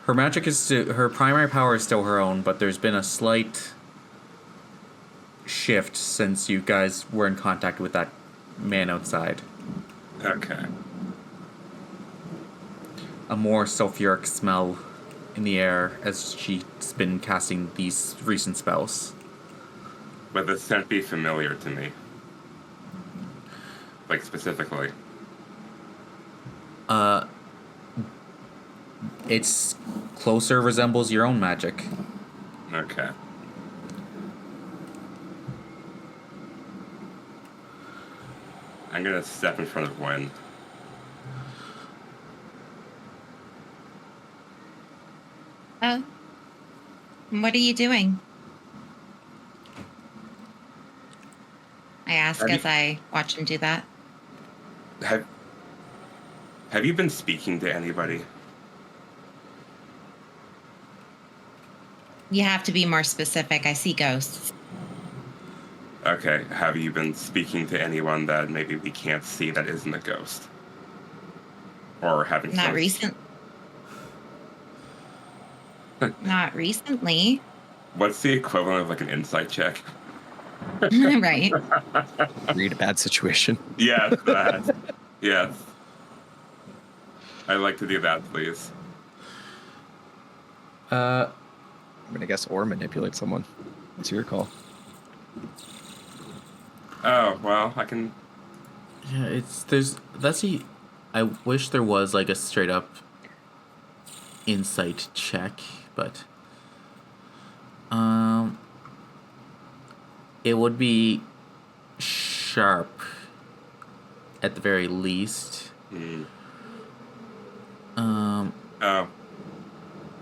Her magic her primary power is still her own, but there's been a slight shift since you guys were in contact with that man outside. Okay. A more sulfuric smell in the air as she's been casting these recent spells. Would the scent be familiar to me? Like, specifically? It's closer resembles your own magic. Okay. I'm gonna step in front of Wynne. Oh. What are you doing? I ask as I watch him do that. Have you been speaking to anybody? You have to be more specific. I see ghosts. Okay, have you been speaking to anyone that maybe we can't see that isn't a ghost? Or having Not recent. Not recently. What's the equivalent of like an insight check? Right. Read a bad situation. Yes, that. Yes. I'd like to do that, please. I'm gonna guess or manipulate someone. It's your call. Oh, well, I can... Yeah, I wish there was like a straight up insight check, but it would be sharp at the very least. Oh.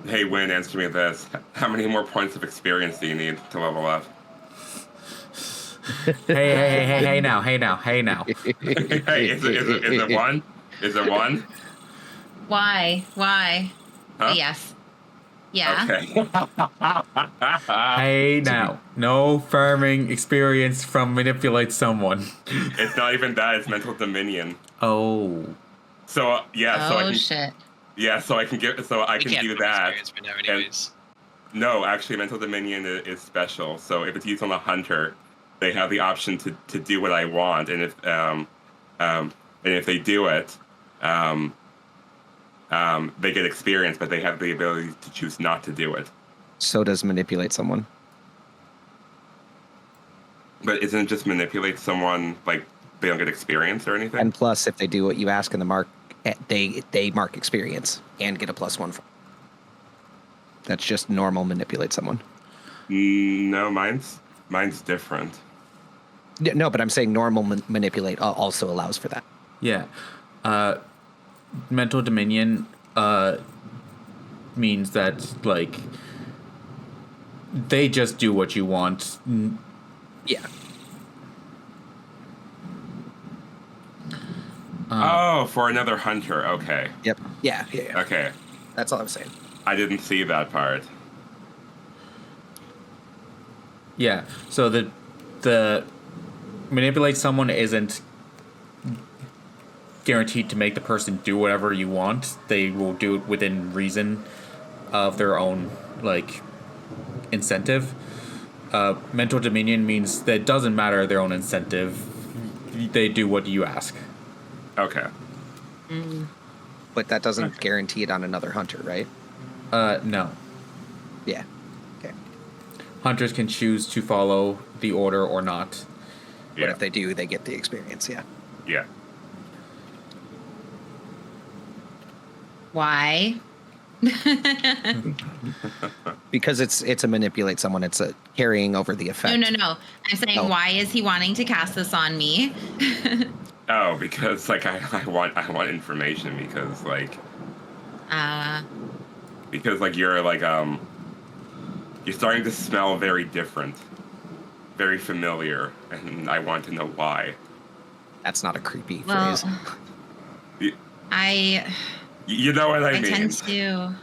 Hey, Wynne, answer me this. How many more points of experience do you need to level up? Hey now. Hey, is it one? Is it one? Why? Huh? Yes. Yeah. Okay. Hey now. No farming experience from manipulate someone. It's not even that, it's mental dominion. Oh. So, yeah, so I can... Shit. Yeah, so I can do that. For now anyways. No, actually, mental dominion is special. So if it's used on a hunter, they have the option to do what I want, and if they do it, they get experience, but they have the ability to choose not to do it. So does manipulate someone. But isn't it just manipulate someone, like, they don't get experience or anything? And plus, if they do what you ask in the mark, they mark experience and get a +1 for. That's just normal manipulate someone. No, mine's different. No, but I'm saying normal manipulate also allows for that. Yeah. Mental dominion means that, like, they just do what you want. Yeah. For another hunter, okay. Yep. Yeah. Okay. That's all I'm saying. I didn't see that part. Yeah. So the manipulate someone isn't guaranteed to make the person do whatever you want. They will do it within reason of their own, like, incentive. Mental dominion means that it doesn't matter their own incentive. They do what you ask. Okay. But that doesn't guarantee it on another hunter, right? No. Yeah. Okay. Hunters can choose to follow the order or not. But Yeah. if they do, they get the experience. Yeah. Yeah. Why? Because it's a manipulate someone. It's a carrying over the effect. No. I'm saying, Oh. why is he wanting to cast this on me? Oh, because like I want information because like you're like you're starting to smell very different, very familiar, and I want to know why. That's not a creepy Well, phrase. You know what I mean? tend to.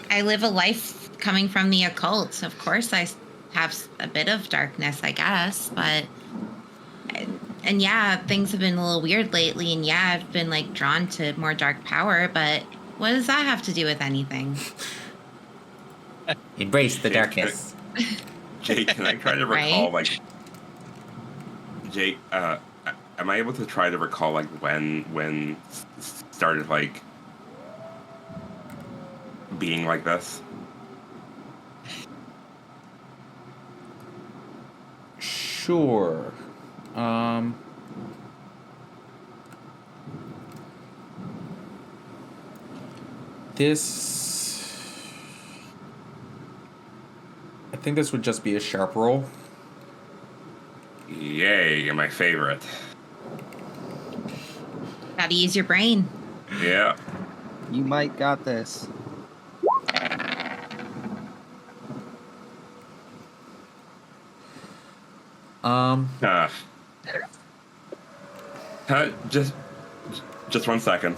I live a life coming from the occult. Of course, I have a bit of darkness, I guess, but. And yeah, things have been a little weird lately, and yeah, I've been like drawn to more dark power, but what does that have to do with anything? Embrace the darkness. Jake, can I try to recall like Jake? Am I able to try to recall like when started like being like this? Sure. I think this would just be a sharp roll. Yay, you're my favorite. Gotta use your brain. Yeah. You might got this. Just 1 second.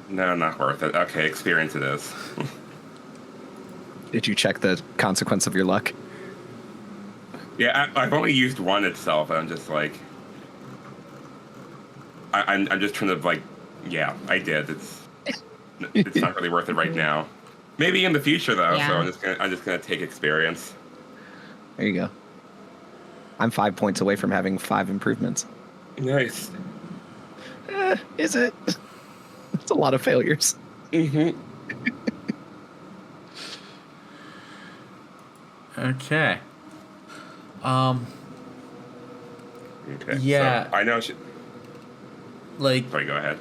No, not worth it. Okay, experience it is. Did you check the consequence of your luck? Yeah, I've only used one itself, and I'm just like, I'm just trying to like, yeah, I did. It's not really worth it right now. Maybe in the future though. Yeah. So I'm just gonna take experience. There you go. I'm 5 points away from having 5 improvements. Nice. Is it? It's a lot of failures. Mm-hmm. Okay. Okay. Yeah. So I know. Like, Sorry, go ahead.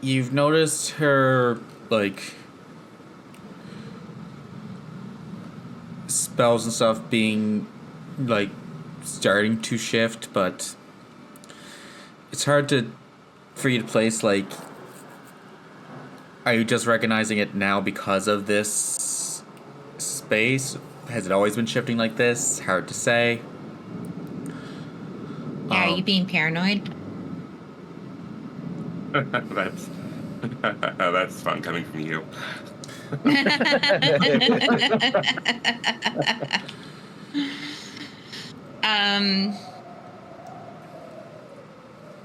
you've noticed her, like, spells and stuff being, like, starting to shift, but it's hard for you to place, like, are you just recognizing it now because of this space? Has it always been shifting like this? Hard to say. Yeah, are you being paranoid? That's fun coming from you.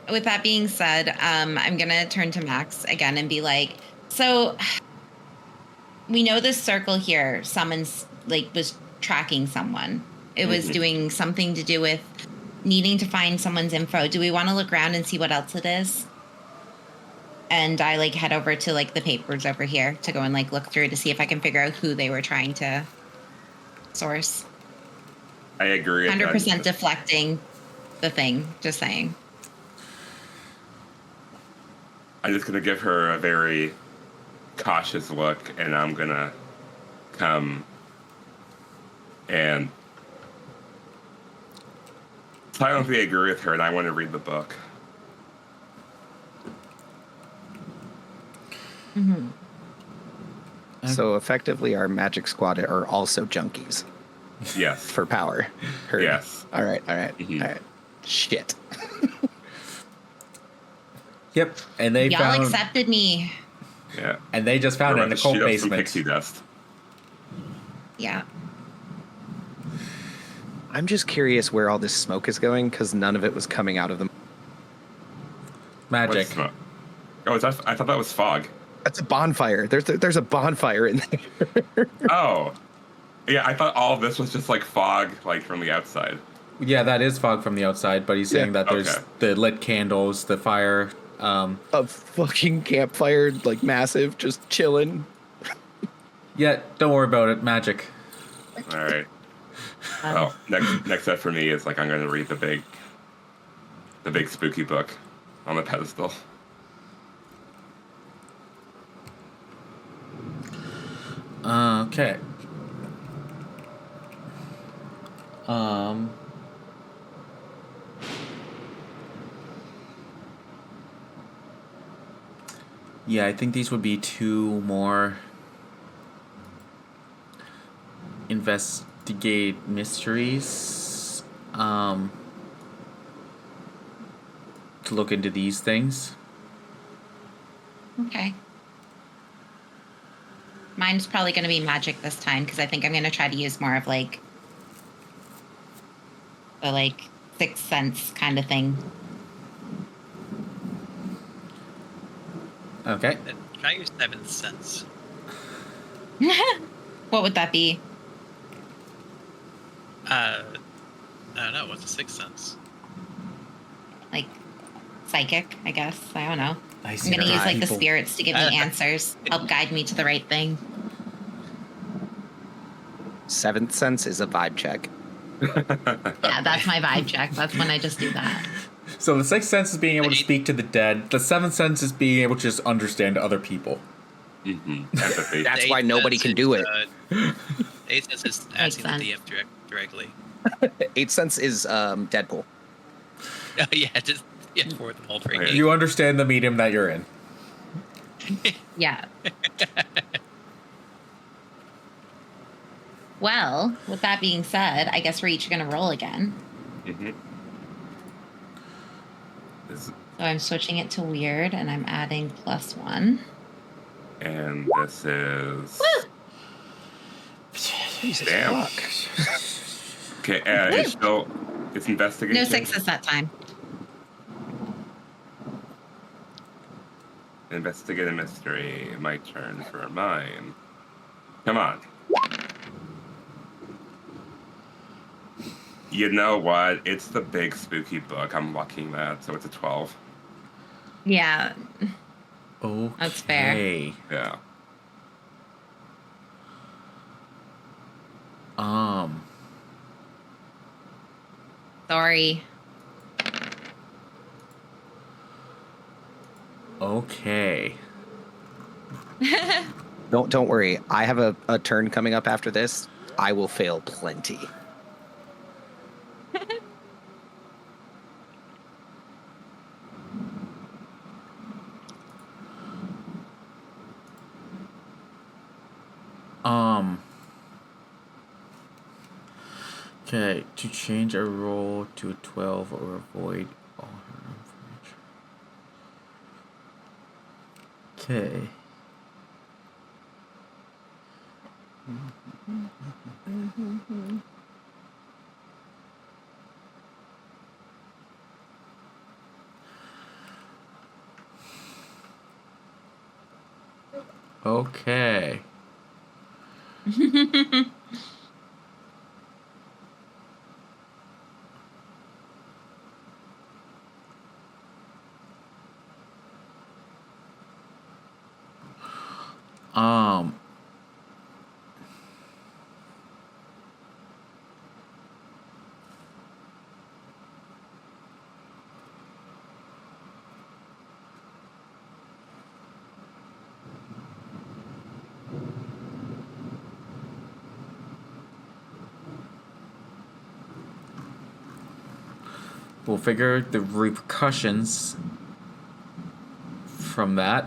With that being said, I'm gonna turn to Max again and be like, so we know this circle here was tracking someone. It was doing something to do with needing to find someone's info. Do we want to look around and see what else it is? And I like head over to like the papers over here to go and like look through to see if I can figure out who they were trying to source. I agree. 100% deflecting the thing, just saying. I'm just gonna give her a very cautious look, and I'm gonna come and silently agree with her, and I want to read the book. Mm-hmm. So effectively, our magic squad are also junkies Yes. for power. Heard. Yes. All right. Mhm. All right. Shit. Yep, and they Y'all found, accepted me. Yeah. and they just found We're it in the about to cult shoot up some basement. pixie dust. Yeah. I'm just curious where all this smoke is going because none of it was coming out of them. Magic. What's smoke? Oh, I thought that was fog. That's a bonfire. There's a bonfire in there. Oh. Yeah, I thought all of this was just like fog, like from the outside. Yeah, that is fog from the outside, but he's saying that there's Okay. the lit candles, the fire. A fucking campfire, like massive, just chilling. Yeah, don't worry about it. Magic. All right. Well, next step for me is like I'm going to read the big spooky book on the pedestal. Okay. Yeah, I think these would be 2 more investigate mysteries. To look into these things. Okay. Mine's probably going to be magic this time because I think I'm going to try to use more of like the like sixth sense kind of thing. Okay. Then try your seventh sense. What would that be? I don't know. What's the sixth sense? Like psychic, I guess. I don't know. I I'm see going to use like the people. spirits to give me answers, help guide me to the right thing. Seventh sense is a vibe check. Yeah, that's my vibe check. That's when I just do that. So the sixth sense is being able to speak to the dead. The seventh sense is being able to just understand other people. Mm-hmm. Empathy. That's The why eighth nobody sense can do is, it. Eighth sense is asking the sense. DM directly. Eighth sense is Deadpool. Yeah, just for the whole thing. Okay. You understand the medium that you're in. Yeah. Well, with that being said, I guess we're each going to roll again. Mm-hmm. So I'm switching it to weird and I'm adding +1. And this is. Woo! Damn. Okay, it's investigation. No sixes that time. Investigate a mystery. My turn for mine. Come on. You know what? It's the big spooky book. I'm lucking that, so it's a 12. Yeah. Okay. That's fair. Yeah. Sorry. Okay. Don't worry. I have a turn coming up after this. I will fail plenty. Okay, to change a roll to a 12 or avoid all her information. Okay. Okay. We'll figure the repercussions from that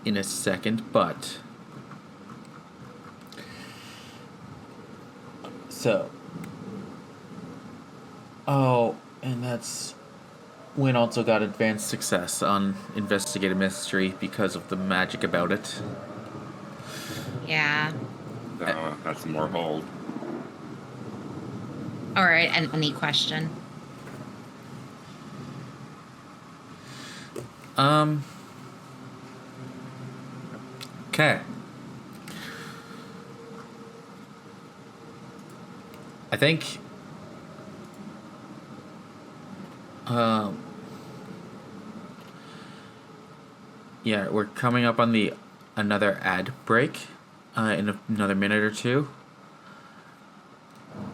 in a second, but so and that's Wynne also got advanced success on investigate a mystery because of the magic about it. Yeah. No, that's more hold. All right. And any question? Okay. I think yeah, we're coming up on the another ad break in another minute or two.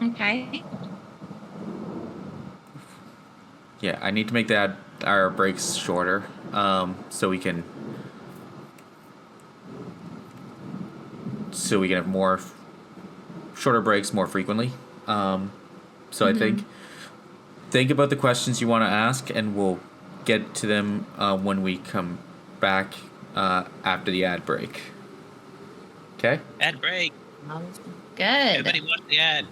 Okay. Yeah, I need to make our breaks shorter so we can have more shorter breaks more frequently. So I think about the questions you want to ask, and we'll get to them when we come back after the ad break. Okay? Ad break. Sounds Everybody good. watch the ad.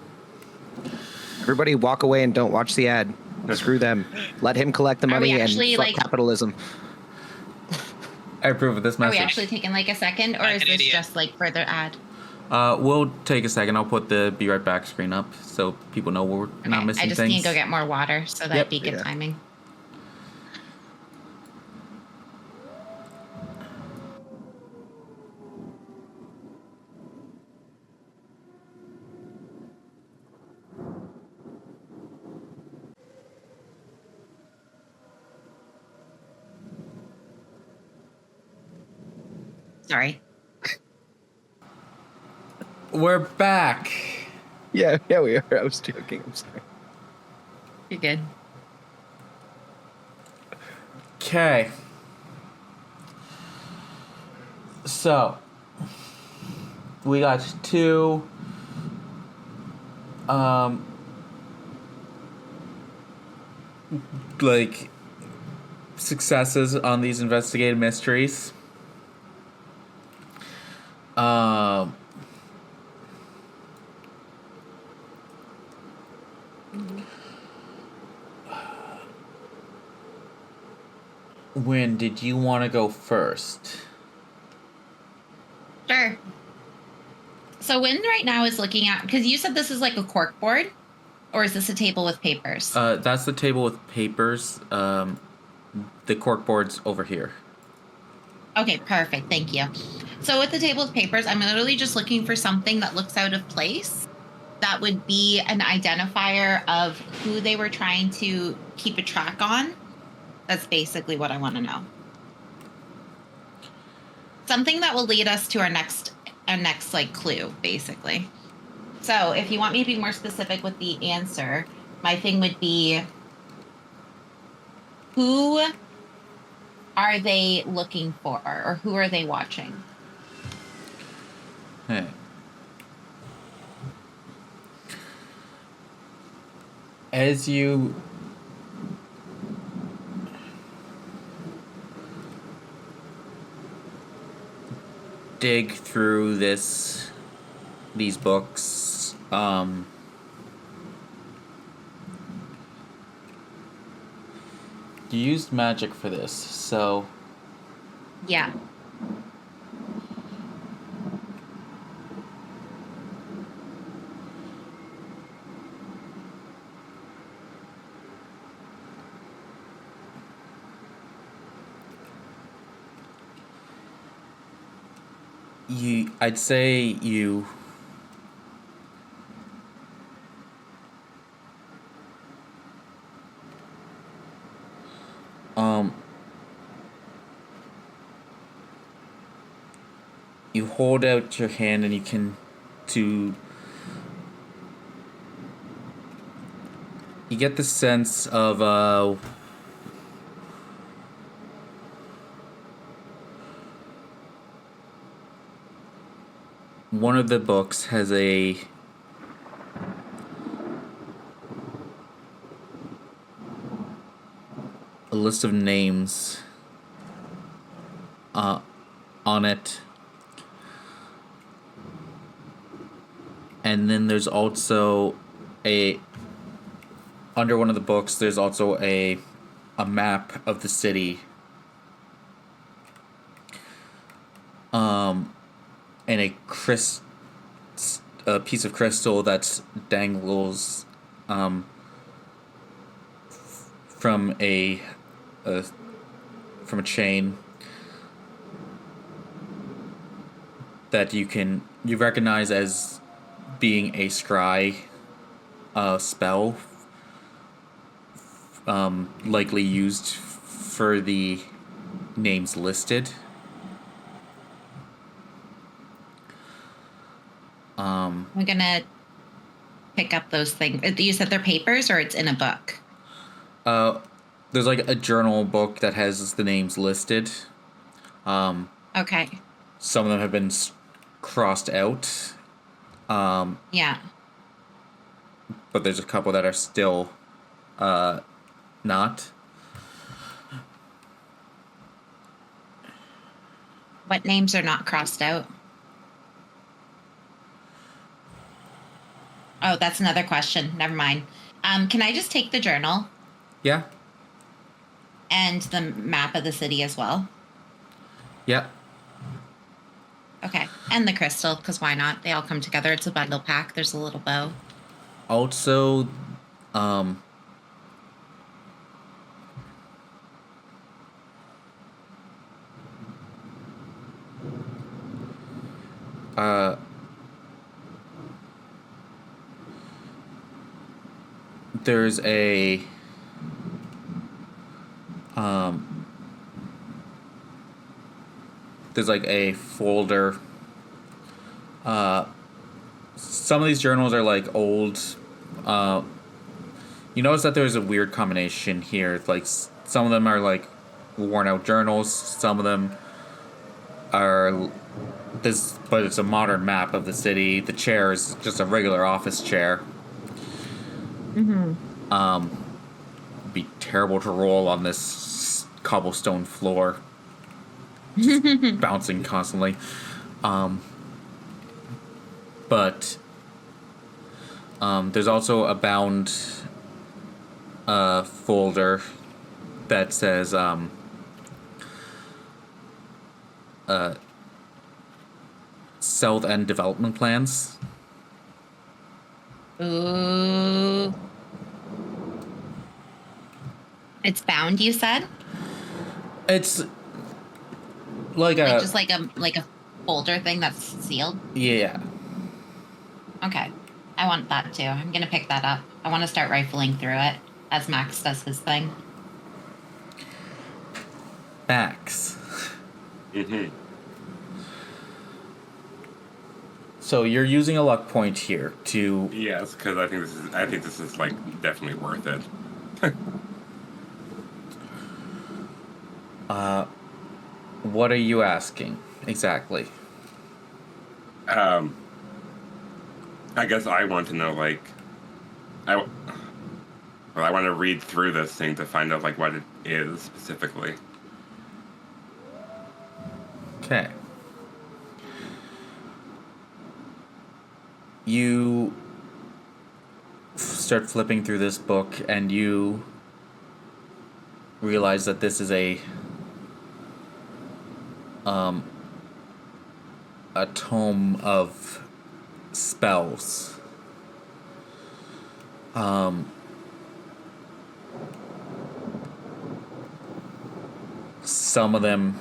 Everybody walk away and don't watch the ad. Screw them. Let him collect the Are we money and actually, fuck like- capitalism. I approve of this Are we message. actually taking like a second, or I'm is this Canadian. just like further ad? We'll take a second. I'll put the be right back screen up so people know we're not Okay, missing I just things. need to go get more water, so that'd Yep. be good Yeah. timing. Sorry. We're back. Yeah, we are. I was joking. I'm sorry. You're good. Okay. So, we got two like successes on these investigative mysteries. Wynne, did you want to go first? Sure. So Wynne right now is looking at, because you said this is like a cork board, or is this a table with papers? That's the table with papers. The cork board's over here. Okay, perfect. Thank you. So with the table of papers, I'm literally just looking for something that looks out of place. That would be an identifier of who they were trying to keep a track on. That's basically what I want to know. Something that will lead us to our next like clue, basically. So if you want me to be more specific with the answer, my thing would be, who are they looking for, or who are they watching? Hey. As you dig through these books, you used magic for this, so Yeah. I'd say you you hold out your hand and you can you get the sense of one of the books has a list of names on it, and then there's also under one of the books there's also a map of the city, and a piece of crystal that dangles from a chain. that you recognize as being a scry spell, likely used for the names listed. I'm gonna pick up those things. You said they're papers, or it's in a book? There's like a journal book that has the names listed. Okay. Some of them have been crossed out. Yeah. But there's a couple that are still not. What names are not crossed out? Oh, that's another question. Never mind. Can I just take the journal Yeah. and the map of the city as well? Yeah. Okay. And the crystal, because why not? They all come together. It's a bundle pack. There's a little bow. Also, there's a there's like a folder. Some of these journals are like old. You notice that there's a weird combination here. Like some of them are like worn out journals. Some of them are this, but it's a modern map of the city. The chair is just a regular office chair. It'd be terrible to roll on this cobblestone floor, just bouncing constantly. But there's also a bound folder that says South End development plans. Ooh. It's bound, you said? It's like a Just like a folder thing that's sealed? yeah. Okay. I want that too. I'm gonna pick that up. I want to start rifling through it as Max does his thing. Max. Mm-hmm. So you're using a luck point here to Yes, because I think this is like definitely worth it. what are you asking exactly? I guess I want to know, like, I want to read through this thing to find out like what it is specifically. Okay. You start flipping through this book and you realize that this is a tome of spells. Some of them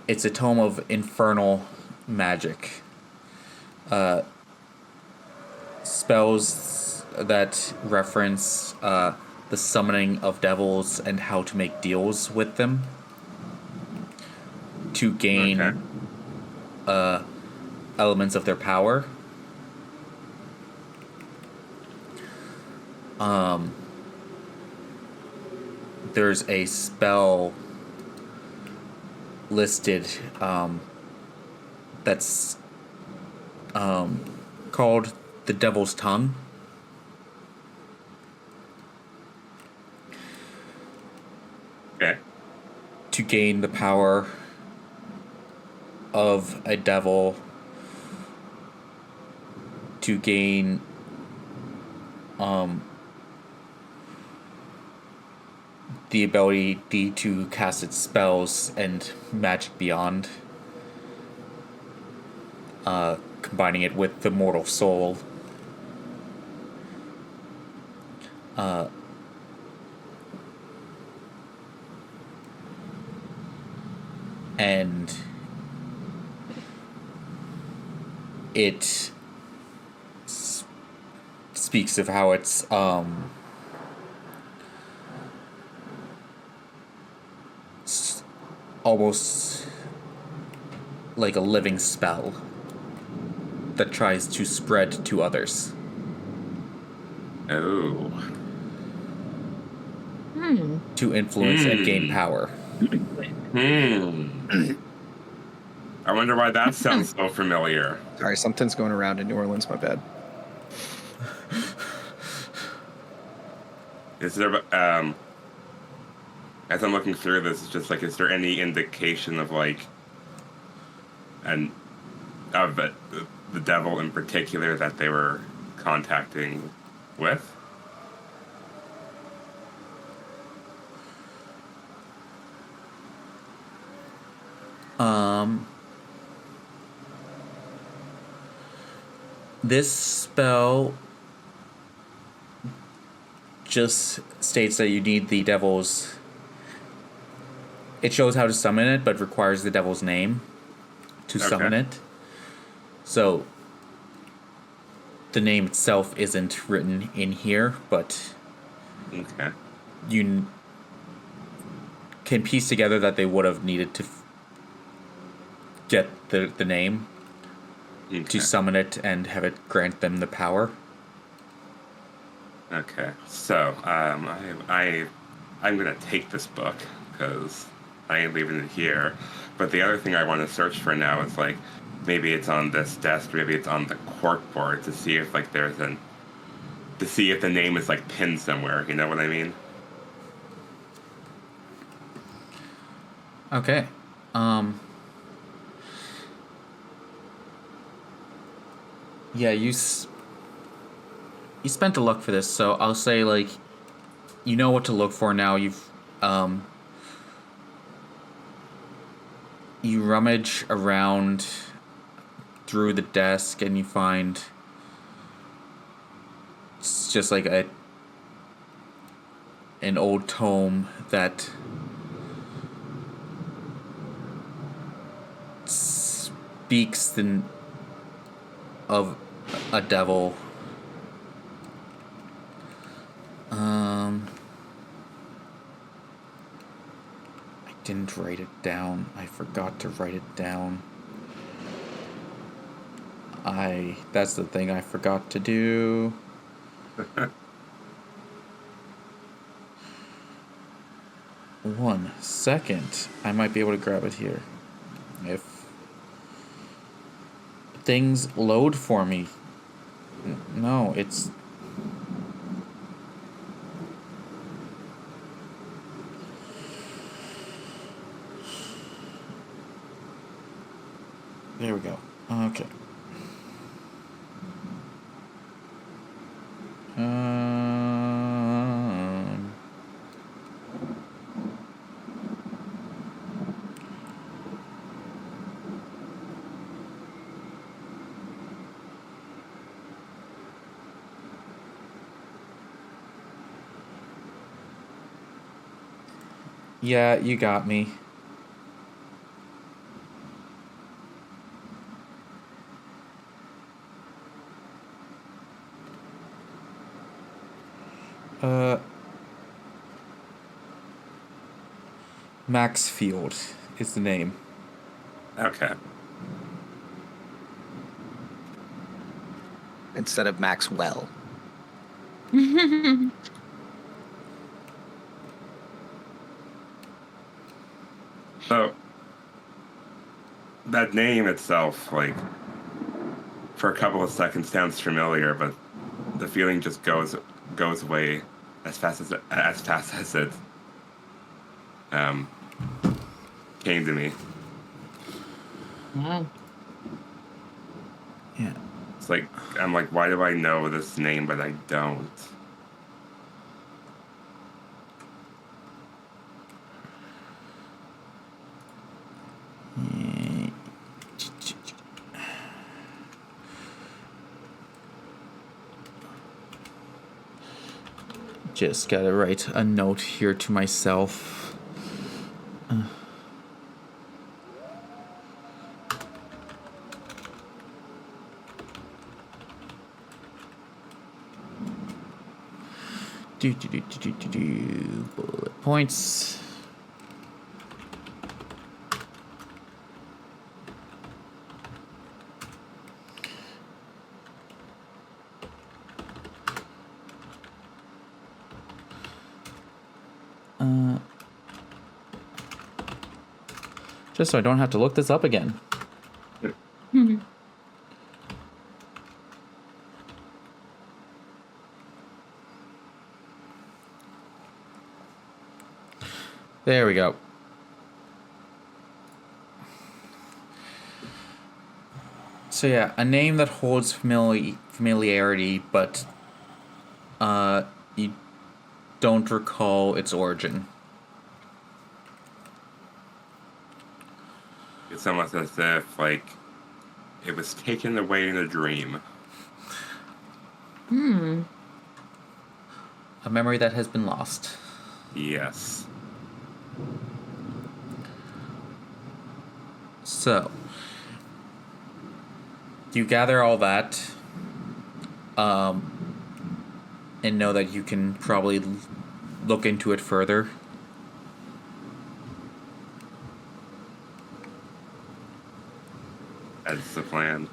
it's a tome of infernal magic. Spells that reference the summoning of devils and how to make deals with them to gain elements of their power. There's a spell listed that's called the Devil's Tongue. Okay. To gain the power of a devil, to gain the ability to cast its spells and magic beyond, combining it with the mortal soul. and it speaks of how it's almost like a living spell that tries to spread to others. Oh. To influence and gain power. I wonder why that sounds so familiar. Sorry, something's going around in New Orleans. My bad. Is there, as I'm looking through this, it's just like, is there any indication of like, of the devil in particular that they were contacting with? This spell just states that you need the devil's... It shows how to summon it, but requires the devil's name to summon it. So, the name itself isn't written in here, but... Okay. You can piece together that they would have needed to get the name to summon it and have it grant them the power. Okay, so I'm gonna take this book because I ain't leaving it here. But the other thing I want to search for now is like maybe it's on this desk, maybe it's on the corkboard to see if like to see if the name is like pinned somewhere. You know what I mean? Okay. Yeah, you spent the luck for this, so I'll say, like, you know what to look for now. You rummage around through the desk and you find it's just like an old tome that speaks of a devil. I didn't write it down. I forgot to write it down. That's the thing I forgot to do. 1 second. I might be able to grab it here. If things load for me. No, it's... There we go. Okay. Yeah, you got me. Maxfield is the name. Okay. Instead of Maxwell. So that name itself, like, for a couple of seconds sounds familiar, but the feeling just goes away as fast as it came to me. Wow. Yeah. It's like I'm like, why do I know this name but I don't? Just gotta write a note here to myself. Bullet points. Just so I don't have to look this up again. There we go. So yeah, a name that holds familiarity, but you don't recall its origin. It's almost as if, like, it was taken away in a dream. A memory that has been lost. Yes. So, you gather all that, and know that you can probably look into it further. That's the plan.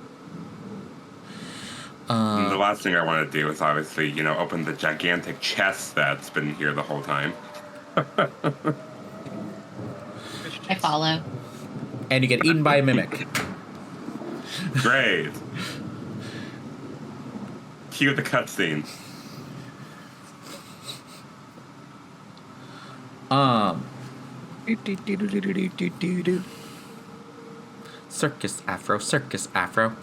And the last thing I want to do is obviously, open the gigantic chest that's been here the whole time. I follow. And you get eaten by a mimic. Great. Cue the cutscene. Circus Afro, Circus Afro.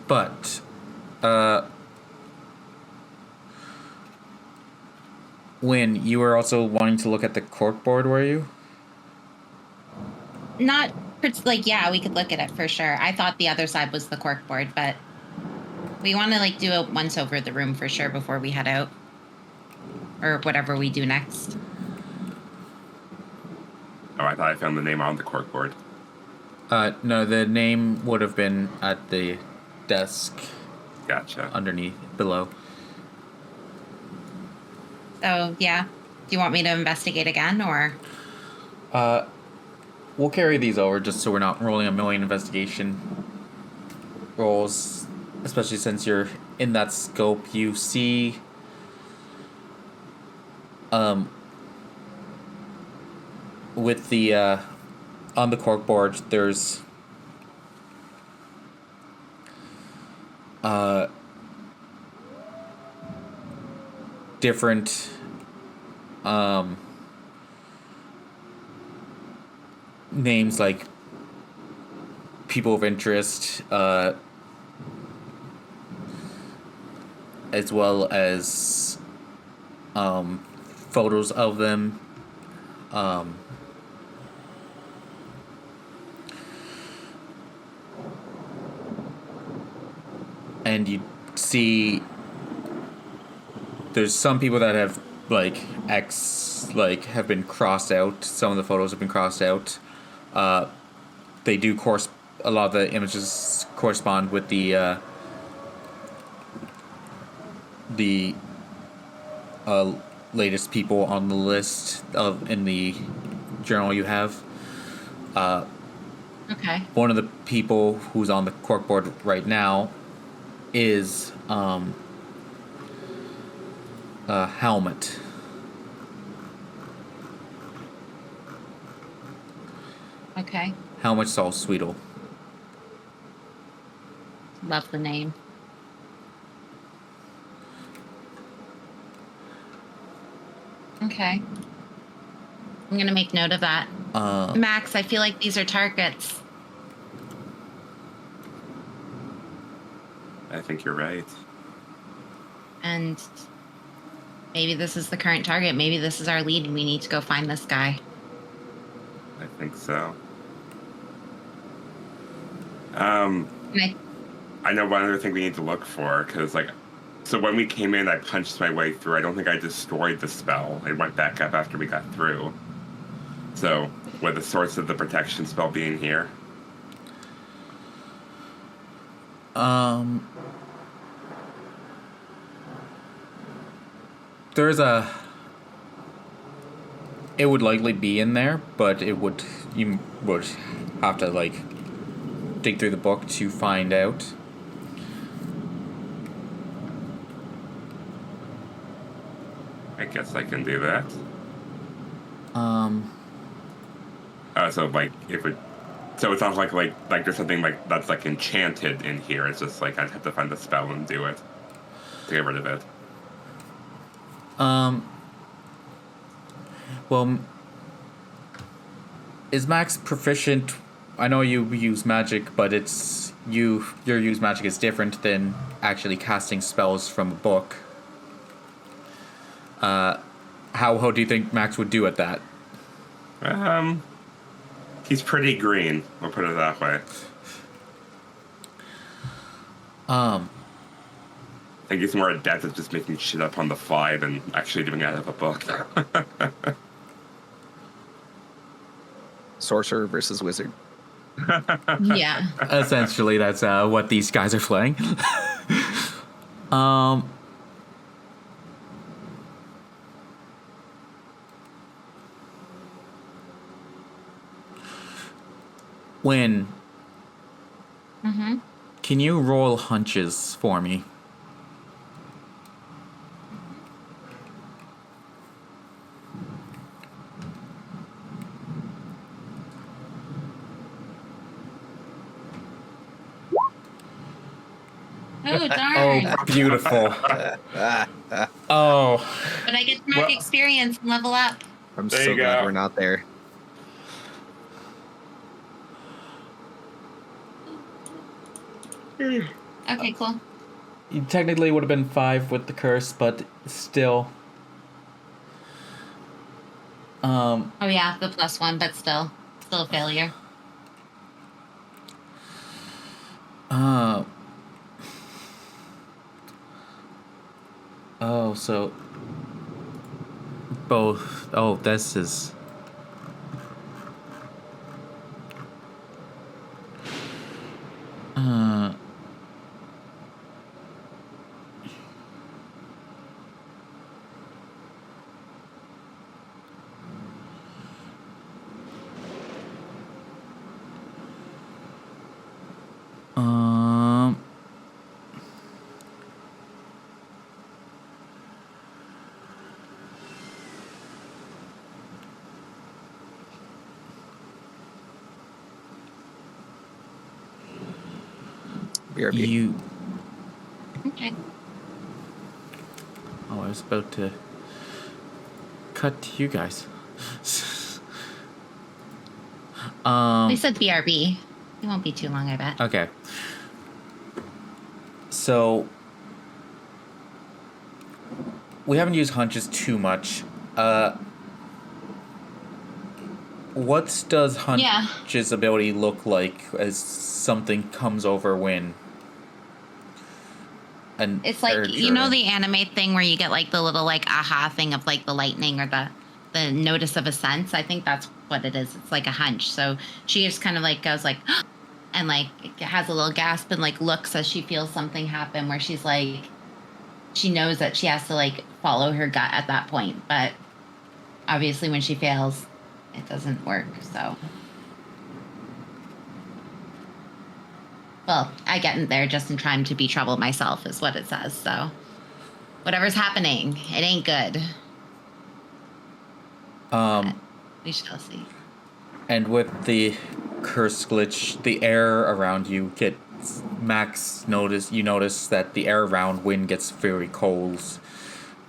But, Wynne, you were also wanting to look at the corkboard, were you? Not yeah, we could look at it for sure. I thought the other side was the corkboard, but we want to do a once over the room for sure before we head out, or whatever we do next. Oh, I thought I found the name on the corkboard. No, the name would have been at the desk. Gotcha. Underneath, below. So yeah, do you want me to investigate again, or? We'll carry these over just so we're not rolling a million investigation rolls, especially since you're in that scope. You see, with the on the corkboard, there's different names like people of interest, as well as photos of them. And you see there's some people that have have been crossed out. Some of the photos have been crossed out. They do a lot of the images correspond with the latest people on the list in the journal you have. Okay. One of the people who's on the corkboard right now is Helmut. Okay. Helmut Salzwedel. Love the name. Okay. I'm gonna make note of that. Max, I feel like these are targets. I think you're right. And maybe this is the current target. Maybe this is our lead and we need to go find this guy. I think so. I know one other thing we need to look for, because, so when we came in, I punched my way through. I don't think I destroyed the spell. I went back up after we got through. So, would the source of the protection spell being here? there's a. It would likely be in there, but you would have to like dig through the book to find out. I guess I can do that. Um. So like if it, so it's not like there's something like that's like enchanted in here. It's just like I'd have to find the spell and do it to get rid of it. Well, is Max proficient? I know you use magic, but your use magic is different than actually casting spells from a book. How do you think Max would do at that? He's pretty green. We'll put it that way. I think he's more adept at just making shit up on the fly than actually doing it out of a book. Sorcerer versus wizard. Yeah. Essentially, that's what these guys are playing. Wynne, can you roll hunches for me? Oh, darn. Oh, beautiful. Oh. But I get to mark experience and level up. I'm There so you glad go. we're not there. Okay, cool. You technically would have been 5 with the curse, but still. Oh yeah, the +1, but still a failure. Oh, so both. Oh, this is. BRB. You. Okay. Oh, I was about to cut to you guys. They said BRB. It won't be too long, I bet. Okay. So we haven't used hunches too much. What does Hunch's ability look like as something comes over Wynne? And It's like, you know, the anime thing where you get like the little like aha thing of like the lightning or the notice of a sense. I think that's what it is. It's like a hunch. So she just kind of like goes like, and like has a little gasp and like looks as she feels something happen where she's like, she knows that she has to like follow her gut at that point. But obviously when she fails, it doesn't work. So, well, I get in there just in time to be trouble myself is what it says. So whatever's happening, it ain't good. We shall see. And with the curse glitch, the air around you you notice that the air around Wynne gets very cold,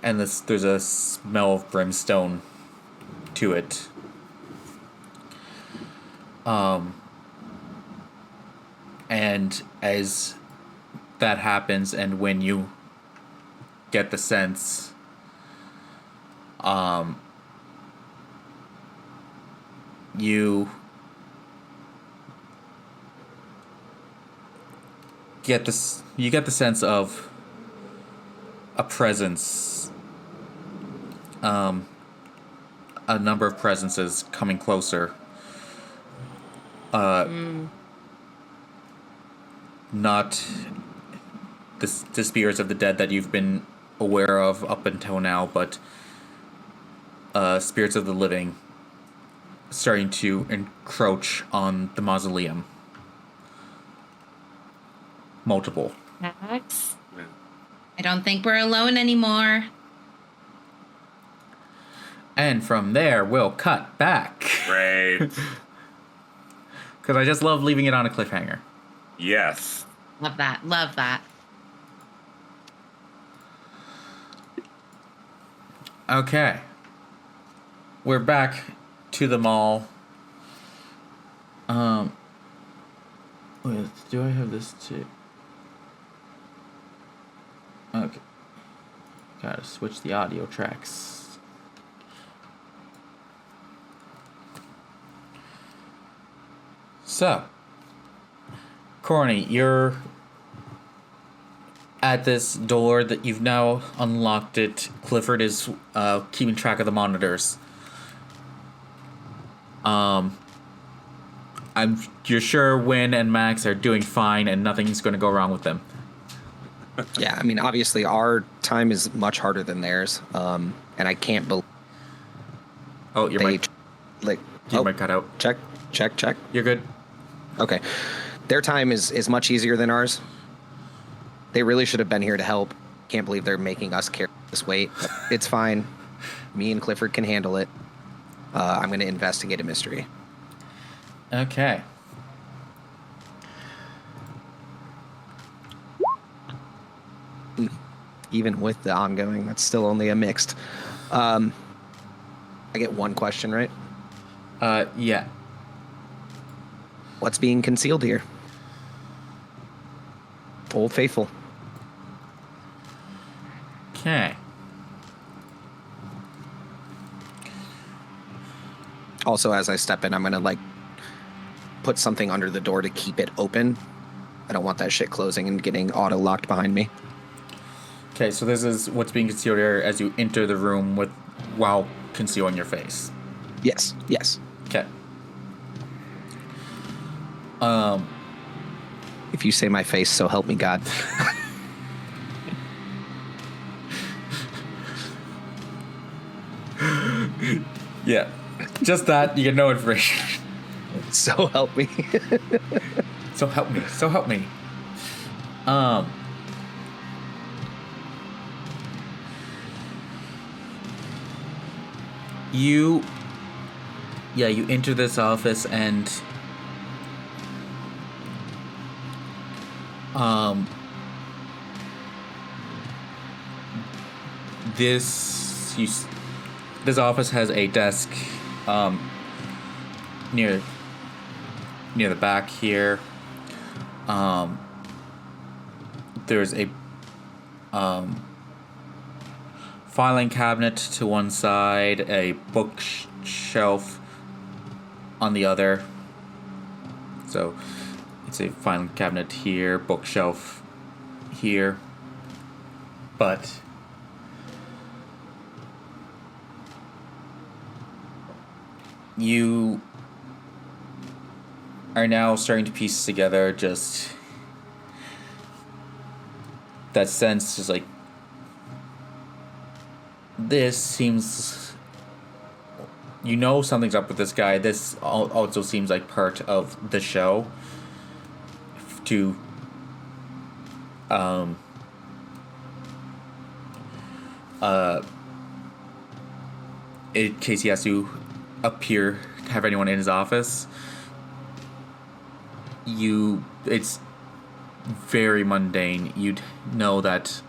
and there's a smell of brimstone to it. And as that happens, and when you get the sense, you get the sense of a presence, a number of presences coming closer. Not the spirits of the dead that you've been aware of up until now, but spirits of the living starting to encroach on the mausoleum. Multiple. Max, I don't think we're alone anymore. And from there, we'll cut back. Great. Because I just love leaving it on a cliffhanger. Yes. Love that. Love that. Okay. We're back to the mall. Wait, do I have this too? Okay. Gotta switch the audio tracks. So, Corny, you're at this door that you've now unlocked it. Clifford is keeping track of the monitors. You're sure Wynne and Max are doing fine and nothing's going to go wrong with them. Yeah, I mean, obviously our time is much harder than theirs, and I can't believe Oh, your mic cut out. Check. You're good. Okay, their time is much easier than ours. They really should have been here to help. Can't believe they're making us carry this weight. It's fine. Me and Clifford can handle it. I'm going to investigate a mystery. Okay. Even with the ongoing, that's still only a mixed. I get one question, right? Yeah. What's being concealed here? Old Faithful. Okay. Also, as I step in, I'm going to, put something under the door to keep it open. I don't want that shit closing and getting auto-locked behind me. Okay, so this is what's being concealed here as you enter the room while concealing your face. Yes. Okay. If you say my face, so help me God. Yeah. Just that, you get no information. So help me. So help me. You enter this office and this office has a desk near the back here. There's a filing cabinet to one side, a bookshelf on the other. So it's a filing cabinet here, bookshelf here. But you are now starting to piece together just that sense, just like, this seems, something's up with this guy. This also seems like part of the show to in case he has to appear to have anyone in his office. It's very mundane. You'd know that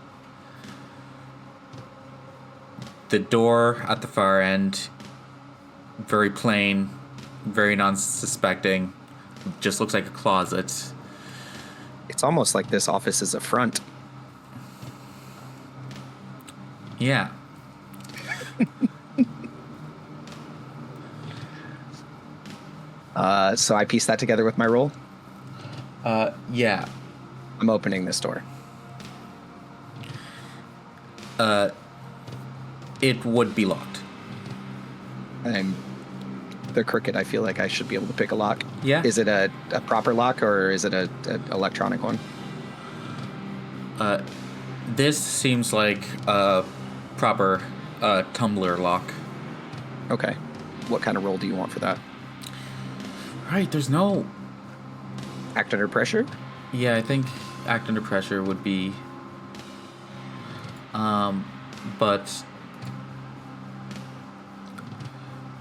the door at the far end, very plain, very non-suspecting, just looks like a closet. It's almost like this office is a front. Yeah. So I piece that together with my roll. Yeah. I'm opening this door. It would be locked. They're crooked. I feel like I should be able to pick a lock. Yeah. Is it a proper lock or is it a electronic one? This seems like a proper tumbler lock. Okay. What kind of roll do you want for that? Right, there's no... Act under pressure? Yeah, I think act under pressure would be... but...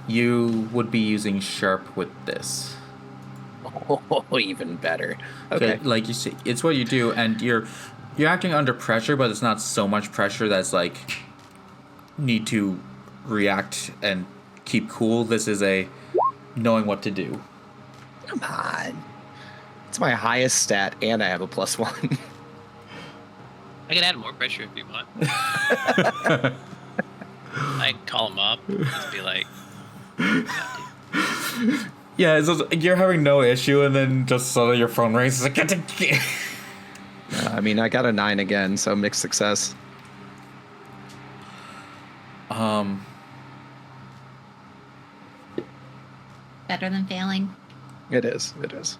You would be using sharp with this. Oh, even better. Okay. Like you see, it's what you do, and you're acting under pressure, but it's not so much pressure that's like need to react and keep cool. This is a knowing what to do. Come on. It's my highest stat, and I have a +1. I can add more pressure if you want. I can call him up. Just be like, Yeah, it's just, you're having no issue, and then just suddenly your phone rings. It's like, I mean, I got a 9 again, so mixed success. Better than failing. It is. It is.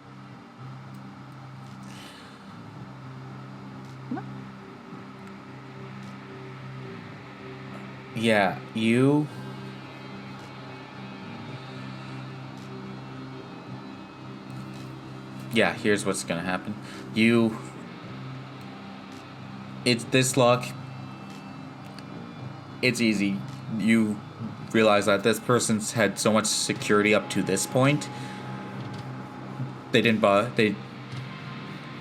Yeah, you... Yeah, here's what's gonna happen. It's this lock. It's easy. You realize that this person's had so much security up to this point. They didn't buy.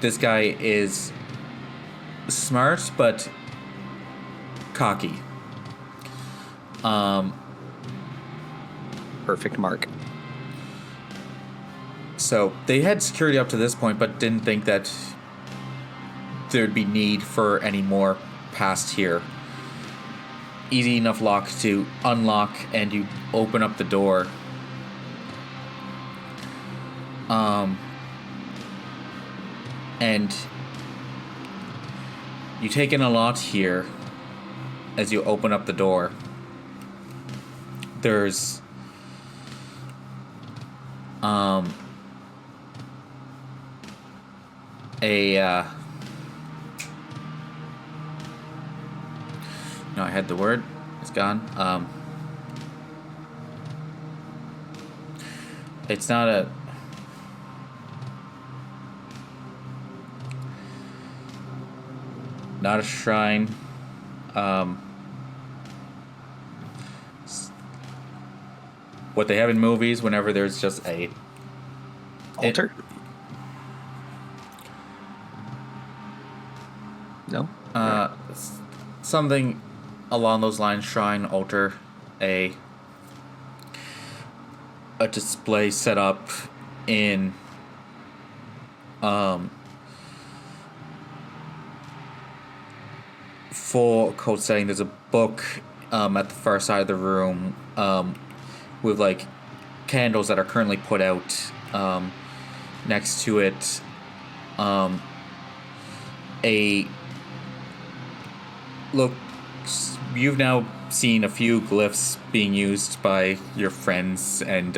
This guy is smart, but cocky. Perfect mark. So they had security up to this point, but didn't think that there'd be need for any more past here. Easy enough lock to unlock, and you open up the door. And you take in a lot here as you open up the door. There's no, I had the word. It's gone. It's not a... Not a shrine. What they have in movies, whenever there's just a... Altar? No? Something along those lines. Shrine, altar, a display set up in full code setting. There's a book at the far side of the room with like candles that are currently put out. Next to it, look, you've now seen a few glyphs being used by your friends, and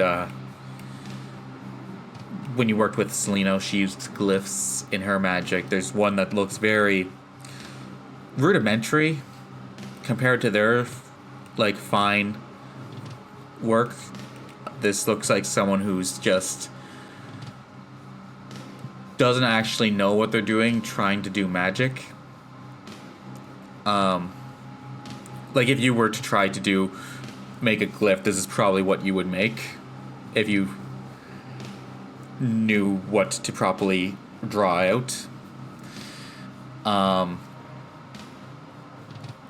when you worked with Selena, she used glyphs in her magic. There's one that looks very rudimentary compared to their like fine work. This looks like someone who's just doesn't actually know what they're doing, trying to do magic. Like if you were to try to make a glyph, this is probably what you would make if you knew what to properly draw out.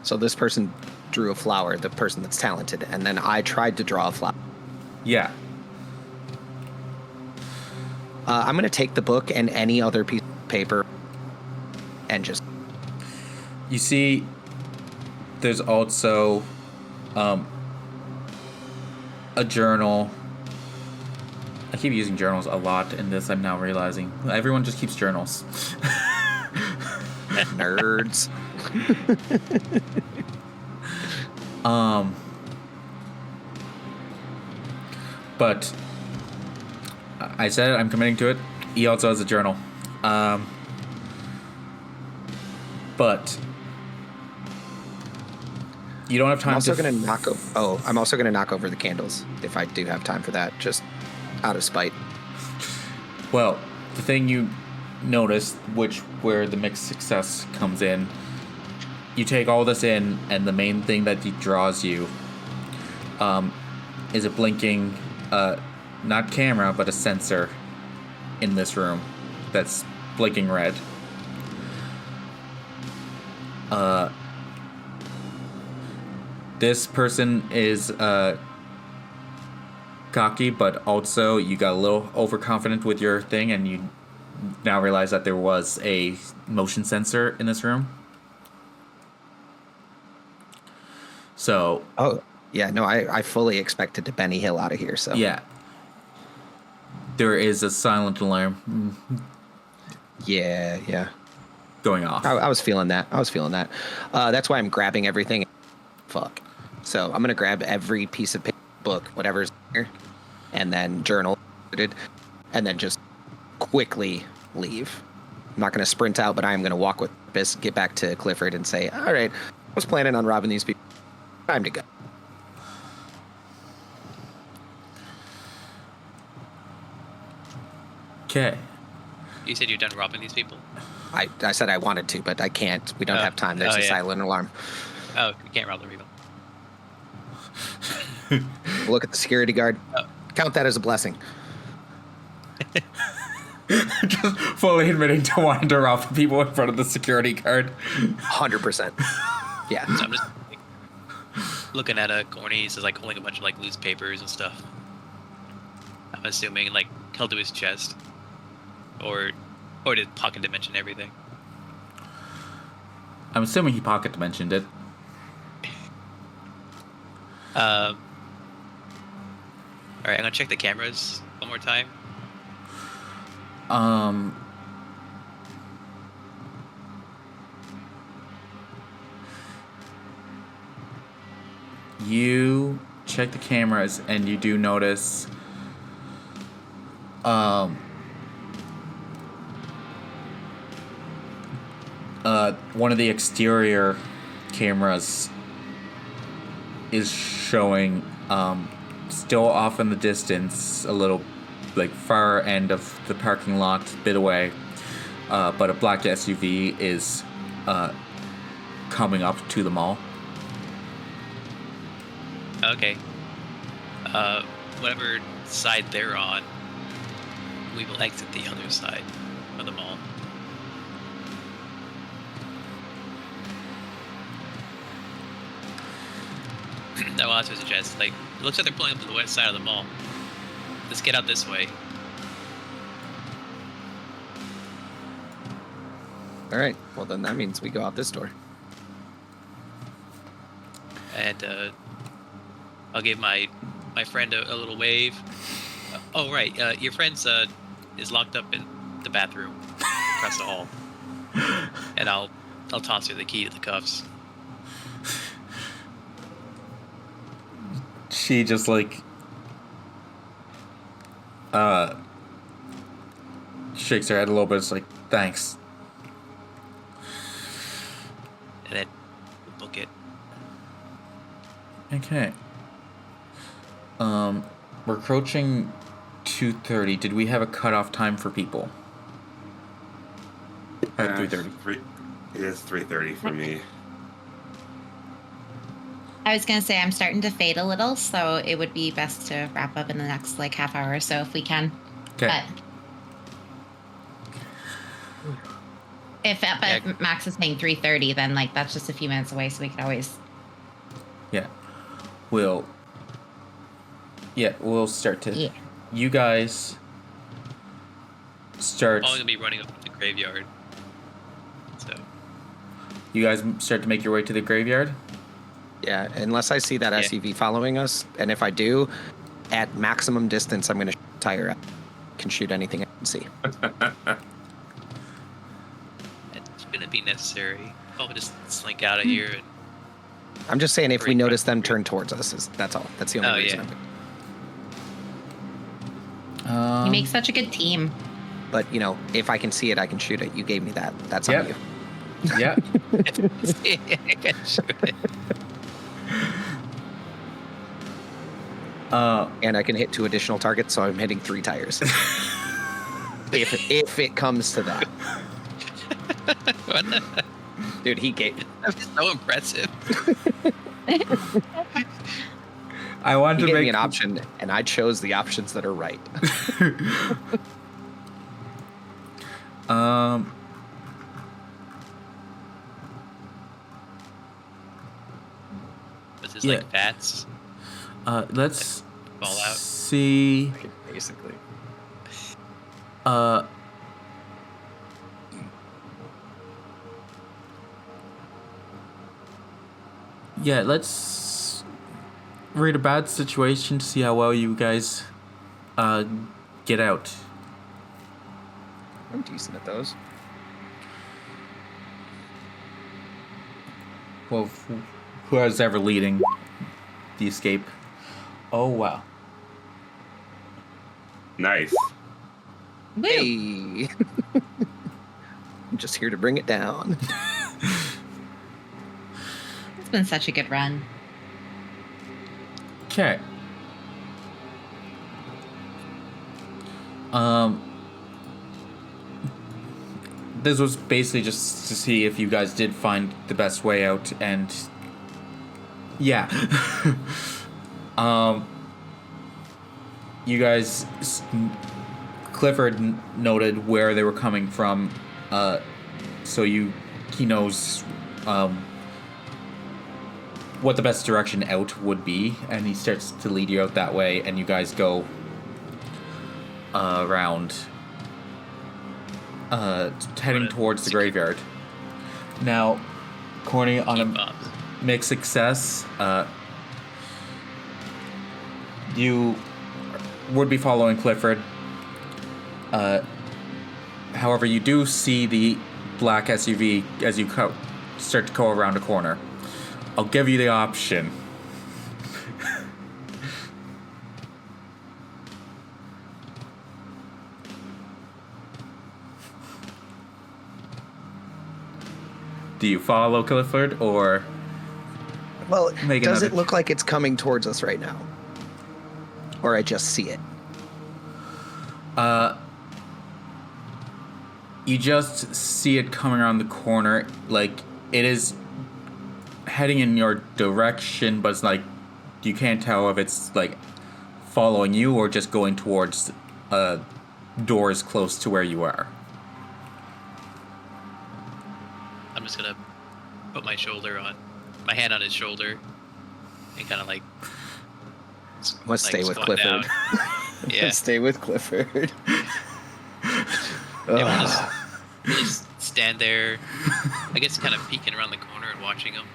So this person drew a flower, the person that's talented, and then I tried to draw a flower. Yeah. I'm going to take the book and any other piece of paper and just... You see, there's also a journal. I keep using journals a lot in this, I'm now realizing. Everyone just keeps journals. Nerds. But I said it, I'm committing to it. He also has a journal. But You don't have time. I'm also going to knock. I'm also going to knock over the candles if I do have time for that, just out of spite. Well, the thing you notice, where the mixed success comes in, you take all this in, and the main thing that draws you is a blinking, not camera, but a sensor in this room that's blinking red. This person is cocky, but also you got a little overconfident with your thing, and you now realize that there was a motion sensor in this room. So... Oh, yeah, no, I fully expected to Benny Hill out of here, so... Yeah. There is a silent alarm Yeah. going off. I was feeling that. That's why I'm grabbing everything. Fuck. So I'm going to grab every piece of book, whatever's here, and then journal, and then just quickly leave. I'm not going to sprint out, but I am going to walk with this, get back to Clifford and say, all right, I was planning on robbing these people. Time to go. Okay. You said you're done robbing these people? I said I wanted to, but I can't. We don't have time. There's a silent alarm. Oh, you can't rob the people. Look at the security guard. Oh. Count that as a blessing. Just fully admitting to wanting to rob people in front of the security guard. 100%. Yeah. So I'm just looking at Corny. He's like holding a bunch of like loose papers and stuff. I'm assuming like held to his chest, or did Pocket Dimension everything? I'm assuming he pocket dimensioned it. All right, I'm gonna check the cameras one more time. You check the cameras and you do notice one of the exterior cameras is showing still off in the distance, a little like far end of the parking lot, a bit away, but a black SUV is coming up to the mall. Okay. Whatever side they're on, we will exit the other side of the mall. That will also suggest, like, it looks like they're pulling up to the west side of the mall. Let's get out this way. All right. Well, then that means we go out this door. And I'll give my friend a little wave. Oh, right. Your friend's is locked up in the bathroom across the hall. And I'll toss her the key to the cuffs. She just like shakes her head a little bit. It's like, thanks. And then we'll book it. Okay. We're approaching 2:30. Did we have a cutoff time for people? At 3:30. It is 3:30 for me. I was gonna say I'm starting to fade a little, so it would be best to wrap up in the next like half hour or so if we can. Okay. But if Max is saying 3:30, then like that's just a few minutes away, so we could always. Yeah. We'll start to. Yeah. You guys start. I'm only gonna be running up to the graveyard. So. You guys start to make your way to the graveyard. Yeah, unless I see that SUV following us, and if I do, at maximum distance, I'm going to tire up. Can shoot anything I can see. It's gonna be necessary. I'll just slink out of here. And I'm just saying, if we notice them turn towards us, that's all. That's the only reason. You make such a good team. But if I can see it, I can shoot it. You gave me that. That's on you. Yeah. And I can hit 2 additional targets, so I'm hitting 3 tires. if it comes to that. What the? Dude, he gave... That's so impressive. I wanted He to gave make me an option, and I chose the options that are right. Was this Yeah. like fats? Let's Fallout? see. Basically. Yeah, let's read a bad situation to see how well you guys get out. I'm decent at those. Well, whoever's ever leading the escape. Oh, wow. Nice. Woo. Hey! I'm just here to bring it down. It's been such a good run. Okay. This was basically just to see if you guys did find the best way out, and yeah. You guys, Clifford noted where they were coming from, so he knows what the best direction out would be, and he starts to lead you out that way, and you guys go around, heading towards the graveyard. Now, Corny, on a mixed success, you would be following Clifford. However, you do see the black SUV as you start to go around a corner. I'll give you the option. Do you follow Clifford, or Well, Make does another- it look like it's coming towards us right now? Or I just see it? you just see it coming around the corner? Like, it is heading in your direction, but it's like you can't tell if it's like following you or just going towards doors close to where you are. I'm just gonna put my hand on his shoulder, and kind of like. Let's stay with squat Clifford. down. Yeah. Let's stay with Clifford. Yeah, we'll just stand there. I guess kind of peeking around the corner and watching him.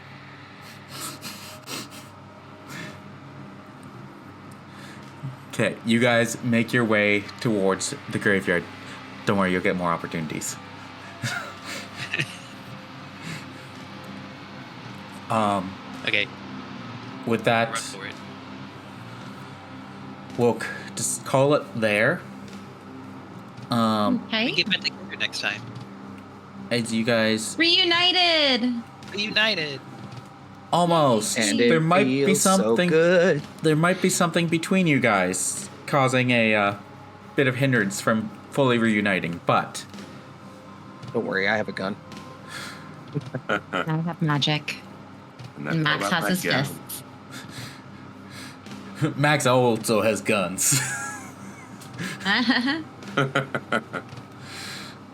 Okay, you guys make your way towards the graveyard. Don't worry, you'll get more opportunities. Okay, With that, run for it. we'll just call it there. We can Okay. get back together next time. As you guys Reunited. Reunited. almost, And there it might be feels so something. good. There might be something between you guys, causing a bit of hindrance from fully reuniting. But Don't worry, I have a gun. I have magic. And that's And Max all has about his that gun. fists. Max also has guns.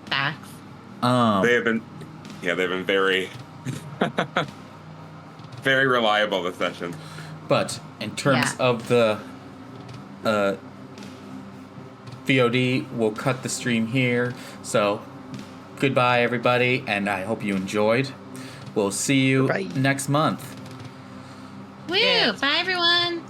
Facts. They've been very, very reliable this session. But in terms Yeah. of the VOD, we'll cut the stream here. So goodbye, everybody, and I hope you enjoyed. We'll see you Bye. next month. Woo! Yeah. Bye, everyone.